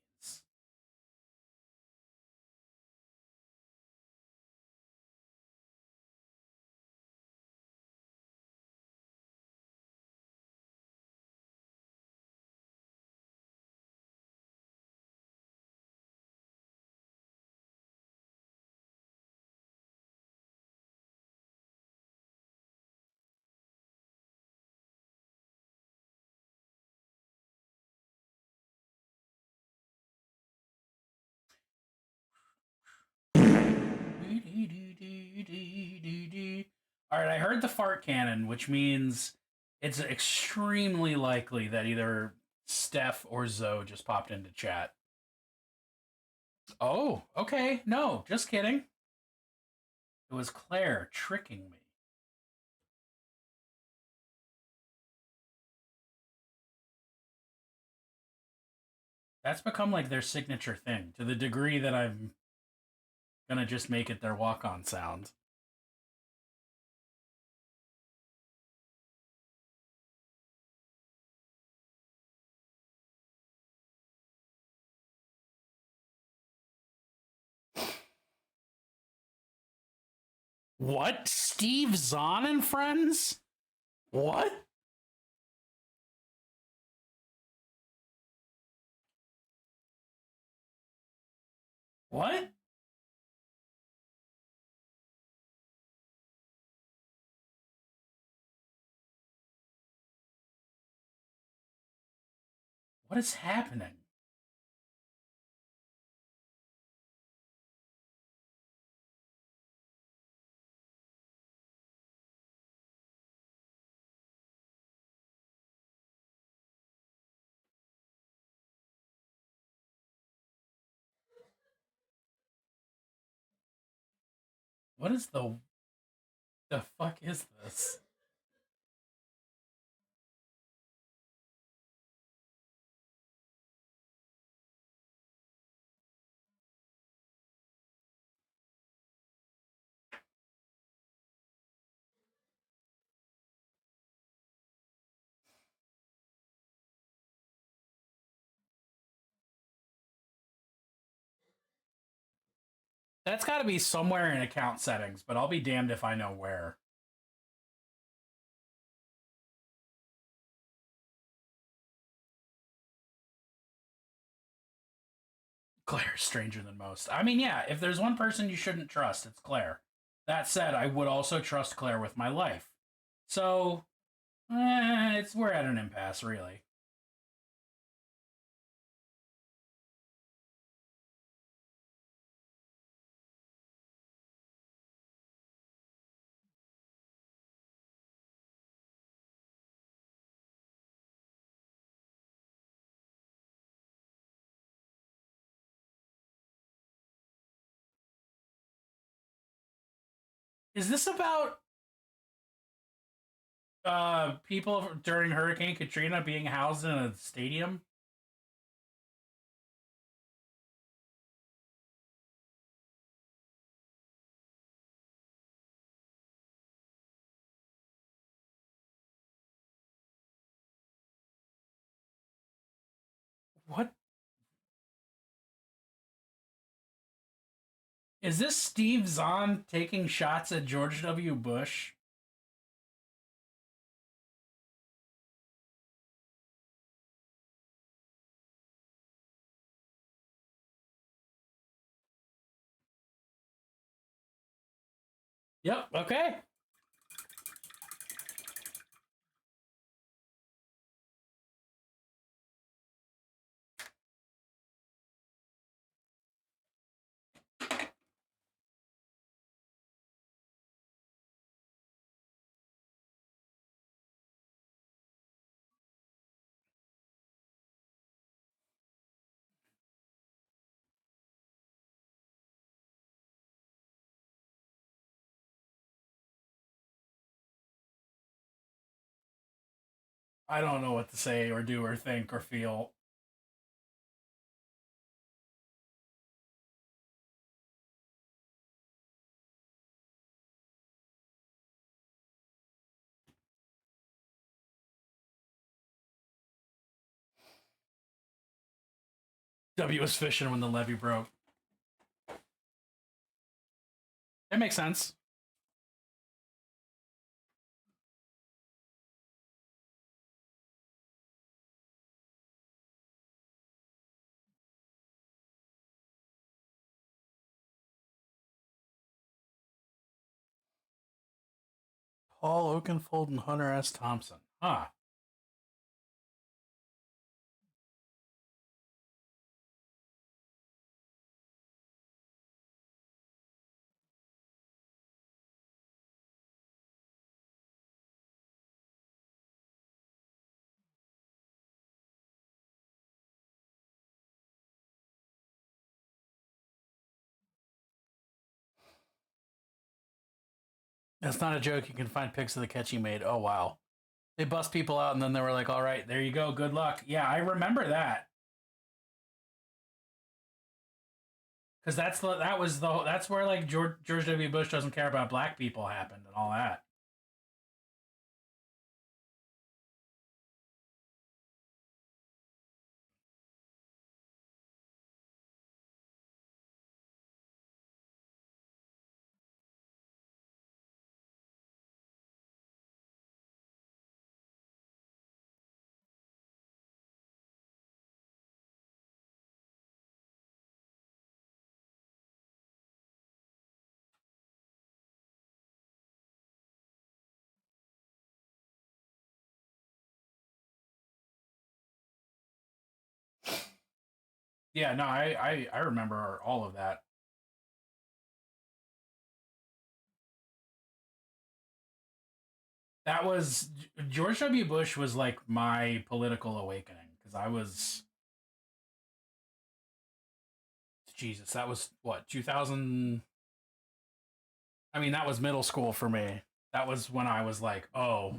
All right, I heard the fart cannon, which means it's extremely likely that either Steph or Zoe just popped into chat. Oh, okay. No, just kidding. It was Claire tricking me. That's become like their signature thing, to the degree that I'm gonna just make it their walk-on sound. What? Steve Zahn and friends? What? What? What is happening? What is the fuck is this? That's got to be somewhere in account settings, but I'll be damned if I know where. Claire's stranger than most. I mean, yeah, if there's one person you shouldn't trust, it's Claire. That said, I would also trust Claire with my life. So, We're at an impasse, really. Is this about people during Hurricane Katrina being housed in a stadium? What is this? Steve Zahn taking shots at George W. Bush? Yep. Okay. I don't know what to say or do or think or feel. W was fishing when the levee broke. That makes sense. Paul Oakenfold and Hunter S. Thompson. Huh. That's not a joke. You can find pics of the catch he made. Oh, wow. They bust people out and then they were like, all right, there you go. Good luck. Yeah, I remember that. Because that's where like George W. Bush doesn't care about black people happened and all that. Yeah, no, I remember all of that. That was George W. Bush was like my political awakening because I was Jesus. That was what 2000. I mean, that was middle school for me. That was when I was like, oh,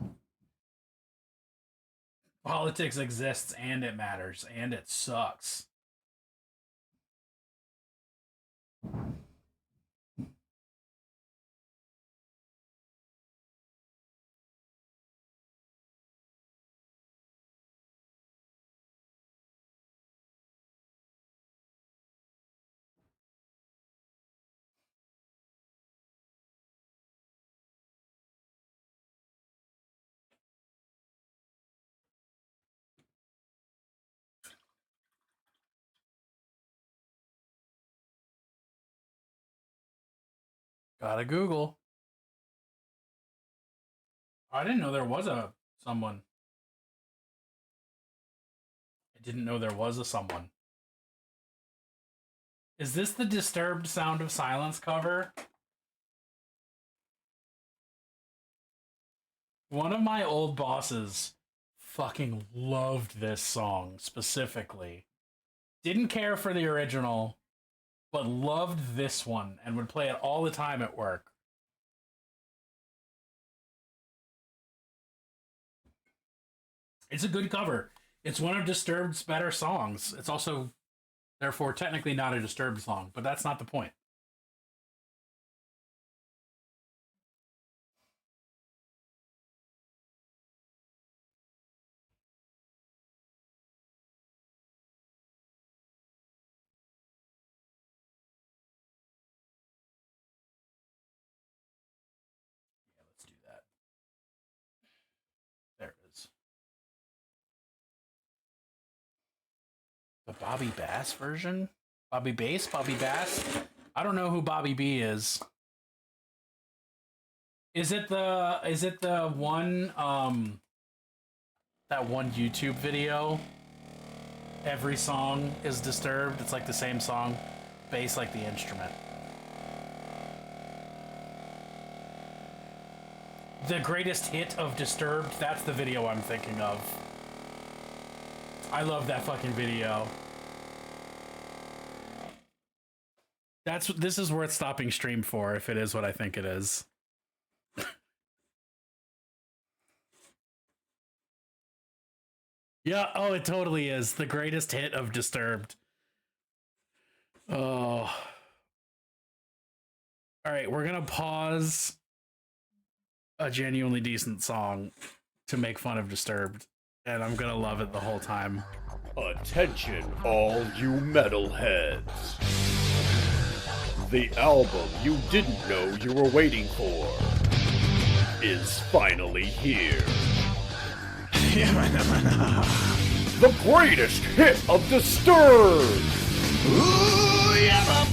politics exists and it matters and it sucks. Gotta Google. I didn't know there was a Someone. I didn't know there was a someone. Is this the Disturbed Sound of Silence cover? One of my old bosses fucking loved this song specifically. Didn't care for the original, but loved this one and would play it all the time at work. It's a good cover. It's one of Disturbed's better songs. It's also, therefore, technically not a Disturbed song, but that's not the point. Yeah, let's do that. There it is. The Bobby Bass version? Bobby Bass? Bobby Bass? I don't know who Bobby B is. Is it the one that one YouTube video? Every song is Disturbed. It's like the same song. Bass like the instrument. The greatest hit of Disturbed, that's the video I'm thinking of. I love that fucking video. This is worth stopping stream for if it is what I think it is. Yeah, oh, it totally is. The greatest hit of Disturbed. Oh. Alright, we're gonna pause a genuinely decent song to make fun of Disturbed, and I'm gonna love it the whole time. Attention, all you metalheads. The album you didn't know you were waiting for is finally here. The greatest hit of Disturbed! Ooh, yama,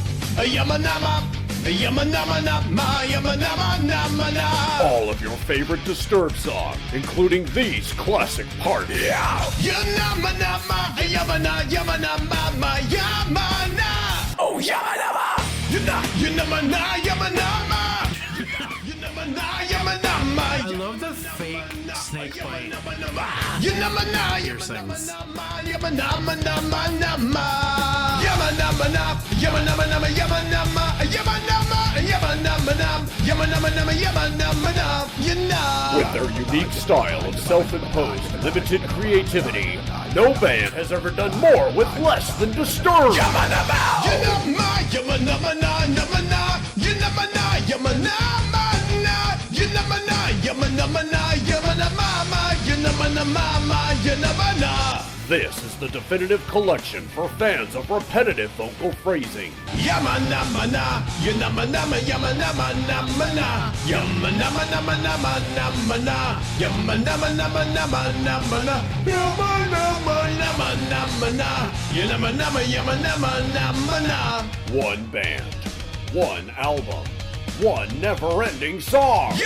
yama-nama, yama-nama-nama, yama-nama-nama-na. All of your favorite Disturbed songs, including these classic parts. Yeah. Yama-nama, yama-na, yama-nama, yama-na. Oh, yama-nama. Yama-na, yama-nama. Yama-na, yama-nama. I love the fake snake bite piercings. With their unique style of self-imposed, limited creativity, no band has ever done more with less than Disturbed. This is the definitive collection for fans of repetitive vocal phrasing. Yama-nama-na, yama-nama, yama-nama-nama-na, yama-nama-nama-nama-nama-na, yama-nama-nama-nama-nama-na, yama-nama-nama-nama-nama-na, yama-nama-yama-nama-nama-na. One band, one album, one never-ending song.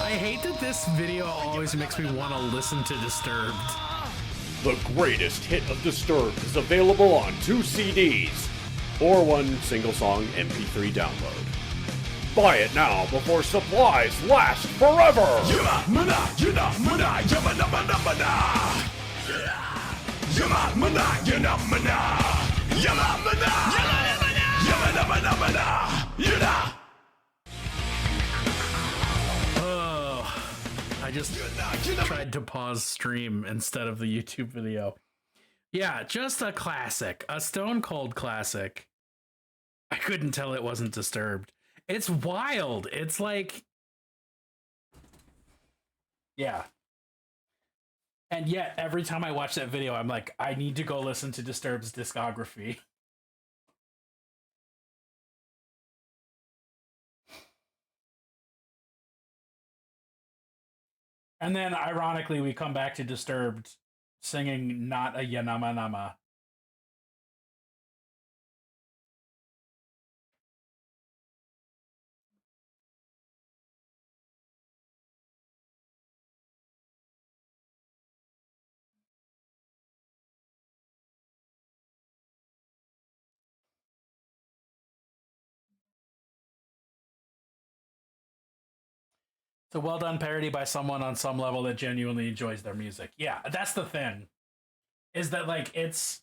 I hate that this video always makes me want to listen to Disturbed. The greatest hit of Disturbed is available on 2 CDs or one single song MP3 download. Buy it now before supplies last forever. Yama-mana, yama-mana, yama-nama-nama-na. Yama-mana, yama-mana, yama-mana, yama-nama-nama-na, yama. I just tried to pause stream instead of the YouTube video. Yeah, just a classic. A Stone Cold classic. I couldn't tell it wasn't Disturbed. It's wild. It's like... Yeah. And yet, every time I watch that video, I'm like, I need to go listen to Disturbed's discography. And then, ironically, we come back to Disturbed singing Not a Yanama Nama. It's a well done parody by someone on some level that genuinely enjoys their music. Yeah, that's the thing. Is that like it's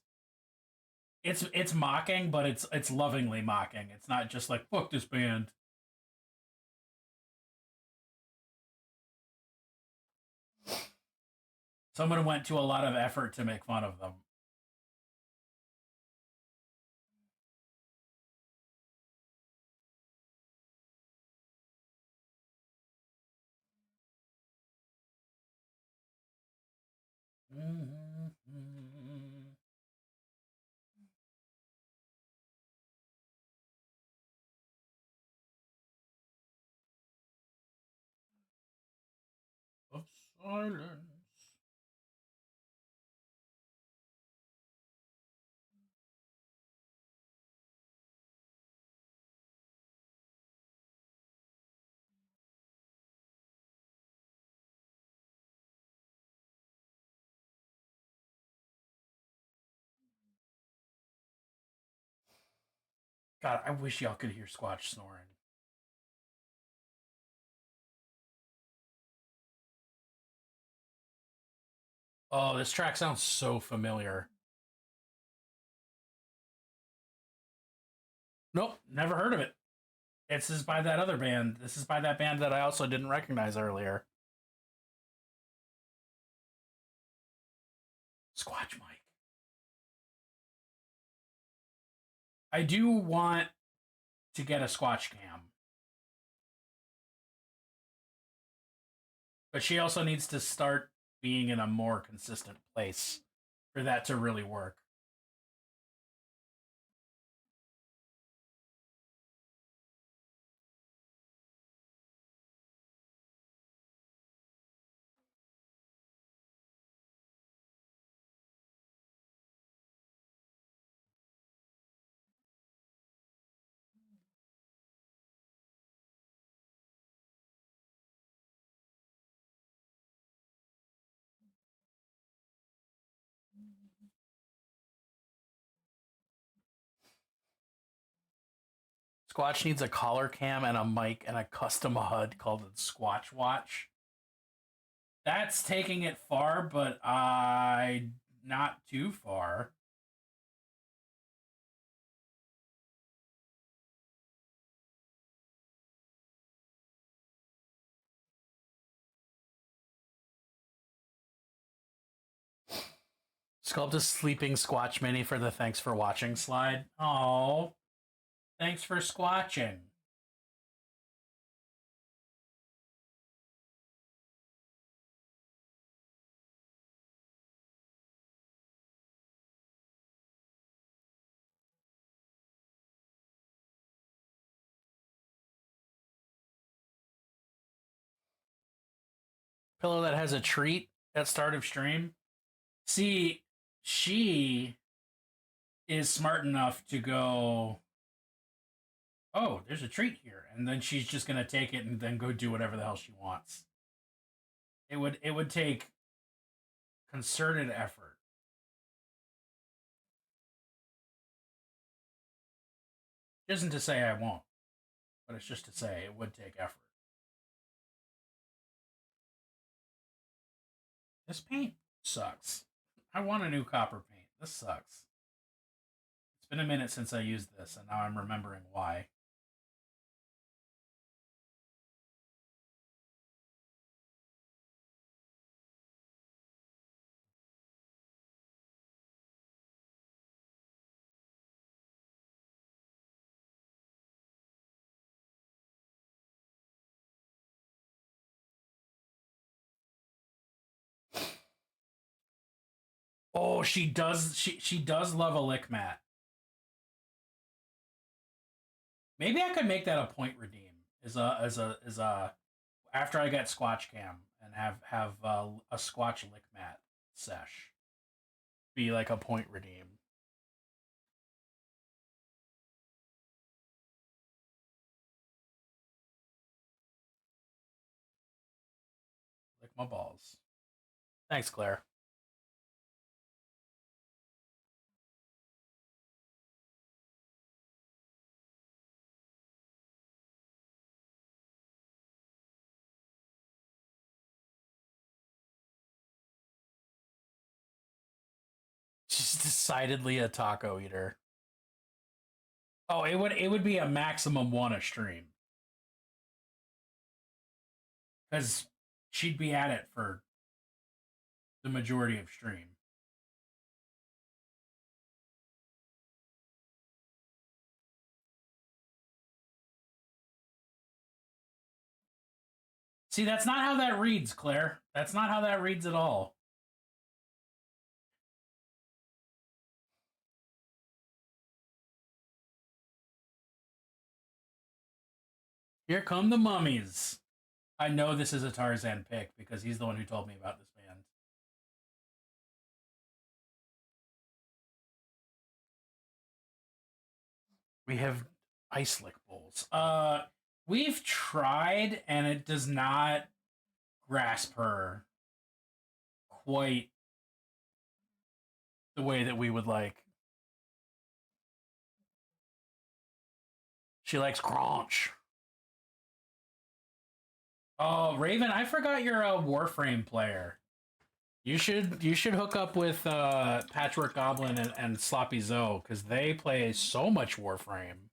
mocking, but it's lovingly mocking. It's not just like fuck this band. Someone went to a lot of effort to make fun of them. Of silence. God, I wish y'all could hear Squatch snoring. Oh, this track sounds so familiar. Nope, never heard of it. This is by that other band. This is by that band that I also didn't recognize earlier. Squatch Mike. I do want to get a Squatch Cam. But she also needs to start being in a more consistent place for that to really work. Squatch needs a collar cam and a mic and a custom HUD called the Squatch Watch. That's taking it far, but not too far. Sculpt a sleeping Squatch mini for the thanks for watching slide. Oh, thanks for squatching. Pillow that has a treat at start of stream. See, she is smart enough to go, oh, there's a treat here, and then she's just gonna take it and then go do whatever the hell she wants. It would take concerted effort. Isn't to say I won't, but it's just to say it would take effort. This paint sucks. I want a new copper paint. This sucks. It's been a minute since I used this, and now I'm remembering why. Oh, she does. She does love a lick mat. Maybe I could make that a point redeem. Is a after I get Squatch Cam and have a Squatch lick mat sesh be like a point redeem. Lick my balls. Thanks, Claire. decidedly a taco eater. Oh, it would be a maximum one a stream. Because she'd be at it for the majority of stream. See, that's not how that reads, Claire. That's not how that reads at all. Here come the mummies. I know this is a Tarzan pick because he's the one who told me about this band. We have ice lick bowls. We've tried and it does not grasp her quite the way that we would like. She likes crunch. Oh, Raven, I forgot you're a Warframe player. You should hook up with Patchwork Goblin and Sloppy Zoe because they play so much Warframe.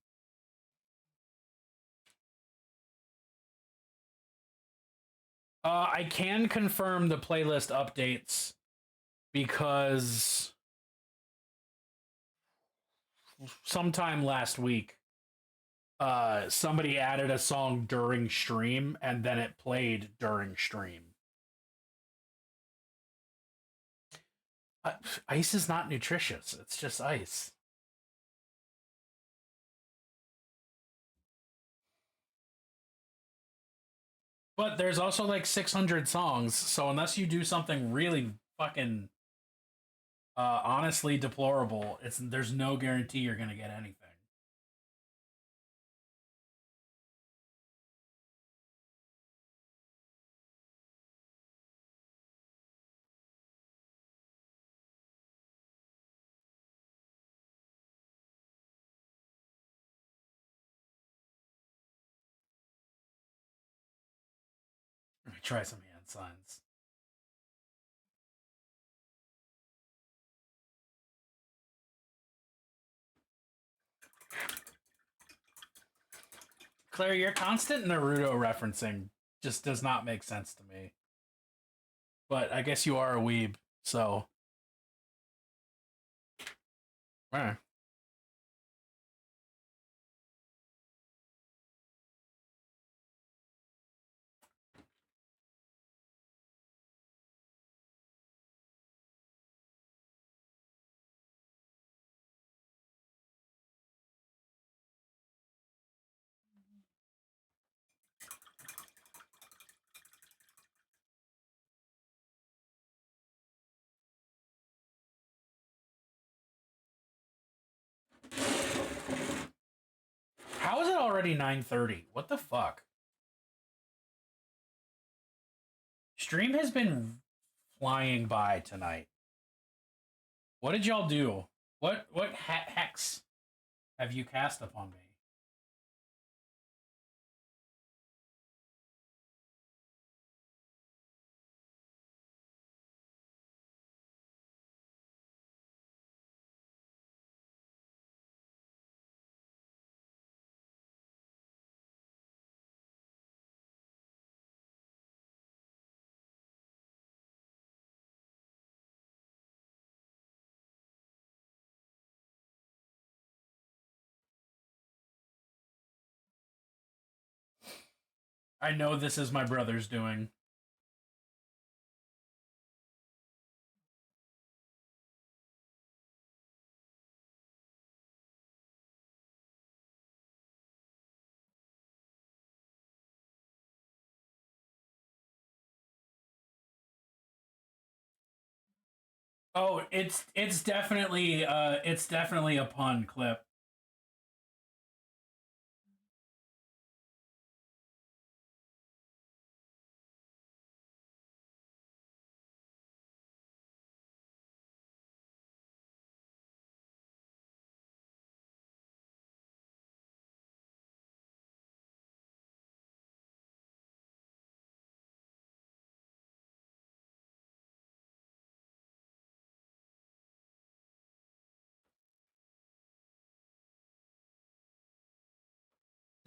I can confirm the playlist updates because sometime last week, somebody added a song during stream and then it played during stream. Ice is not nutritious. It's just ice. But there's also like 600 songs, so unless you do something really fucking honestly deplorable, there's no guarantee you're gonna get anything. Let me try some hand signs. Claire, your constant Naruto referencing just does not make sense to me. But I guess you are a weeb, so. Eh. How is it already 9:30? What the fuck? Stream has been flying by tonight. What did y'all do? What hex have you cast upon me? I know this is my brother's doing. Oh, it's definitely a pun clip.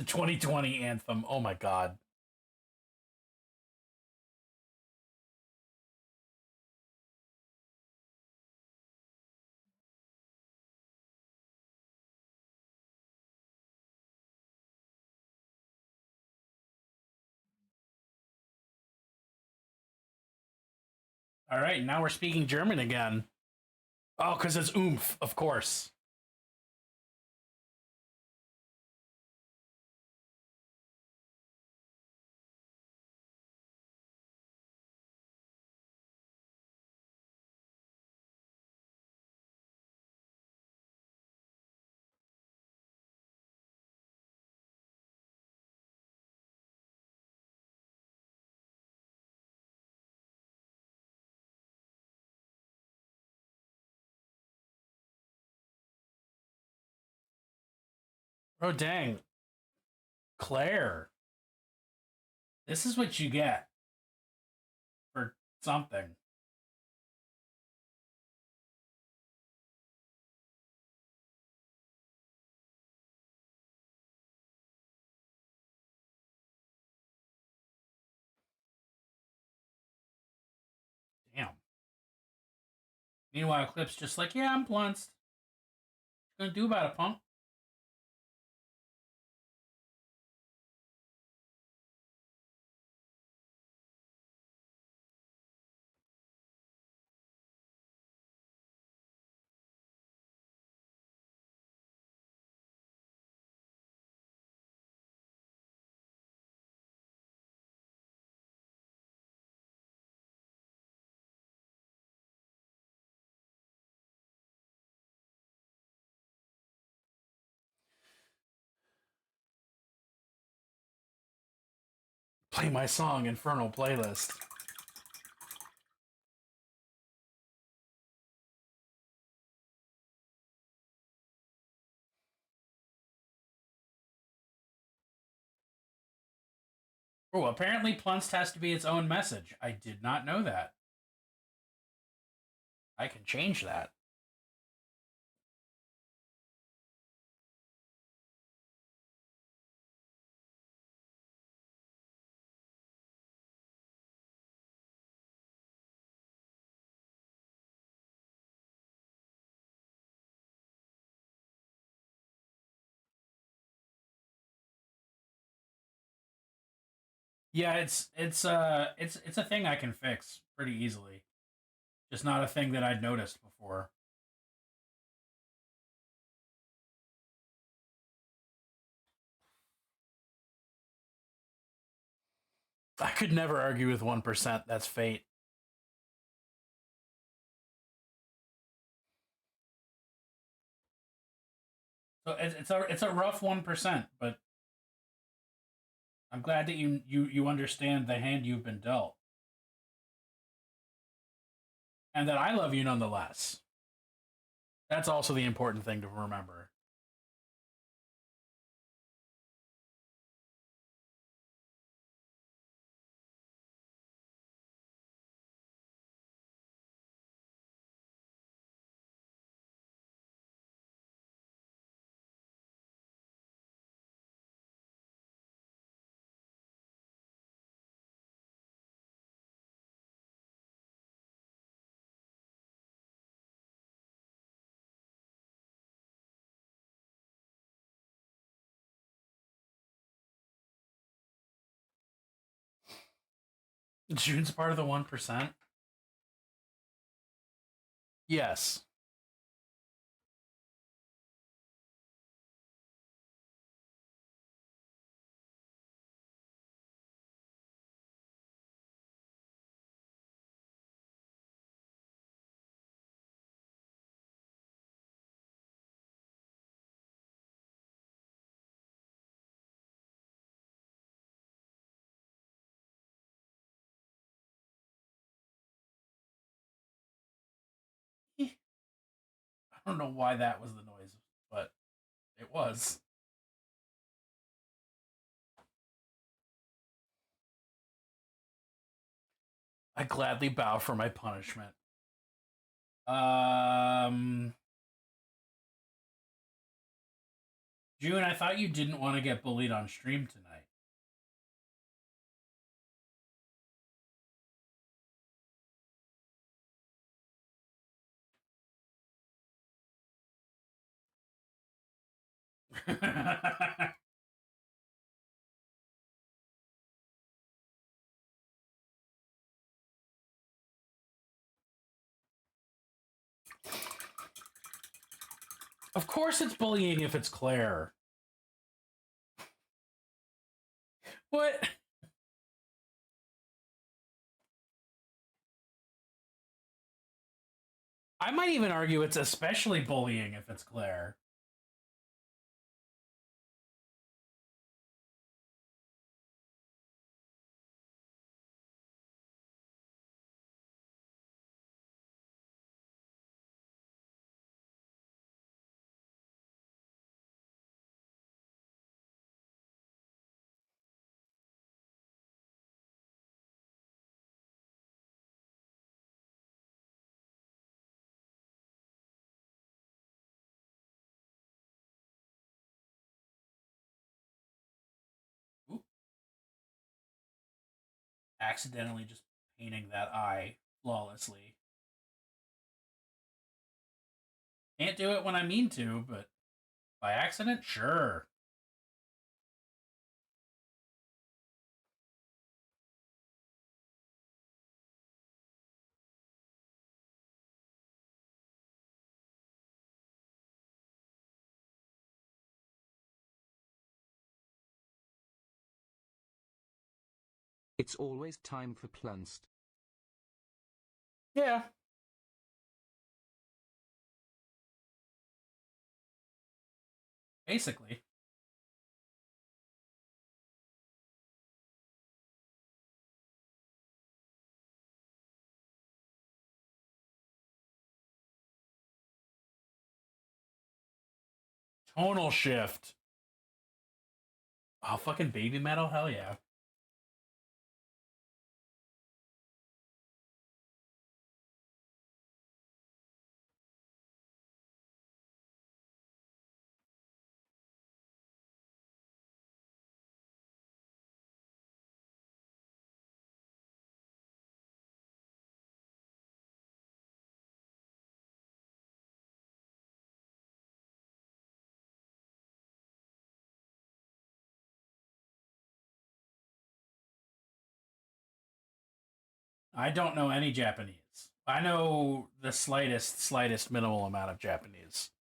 2020 anthem. Oh my god. All right, now we're speaking German again. Oh, because it's oomph, of course. Oh, dang. Claire. This is what you get for something. Damn. Meanwhile, Clip's just like, yeah, I'm plunced. What you gonna do about it, punk? Play my song, Infernal Playlist. Oh, apparently Plunced has to be its own message. I did not know that. I can change that. Yeah, it's a thing I can fix pretty easily. Just not a thing that I'd noticed before. I could never argue with 1%. That's fate. So it's a rough 1%, but I'm glad that you understand the hand you've been dealt, and that I love you nonetheless. That's also the important thing to remember. June's part of the 1%. Yes. I don't know why that was the noise, but it was. I gladly bow for my punishment. Um, June, I thought you didn't want to get bullied on stream tonight. Of course it's bullying if it's Claire. What? I might even argue it's especially bullying if it's Claire. Oop. Accidentally just painting that eye flawlessly. Can't do it when I mean to, but by accident, sure. It's always time for cleansed. Yeah. Basically. Tonal shift. Oh, fucking baby metal? Hell yeah. I don't know any Japanese. I know the slightest minimal amount of Japanese.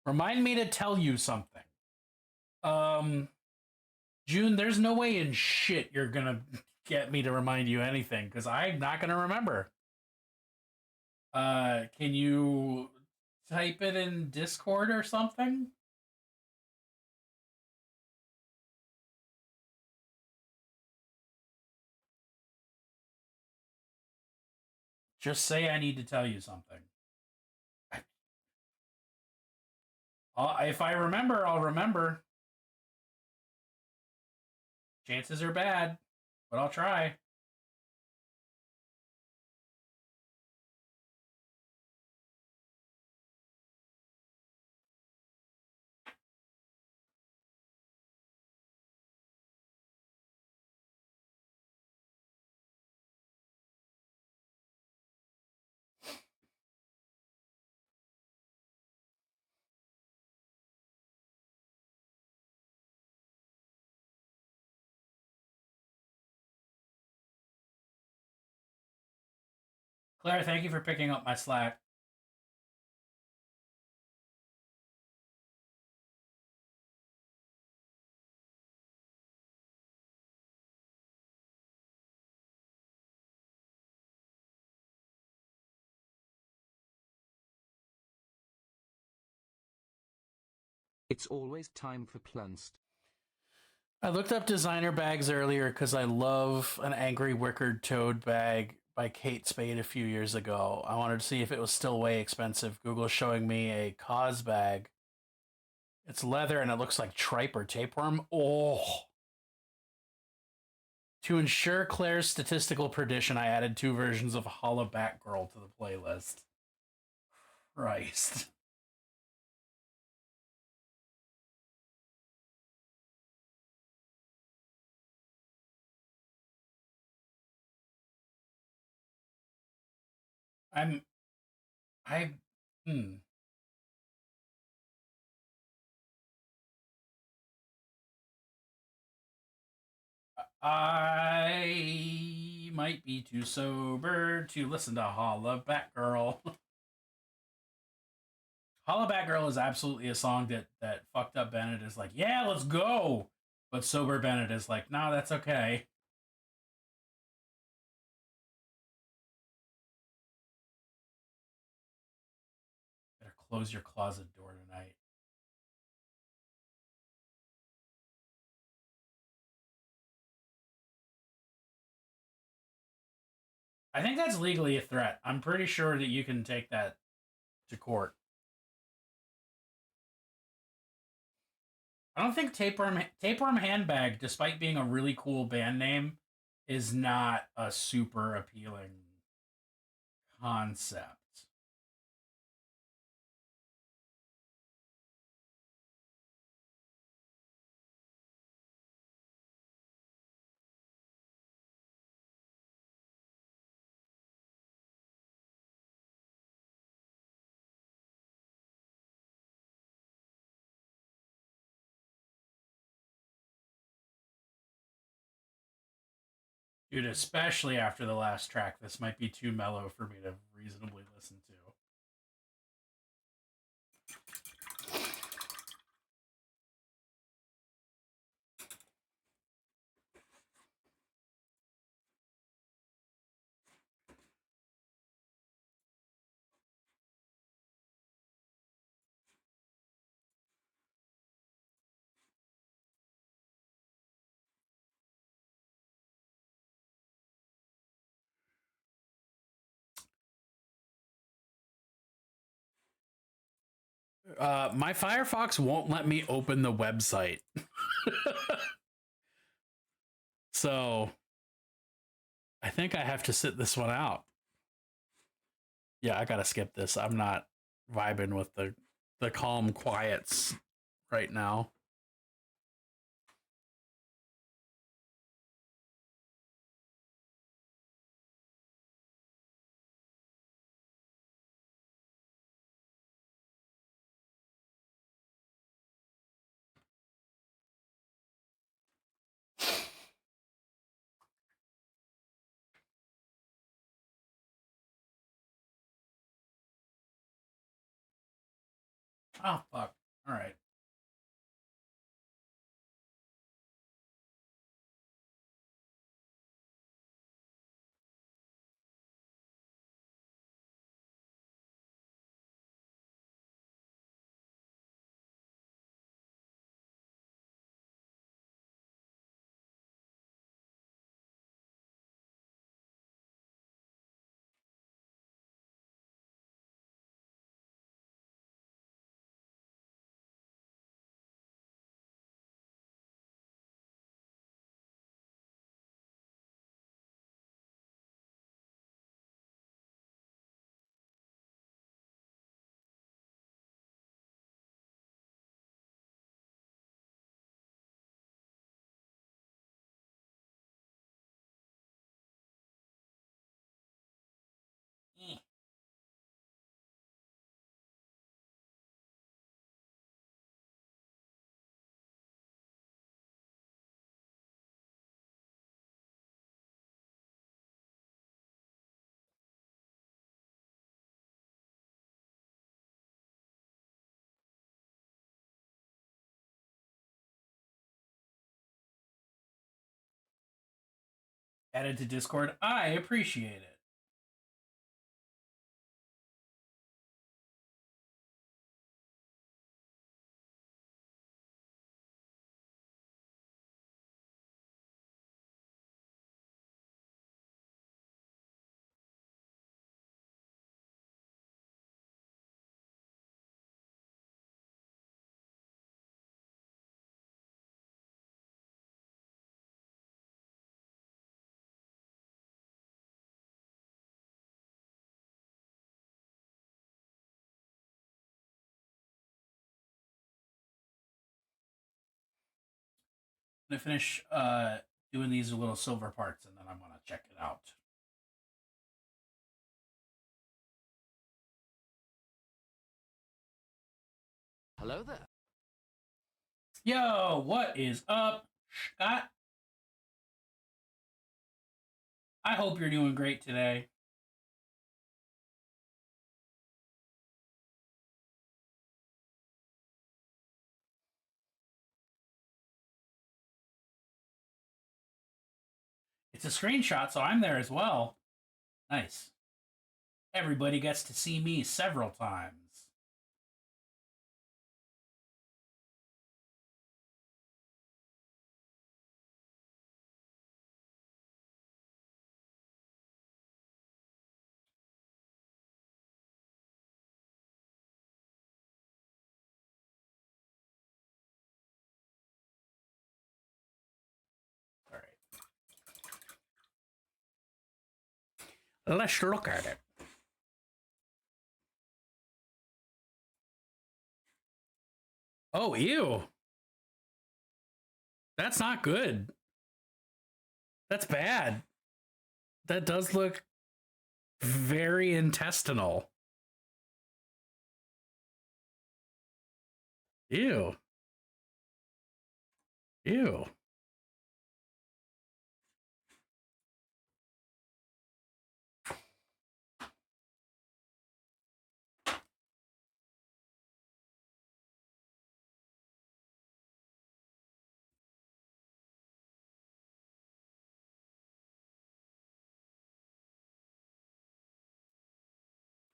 Remind me to tell you something. June, there's no way in shit you're gonna get me to remind you anything, because I'm not gonna remember. Can you type it in Discord or something? Just say I need to tell you something. If I remember, I'll remember. Chances are bad, but I'll try. Claire, thank you for picking up my slack. It's always time for cleansed. I looked up designer bags earlier because I love an Angry Wickered Toad bag by Kate Spade a few years ago. I wanted to see if it was still way expensive. Google's showing me a Cause bag. It's leather and it looks like tripe or tapeworm. Oh. To ensure Claire's statistical perdition, I added 2 versions of Holla Batgirl to the playlist. Christ. I'm I hmm. I might be too sober to listen to Holla Back Girl. Holla Back Girl is absolutely a song that fucked up Bennett is like, yeah, let's go. But sober Bennett is like, nah, that's okay. Better close your closet door tonight. I think that's legally a threat. I'm pretty sure that you can take that to court. I don't think Tapeworm Handbag, despite being a really cool band name, is not a super appealing concept. Dude, especially after the last track, this might be too mellow for me to reasonably listen to. My Firefox won't let me open the website. So I think I have to sit this one out. Yeah, I gotta skip this. I'm not vibing with the calm quiets right now. Oh fuck. All right. Eh. Added to Discord. I appreciate it. I'm gonna finish doing these little silver parts and then I'm gonna check it out. Hello there. Yo, what is up, Scott? I hope you're doing great today. It's a screenshot, so I'm there as well. Nice. Everybody gets to see me several times. All right. Let's look at it. Oh, ew. That's not good. That's bad. That does look very intestinal. Ew. Ew.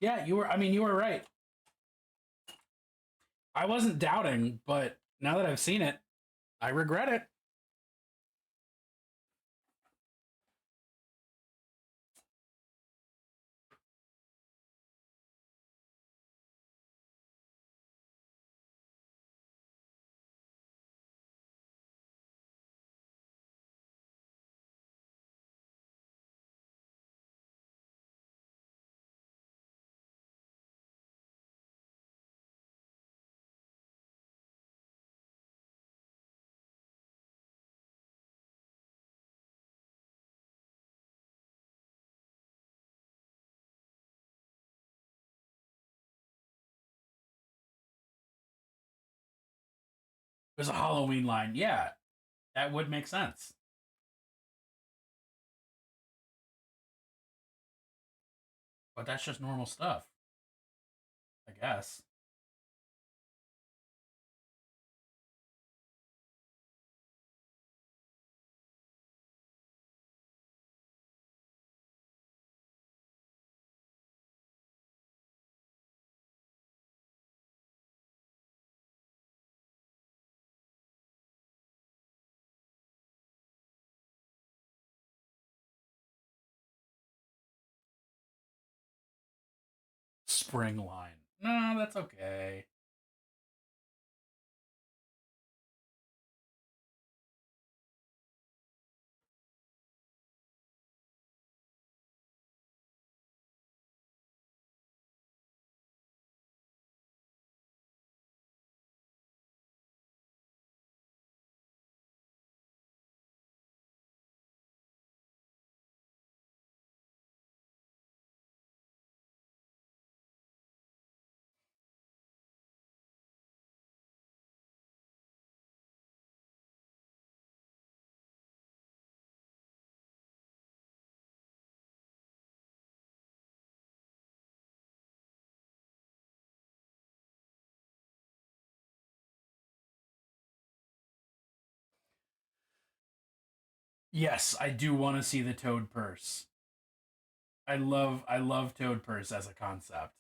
Yeah, you were right. I wasn't doubting, but now that I've seen it, I regret it. There's a Halloween line. Yeah, that would make sense. But that's just normal stuff, I guess. Spring line. No, that's okay. Yes, I do want to see the Toad Purse. I love Toad Purse as a concept.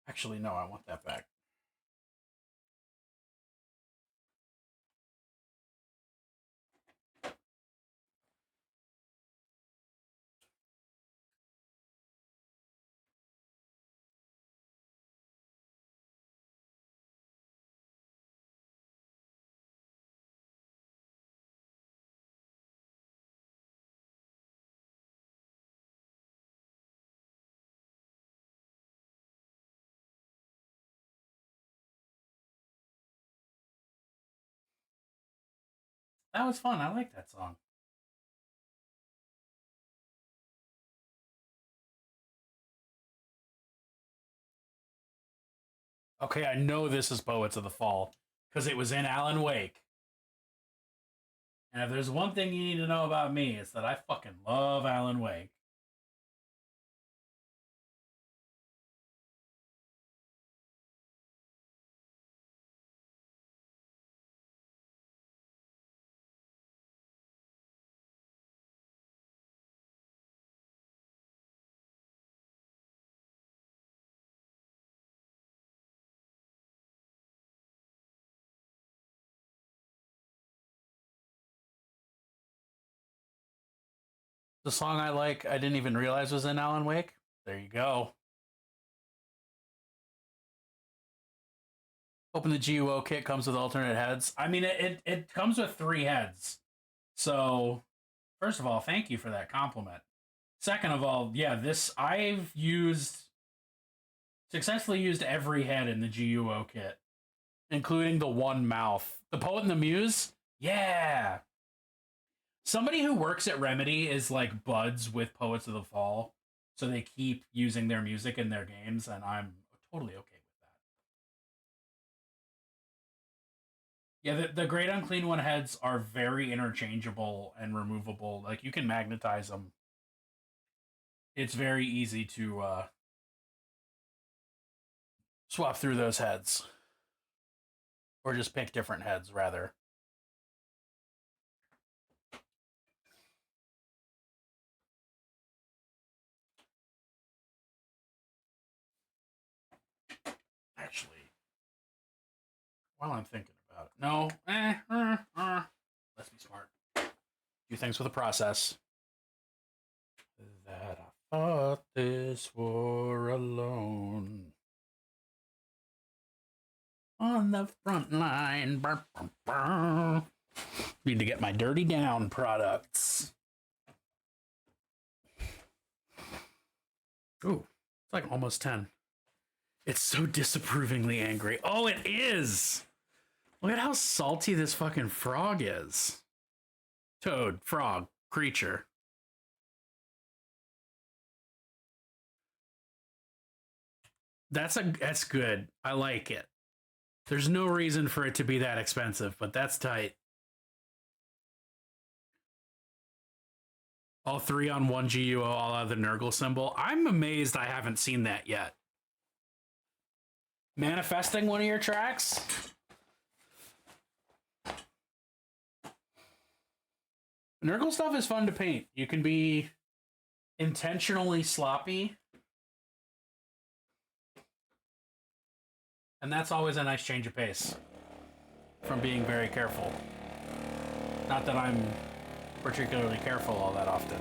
Actually, no, I want that back. That was fun. I like that song. Okay, I know this is Poets of the Fall because it was in Alan Wake. And if there's one thing you need to know about me, it's that I fucking love Alan Wake. The song I like, I didn't even realize was in Alan Wake. There you go. Hoping the GUO kit comes with alternate heads. I mean, it comes with 3 heads. So, first of all, thank you for that compliment. Second of all, yeah, I've successfully used every head in the GUO kit, including the one mouth. The Poet and the Muse? Yeah. Somebody who works at Remedy is like buds with Poets of the Fall, so they keep using their music in their games, and I'm totally okay with that. Yeah, the Great Unclean One heads are very interchangeable and removable. Like, you can magnetize them. It's very easy to swap through those heads. Or just pick different heads, rather. Actually, while I'm thinking about it, no, let's be smart. Do things with a process. That I fought this war alone. On the front line. Burr, burr, burr. Need to get my Dirty Down products. Ooh, it's like almost 10. It's so disapprovingly angry. Oh, it is! Look at how salty this fucking frog is. Toad, frog, creature. That's good. I like it. There's no reason for it to be that expensive, but that's tight. All 3 on 1 GUO, all out of the Nurgle symbol. I'm amazed I haven't seen that yet. Manifesting one of your tracks? Nurgle stuff is fun to paint. You can be intentionally sloppy. And that's always a nice change of pace from being very careful. Not that I'm particularly careful all that often.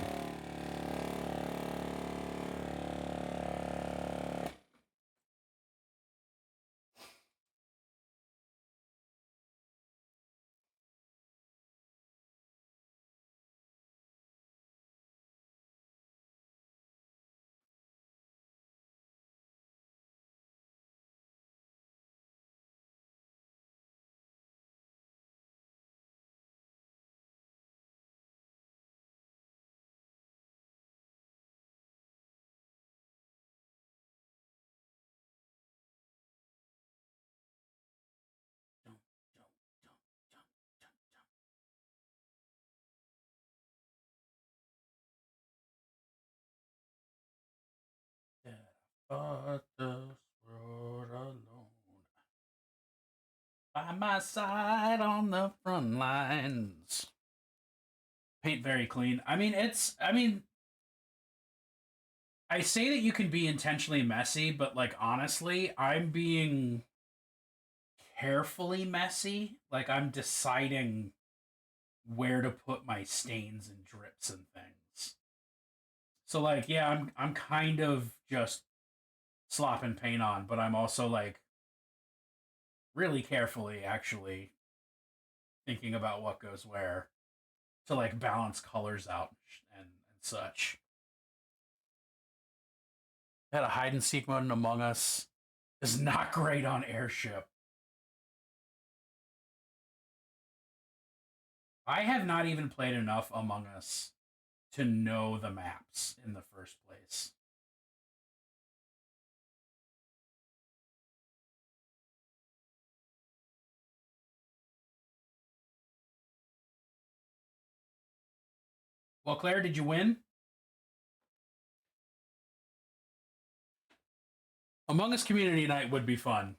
Fought this road alone. By my side on the front lines. Paint very clean. I say that you can be intentionally messy, but like honestly, I'm being carefully messy. Like, I'm deciding where to put my stains and drips and things. So like, yeah, I'm kind of just slopping paint on, but I'm also like really carefully actually thinking about what goes where to like balance colors out and such. Had a hide and seek mode in Among Us. Is not great on Airship. I have not even played enough Among Us to know the maps in the first place. Well, Claire, did you win? Among Us Community Night would be fun.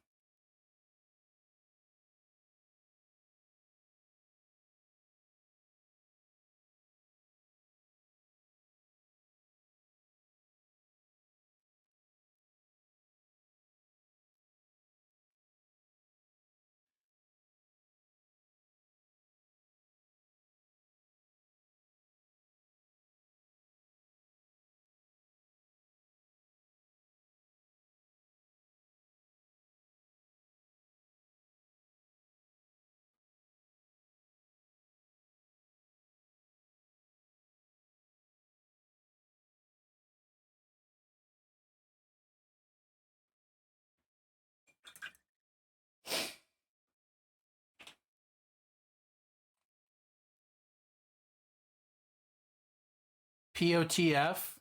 POTF?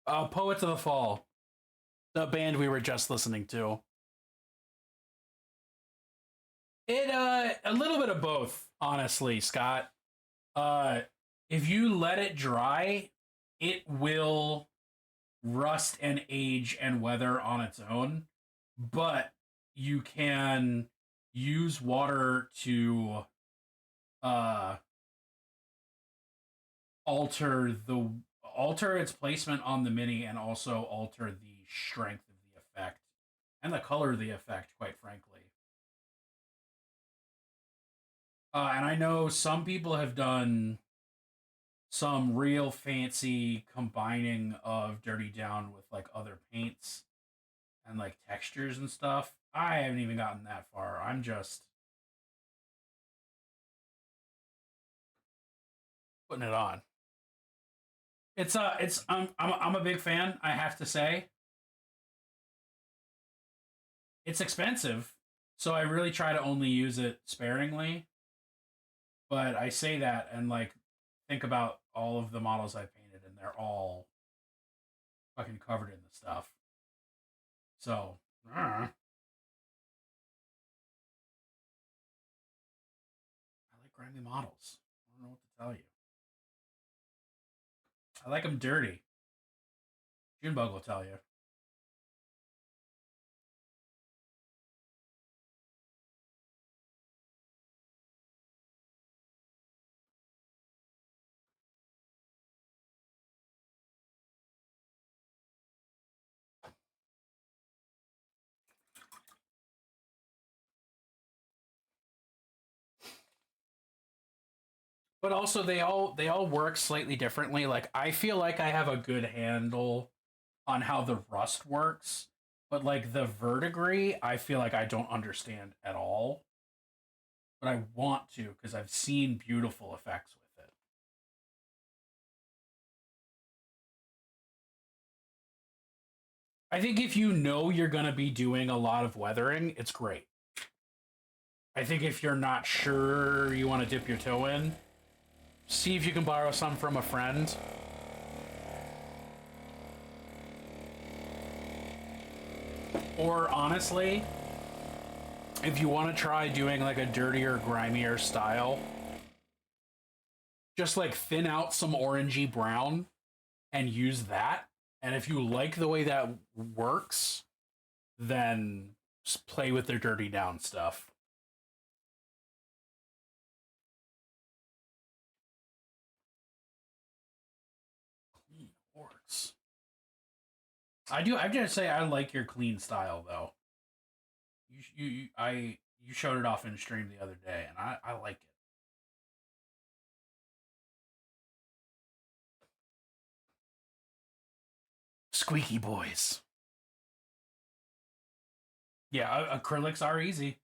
Poets of the Fall. The band we were just listening to. It a little bit of both, honestly, Scott. If you let it dry, it will rust and age and weather on its own, but you can use water to alter its placement on the mini and also alter the strength of the effect and the color of the effect, quite frankly. And I know some people have done some real fancy combining of Dirty Down with like other paints and like textures and stuff. I haven't even gotten that far. I'm just putting it on. I'm a big fan, I have to say. It's expensive, so I really try to only use it sparingly. But I say that and like think about all of the models I painted and they're all fucking covered in the stuff. So, I like grimy models. I don't know what to tell you. I like them dirty. Junebug will tell you. But also they all work slightly differently. Like I feel like I have a good handle on how the rust works, but like the verdigris, I feel like I don't understand at all. But I want to because I've seen beautiful effects with it. I think if you know you're going to be doing a lot of weathering, it's great. I think if you're not sure you want to dip your toe in, see if you can borrow some from a friend. Or honestly, if you want to try doing like a dirtier, grimier style, just like thin out some orangey brown and use that. And if you like the way that works, then just play with their dirty down stuff. Clean orcs. I do. I just say I like your clean style though. You showed it off in stream the other day, and I like it. Squeaky boys. Yeah, acrylics are easy.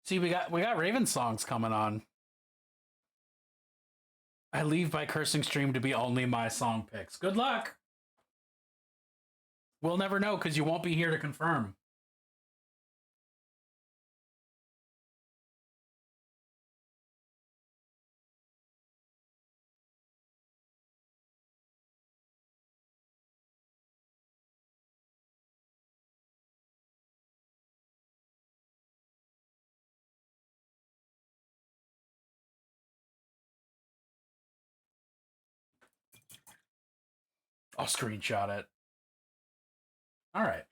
See, we got Raven songs coming on. I leave my cursing stream to be only my song picks. Good luck. We'll never know because you won't be here to confirm. I'll screenshot it. All right.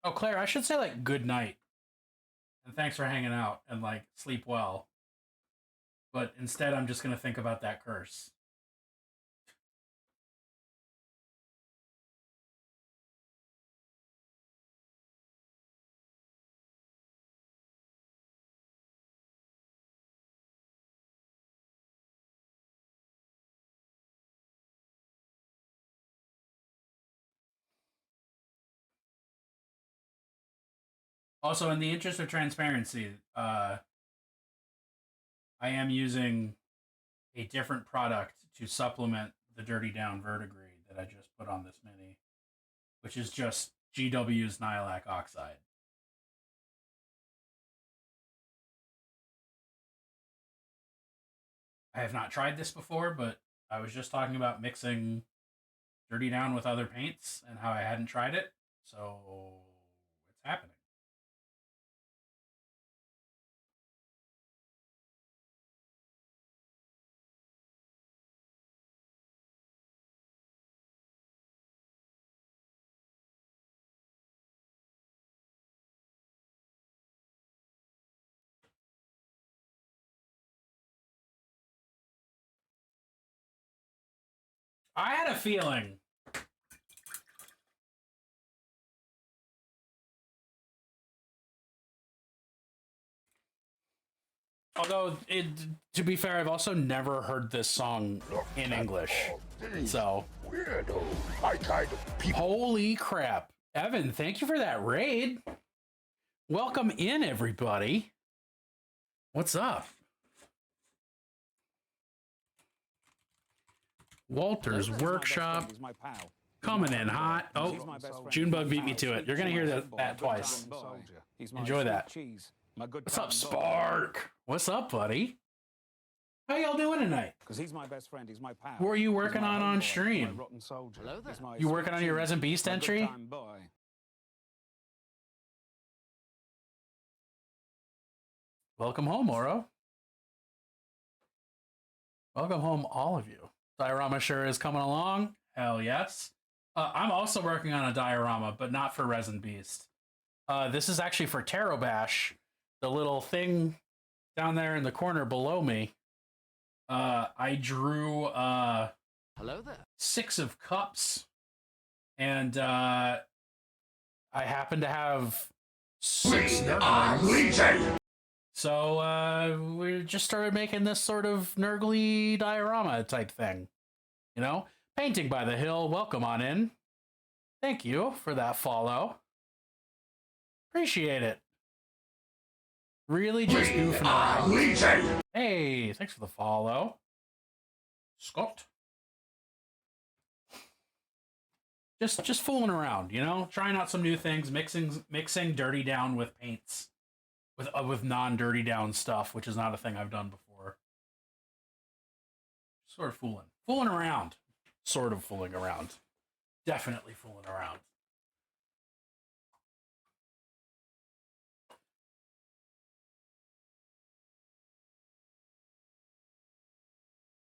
Oh, Claire, I should say like good night. And thanks for hanging out and like sleep well. But instead I'm just going to think about that curse. Also, in the interest of transparency, I am using a different product to supplement the Dirty Down Verdigris that I just put on this mini, which is just GW's Nihilak Oxide. I have not tried this before, but I was just talking about mixing Dirty Down with other paints and how I hadn't tried it, so it's happening. I had a feeling. Although, to be fair, I've also never heard this song in English. So, holy crap. Evan, thank you for that raid. Welcome in, everybody. What's up? Walter's Workshop. Coming in hot. Oh, Junebug beat me to it. You're going to hear that twice. Enjoy that. What's up, Spark? What's up, buddy? How y'all doing tonight? Because he's my best friend, he's my pal. What are you working on stream? Hello there. You working on your Resin Beast entry? Welcome home, Oro. Welcome home, all of you. Diorama sure is coming along. Hell yes. I'm also working on a diorama, but not for Resin Beast. This is actually for Tarotbash, the little thing down there in the corner below me. I drew Hello there. 6 of cups, and I happen to have 6 Nurglings. So we just started making this sort of Nurgle diorama type thing. You know? Painting by the Hill, welcome on in. Thank you for that follow. Appreciate it. Really just goofing around. Hey, thanks for the follow. Scott. Just fooling around, you know? Trying out some new things, mixing Dirty Down with paints. With non-Dirty Down stuff, which is not a thing I've done before. Sort of fooling around. Sort of fooling around. Definitely fooling around.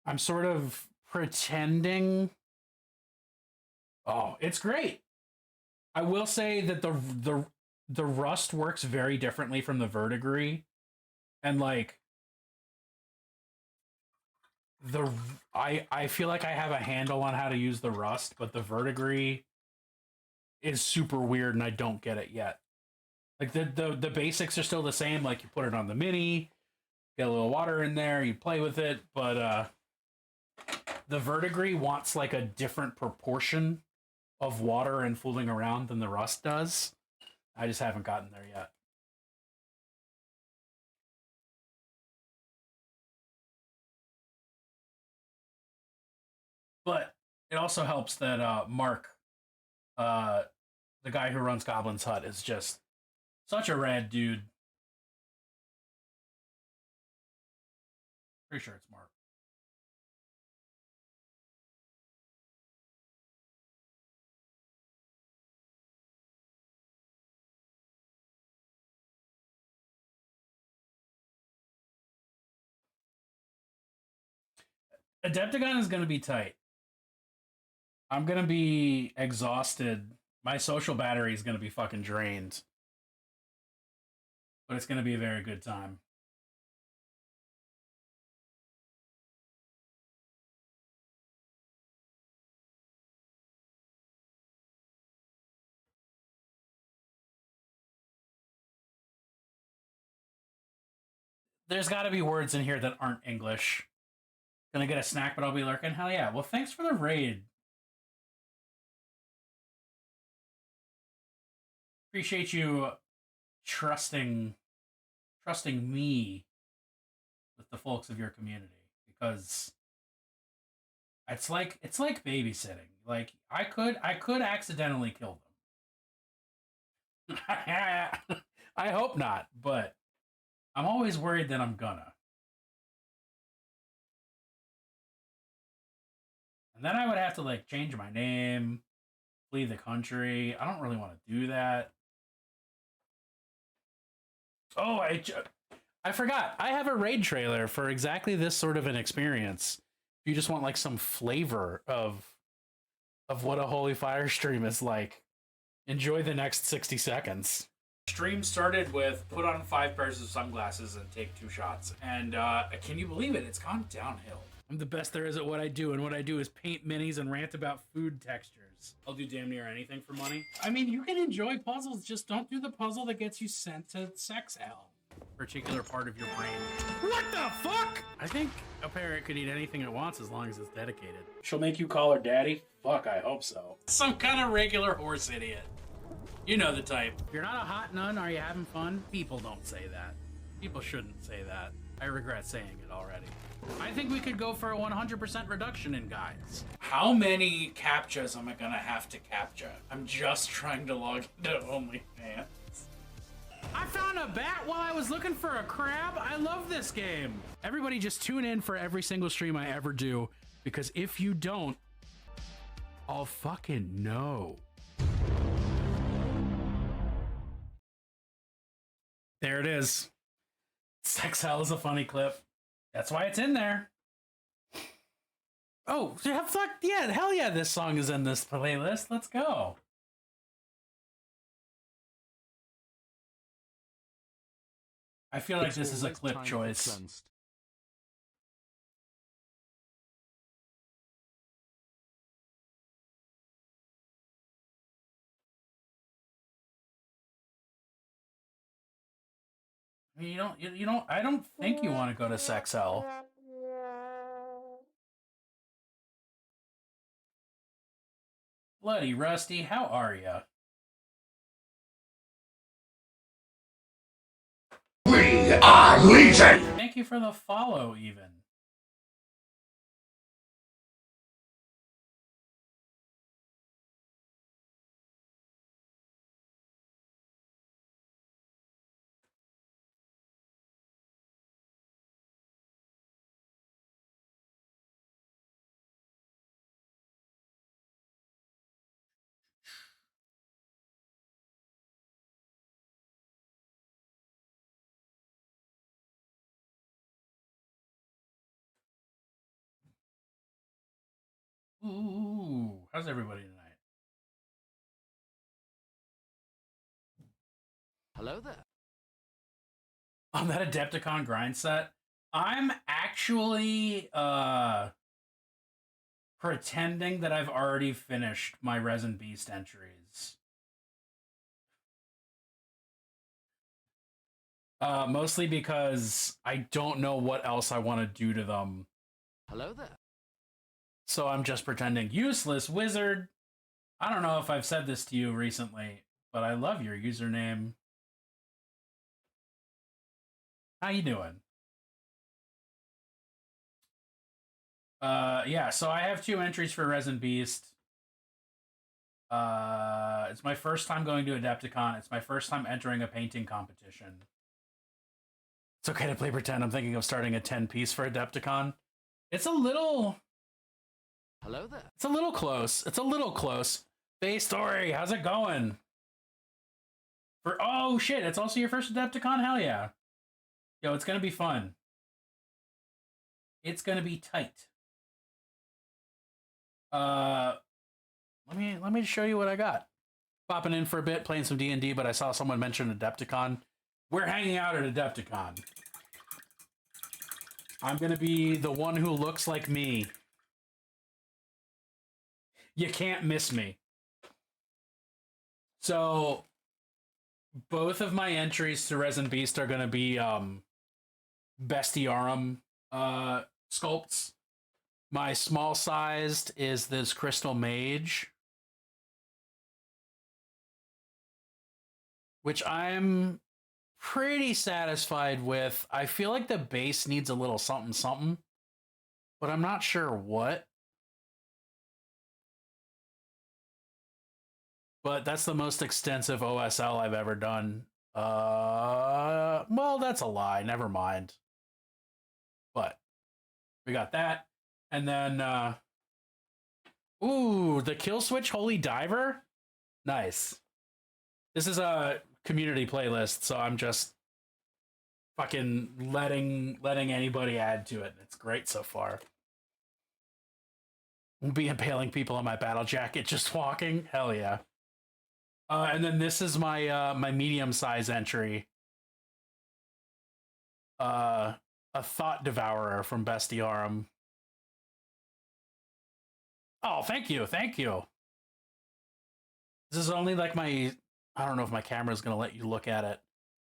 I'm sort of pretending. Oh, it's great. I will say that the rust works very differently from the verdigris, and like the I feel like I have a handle on how to use the rust, but the verdigris is super weird and I don't get it yet. Like the basics are still the same. Like you put it on the mini, get a little water in there, you play with it, but the verdigris wants like a different proportion of water and fooling around than the rust does. I just haven't gotten there yet. But it also helps that Mark, uh, the guy who runs Goblin's Hut, is just such a rad dude. Pretty sure it's Mark. Adepticon is going to be tight. I'm going to be exhausted. My social battery is going to be fucking drained. But it's going to be a very good time. There's got to be words in here that aren't English. Gonna get a snack, but I'll be lurking. Hell yeah. Well, thanks for the raid. Appreciate you trusting me with the folks of your community, because it's like babysitting. Like I could accidentally kill them. I hope not, but I'm always worried that I'm gonna. And then I would have to like change my name, flee the country. I don't really want to do that. Oh, I forgot. I have a raid trailer for exactly this sort of an experience. If you just want like some flavor of what a Holy Fire stream is like, enjoy the next 60 seconds. Stream started with put on 5 pairs of sunglasses and take 2 shots. And can you believe it? It's gone downhill. I'm the best there is at what I do, and what I do is paint minis and rant about food textures. I'll do damn near anything for money. I mean, you can enjoy puzzles, just don't do the puzzle that gets you sent to sex hell. Particular part of your brain. What the fuck? I think a parrot could eat anything it wants as long as it's dedicated. She'll make you call her daddy? Fuck, I hope so. Some kind of regular horse idiot. You know the type. If you're not a hot nun, are you having fun? People don't say that. People shouldn't say that. I regret saying it already. I think we could go for a 100% reduction in guides. How many captchas am I gonna have to captcha? I'm just trying to log into OnlyFans. I found a bat while I was looking for a crab. I love this game. Everybody just tune in for every single stream I ever do, because if you don't, I'll fucking know. There it is. Sex Hell is a funny clip. That's why it's in there. Oh, fuck yeah, hell yeah, this song is in this playlist. Let's go. I feel like this is a clip choice. I mean, you don't, I don't think you want to go to Sex Hell. Bloody Rusty, how are ya? We are Legion! Thank you for the follow, even. Ooh, how's everybody tonight? Hello there. On that Adepticon grind set, I'm actually pretending that I've already finished my Resin Beast entries. Mostly because I don't know what else I want to do to them. Hello there. So I'm just pretending. Useless wizard. I don't know if I've said this to you recently, but I love your username. How you doing? Yeah, so I have 2 entries for Resin Beast. It's my first time going to Adepticon. It's my first time entering a painting competition. It's okay to play pretend. I'm thinking of starting a 10-piece for Adepticon. It's a little... Hello there. It's a little close. It's a little close. Bay Story, how's it going? Oh shit, it's also your first Adepticon? Hell yeah. Yo, it's gonna be fun. It's gonna be tight. Let me show you what I got. Popping in for a bit, playing some D&D, but I saw someone mention Adepticon. We're hanging out at Adepticon. I'm gonna be the one who looks like me. You can't miss me. So, both of my entries to Resin Beast are gonna be bestiarum sculpts. My small sized is this Crystal Mage, which I'm pretty satisfied with. I feel like the base needs a little something something, but I'm not sure what. But that's the most extensive OSL I've ever done. Well, that's a lie. Never mind. But we got that. And then, ooh, the Kill Switch Holy Diver? Nice. This is a community playlist, so I'm just fucking letting anybody add to it. It's great so far. I'll be impaling people on my battle jacket just walking. Hell yeah. And then this is my my medium size entry. A Thought Devourer from Bestiarum. Oh, thank you, thank you. This is only like my... I don't know if my camera is going to let you look at it.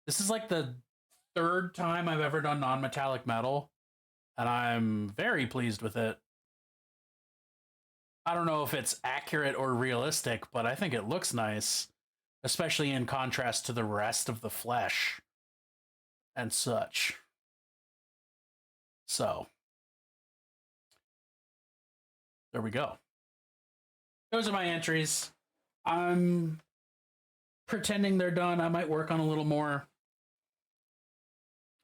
This is like the 3rd time I've ever done non-metallic metal, and I'm very pleased with it. I don't know if it's accurate or realistic, but I think it looks nice, especially in contrast to the rest of the flesh and such. So, there we go. Those are my entries. I'm pretending they're done. I might work on a little more.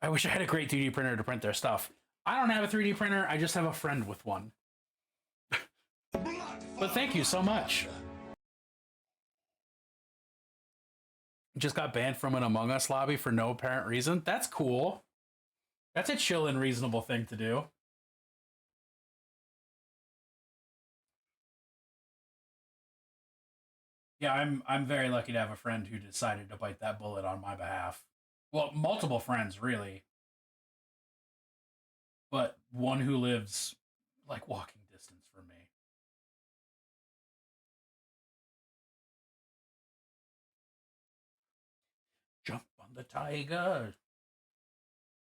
I wish I had a great 3D printer to print their stuff. I don't have a 3D printer. I just have a friend with one. But thank you so much. Just got banned from an Among Us lobby for no apparent reason. That's cool. That's a chill and reasonable thing to do. Yeah, I'm very lucky to have a friend who decided to bite that bullet on my behalf. Well, multiple friends, really. But one who lives, like, walking distance from me. Jump on the tiger.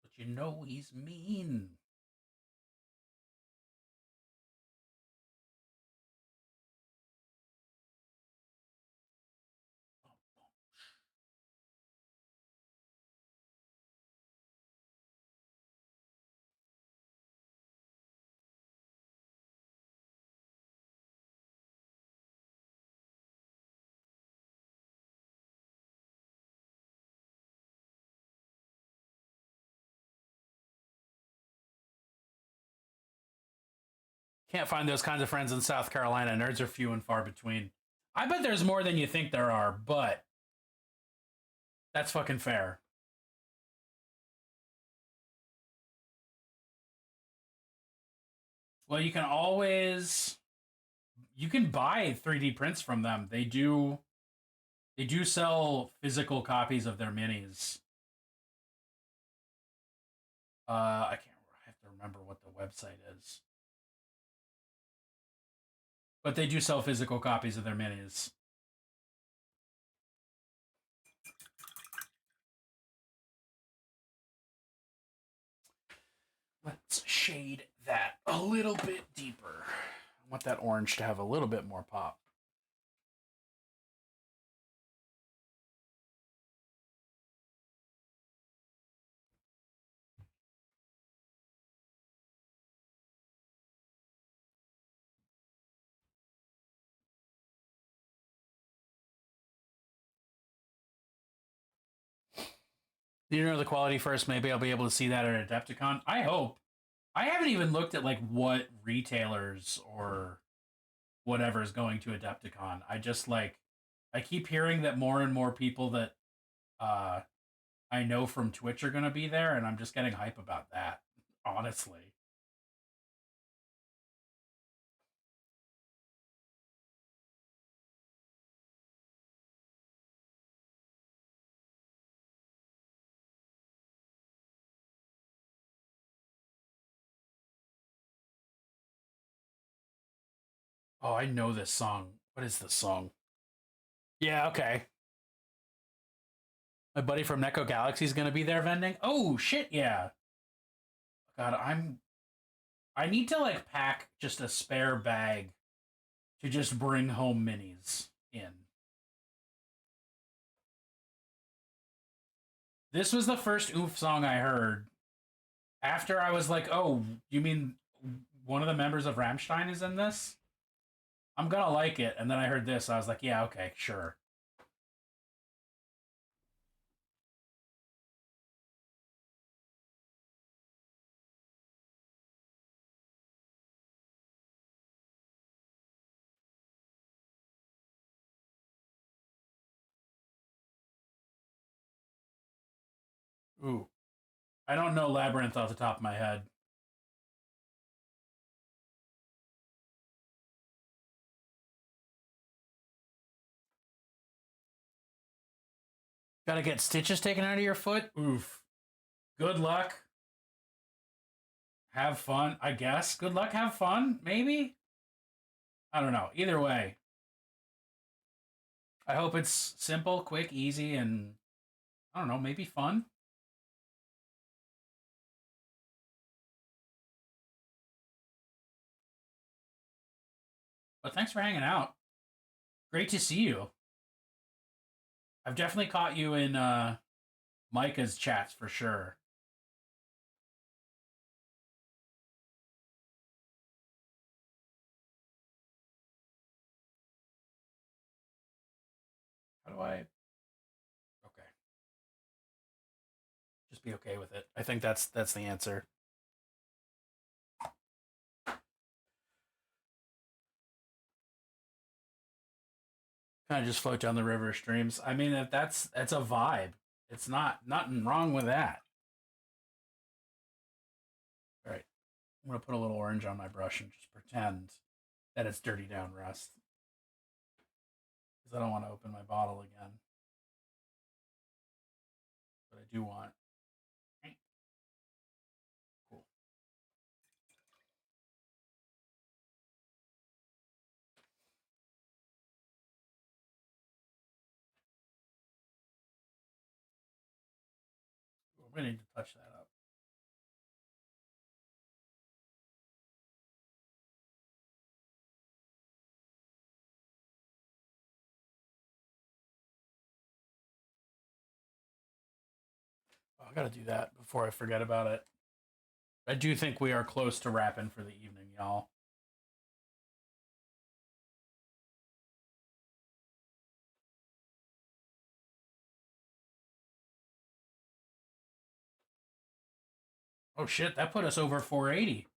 But you know he's mean. Can't find those kinds of friends in South Carolina. Nerds are few and far between. I bet there's more than you think there are, but that's fucking fair. Well, you can always you can buy 3D prints from them. They do sell physical copies of their minis. I have to remember what the website is. But they do sell physical copies of their minis. Let's shade that a little bit deeper. I want that orange to have a little bit more pop. You know the quality first. Maybe I'll be able to see that at Adepticon. I hope. I haven't even looked at like what retailers or whatever is going to Adepticon. I just like I keep hearing that more and more people that uh I know from Twitch are going to be there, and I'm just getting hype about that. Honestly. Oh, I know this song. What is this song? Yeah, okay. My buddy from Neko Galaxy is going to be there vending. Oh, shit, yeah. God, I need to like pack just a spare bag to just bring home minis in. This was the first Oof song I heard after I was like, "Oh, you mean one of the members of Rammstein is in this? I'm gonna like it." And then I heard this, I was like, "Yeah, okay, sure." Ooh, I don't know Labyrinth off the top of my head. Gotta get stitches taken out of your foot? Oof. Good luck. Have fun, I guess. Good luck, have fun, maybe? I don't know. Either way, I hope it's simple, quick, easy, and I don't know, maybe fun. But thanks for hanging out. Great to see you. I've definitely caught you in Micah's chats for sure. How do I? Okay. Just be okay with it. I think that's the answer. Kind of just float down the river streams. I mean, if that's a vibe. It's nothing wrong with that. All right. I'm gonna put a little orange on my brush and just pretend that it's dirty down rust. Because I don't want to open my bottle again. But I do want. Cool. We're gonna need to touch that up. Oh, I gotta do that before I forget about it. I do think we are close to wrapping for the evening, y'all. Oh shit, that put us over 480.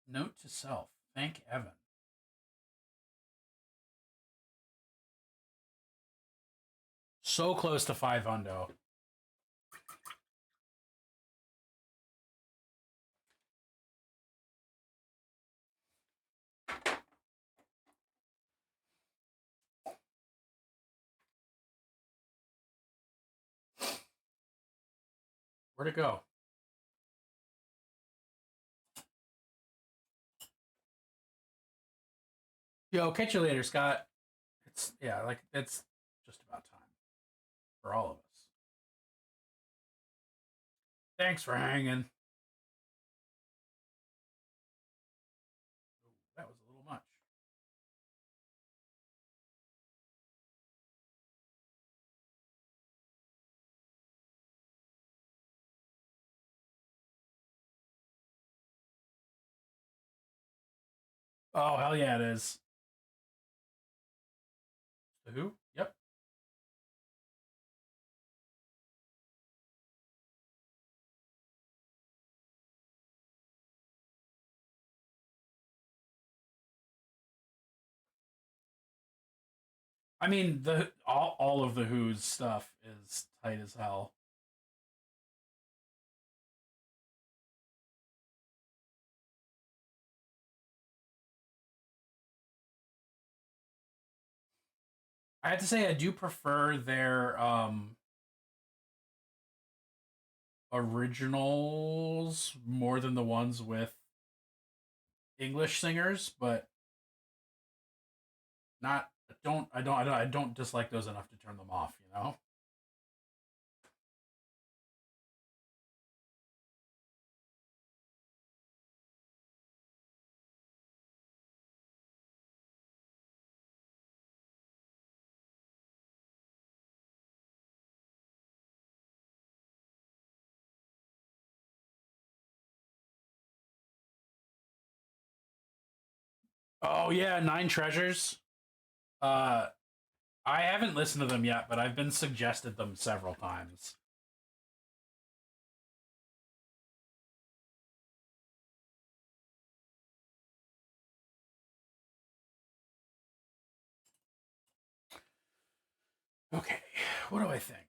Note to self. Thank Evan. So close to 500. Where'd it go? Yo, catch you later, Scott. It's like it's just about time for all of us. Thanks for hanging. Ooh, that was a little much. Oh, hell yeah, it is. The Who? Yep. I mean, the all of the Who's stuff is tight as hell. I have to say, I do prefer their originals more than the ones with English singers, but not I don't dislike those enough to turn them off, you know? Oh yeah, Nine Treasures. Uh I haven't listened to them yet, but I've been suggested them several times. Okay, what do I think?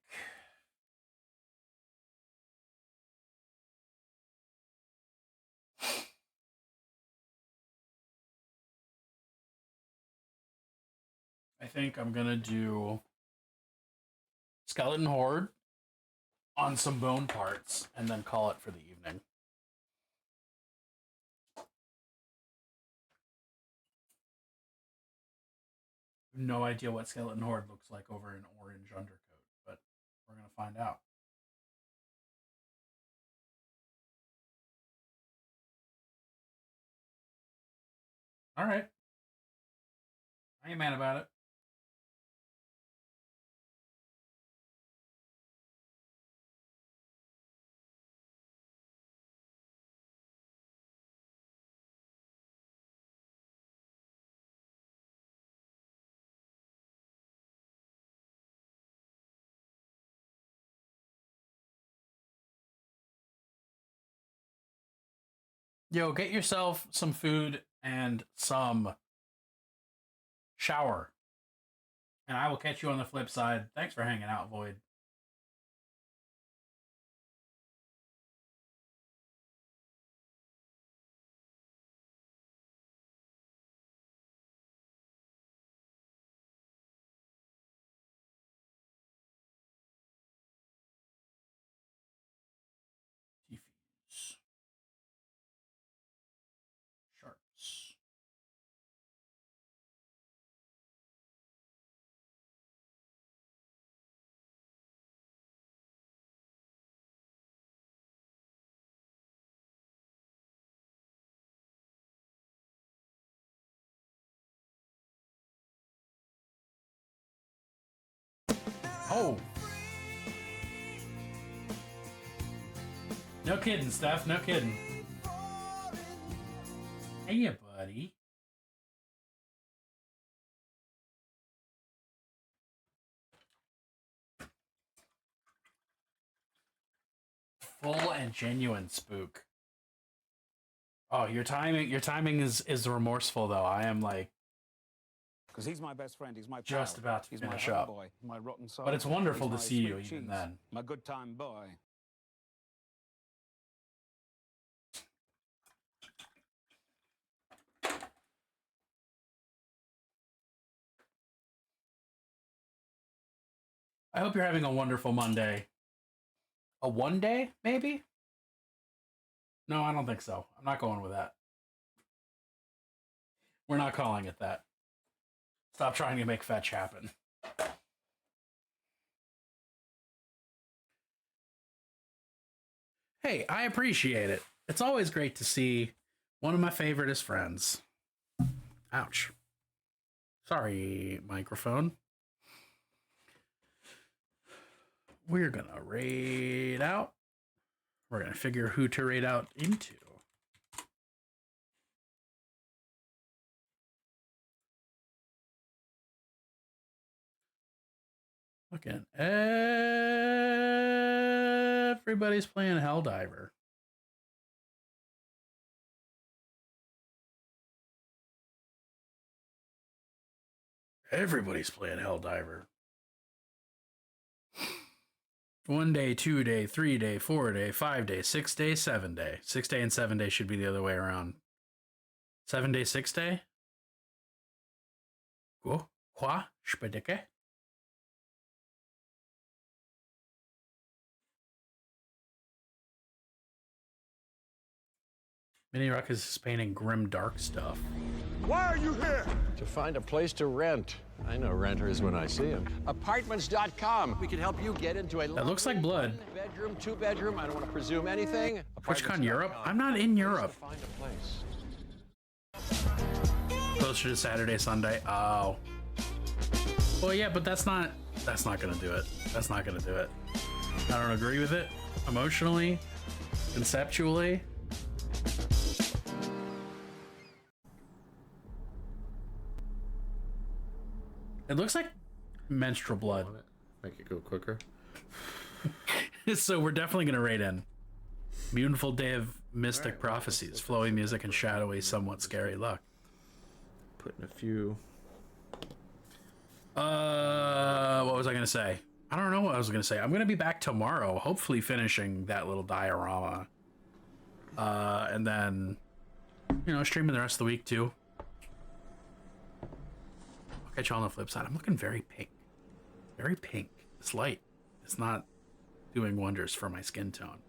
I think I'm gonna do Skeleton Horde on some bone parts and then call it for the evening. No idea what Skeleton Horde looks like over an orange undercoat, but we're gonna find out. All right, I ain't mad about it. Yo, get yourself some food and some shower, and I will catch you on the flip side. Thanks for hanging out, Void. Defuse. Sharps. Oh. No kidding, Steph. No kidding. Hey, buddy. Full and genuine spook. Oh, your timing is remorseful though. I am like Because he's my best friend. He's my pal. just about to He's finish my up. homeboy, my rotten soul. But it's wonderful He's to my see you sweet even cheese, then. my good time boy. I hope you're having a wonderful Monday. A 1 day, maybe? No, I don't think so. I'm not going with that. We're not calling it that. Stop trying to make fetch happen. Hey, I appreciate it. It's always great to see one of my favoriteest friends. Ouch. Sorry, microphone. We're gonna raid out. We're gonna figure who to raid out into. Looking, everybody's playing Helldiver. Everybody's playing Helldiver. 1 day, 2 day, 3 day, 4 day, 5 day, 6 day, 7 day. 6 day and 7 day should be the other way around. 7 day, 6 day? Go. Qua? Spedeke? Mini Ruckus is painting grim dark stuff. Why are you here? To find a place to rent. I know renters when I see them. Apartments.com. We can help you get into a That looks like blood. bedroom, 2-bedroom. I don't want to presume anything. TwitchCon Europe? I'm not in Europe. Find a place. Closer to Saturday, Sunday. Oh. Well, yeah, but that's not gonna do it. That's not gonna do it. I don't agree with it. Emotionally, conceptually. It looks like menstrual blood. Make it go quicker. So we're definitely gonna raid in. Beautiful day of mystic prophecies, flowy music and shadowy, somewhat scary luck. Putting a few. What was I gonna say? I don't know what I was gonna say. I'm gonna be back tomorrow, hopefully finishing that little diorama. And then, streaming the rest of the week too. I'll catch you on the flip side. I'm looking very pink. Very pink. This light is not doing wonders for my skin tone.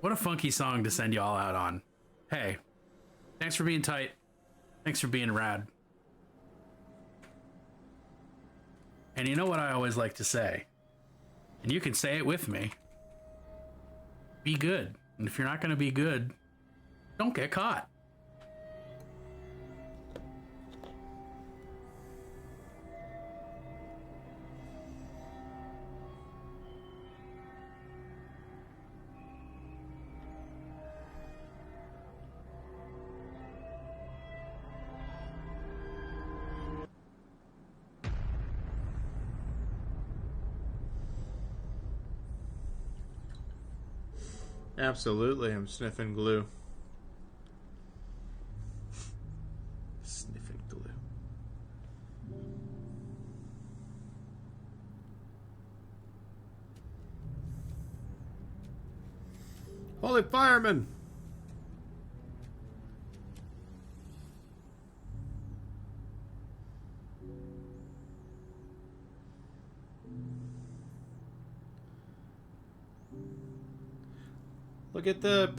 What a funky song to send y'all out on. Hey, thanks for being tight. Thanks for being rad. And you know what I always like to say? And you can say it with me. Be good. And if you're not going to be good, don't get caught. Absolutely, I'm sniffing glue. Sniffing glue. Holy fireman! Look at the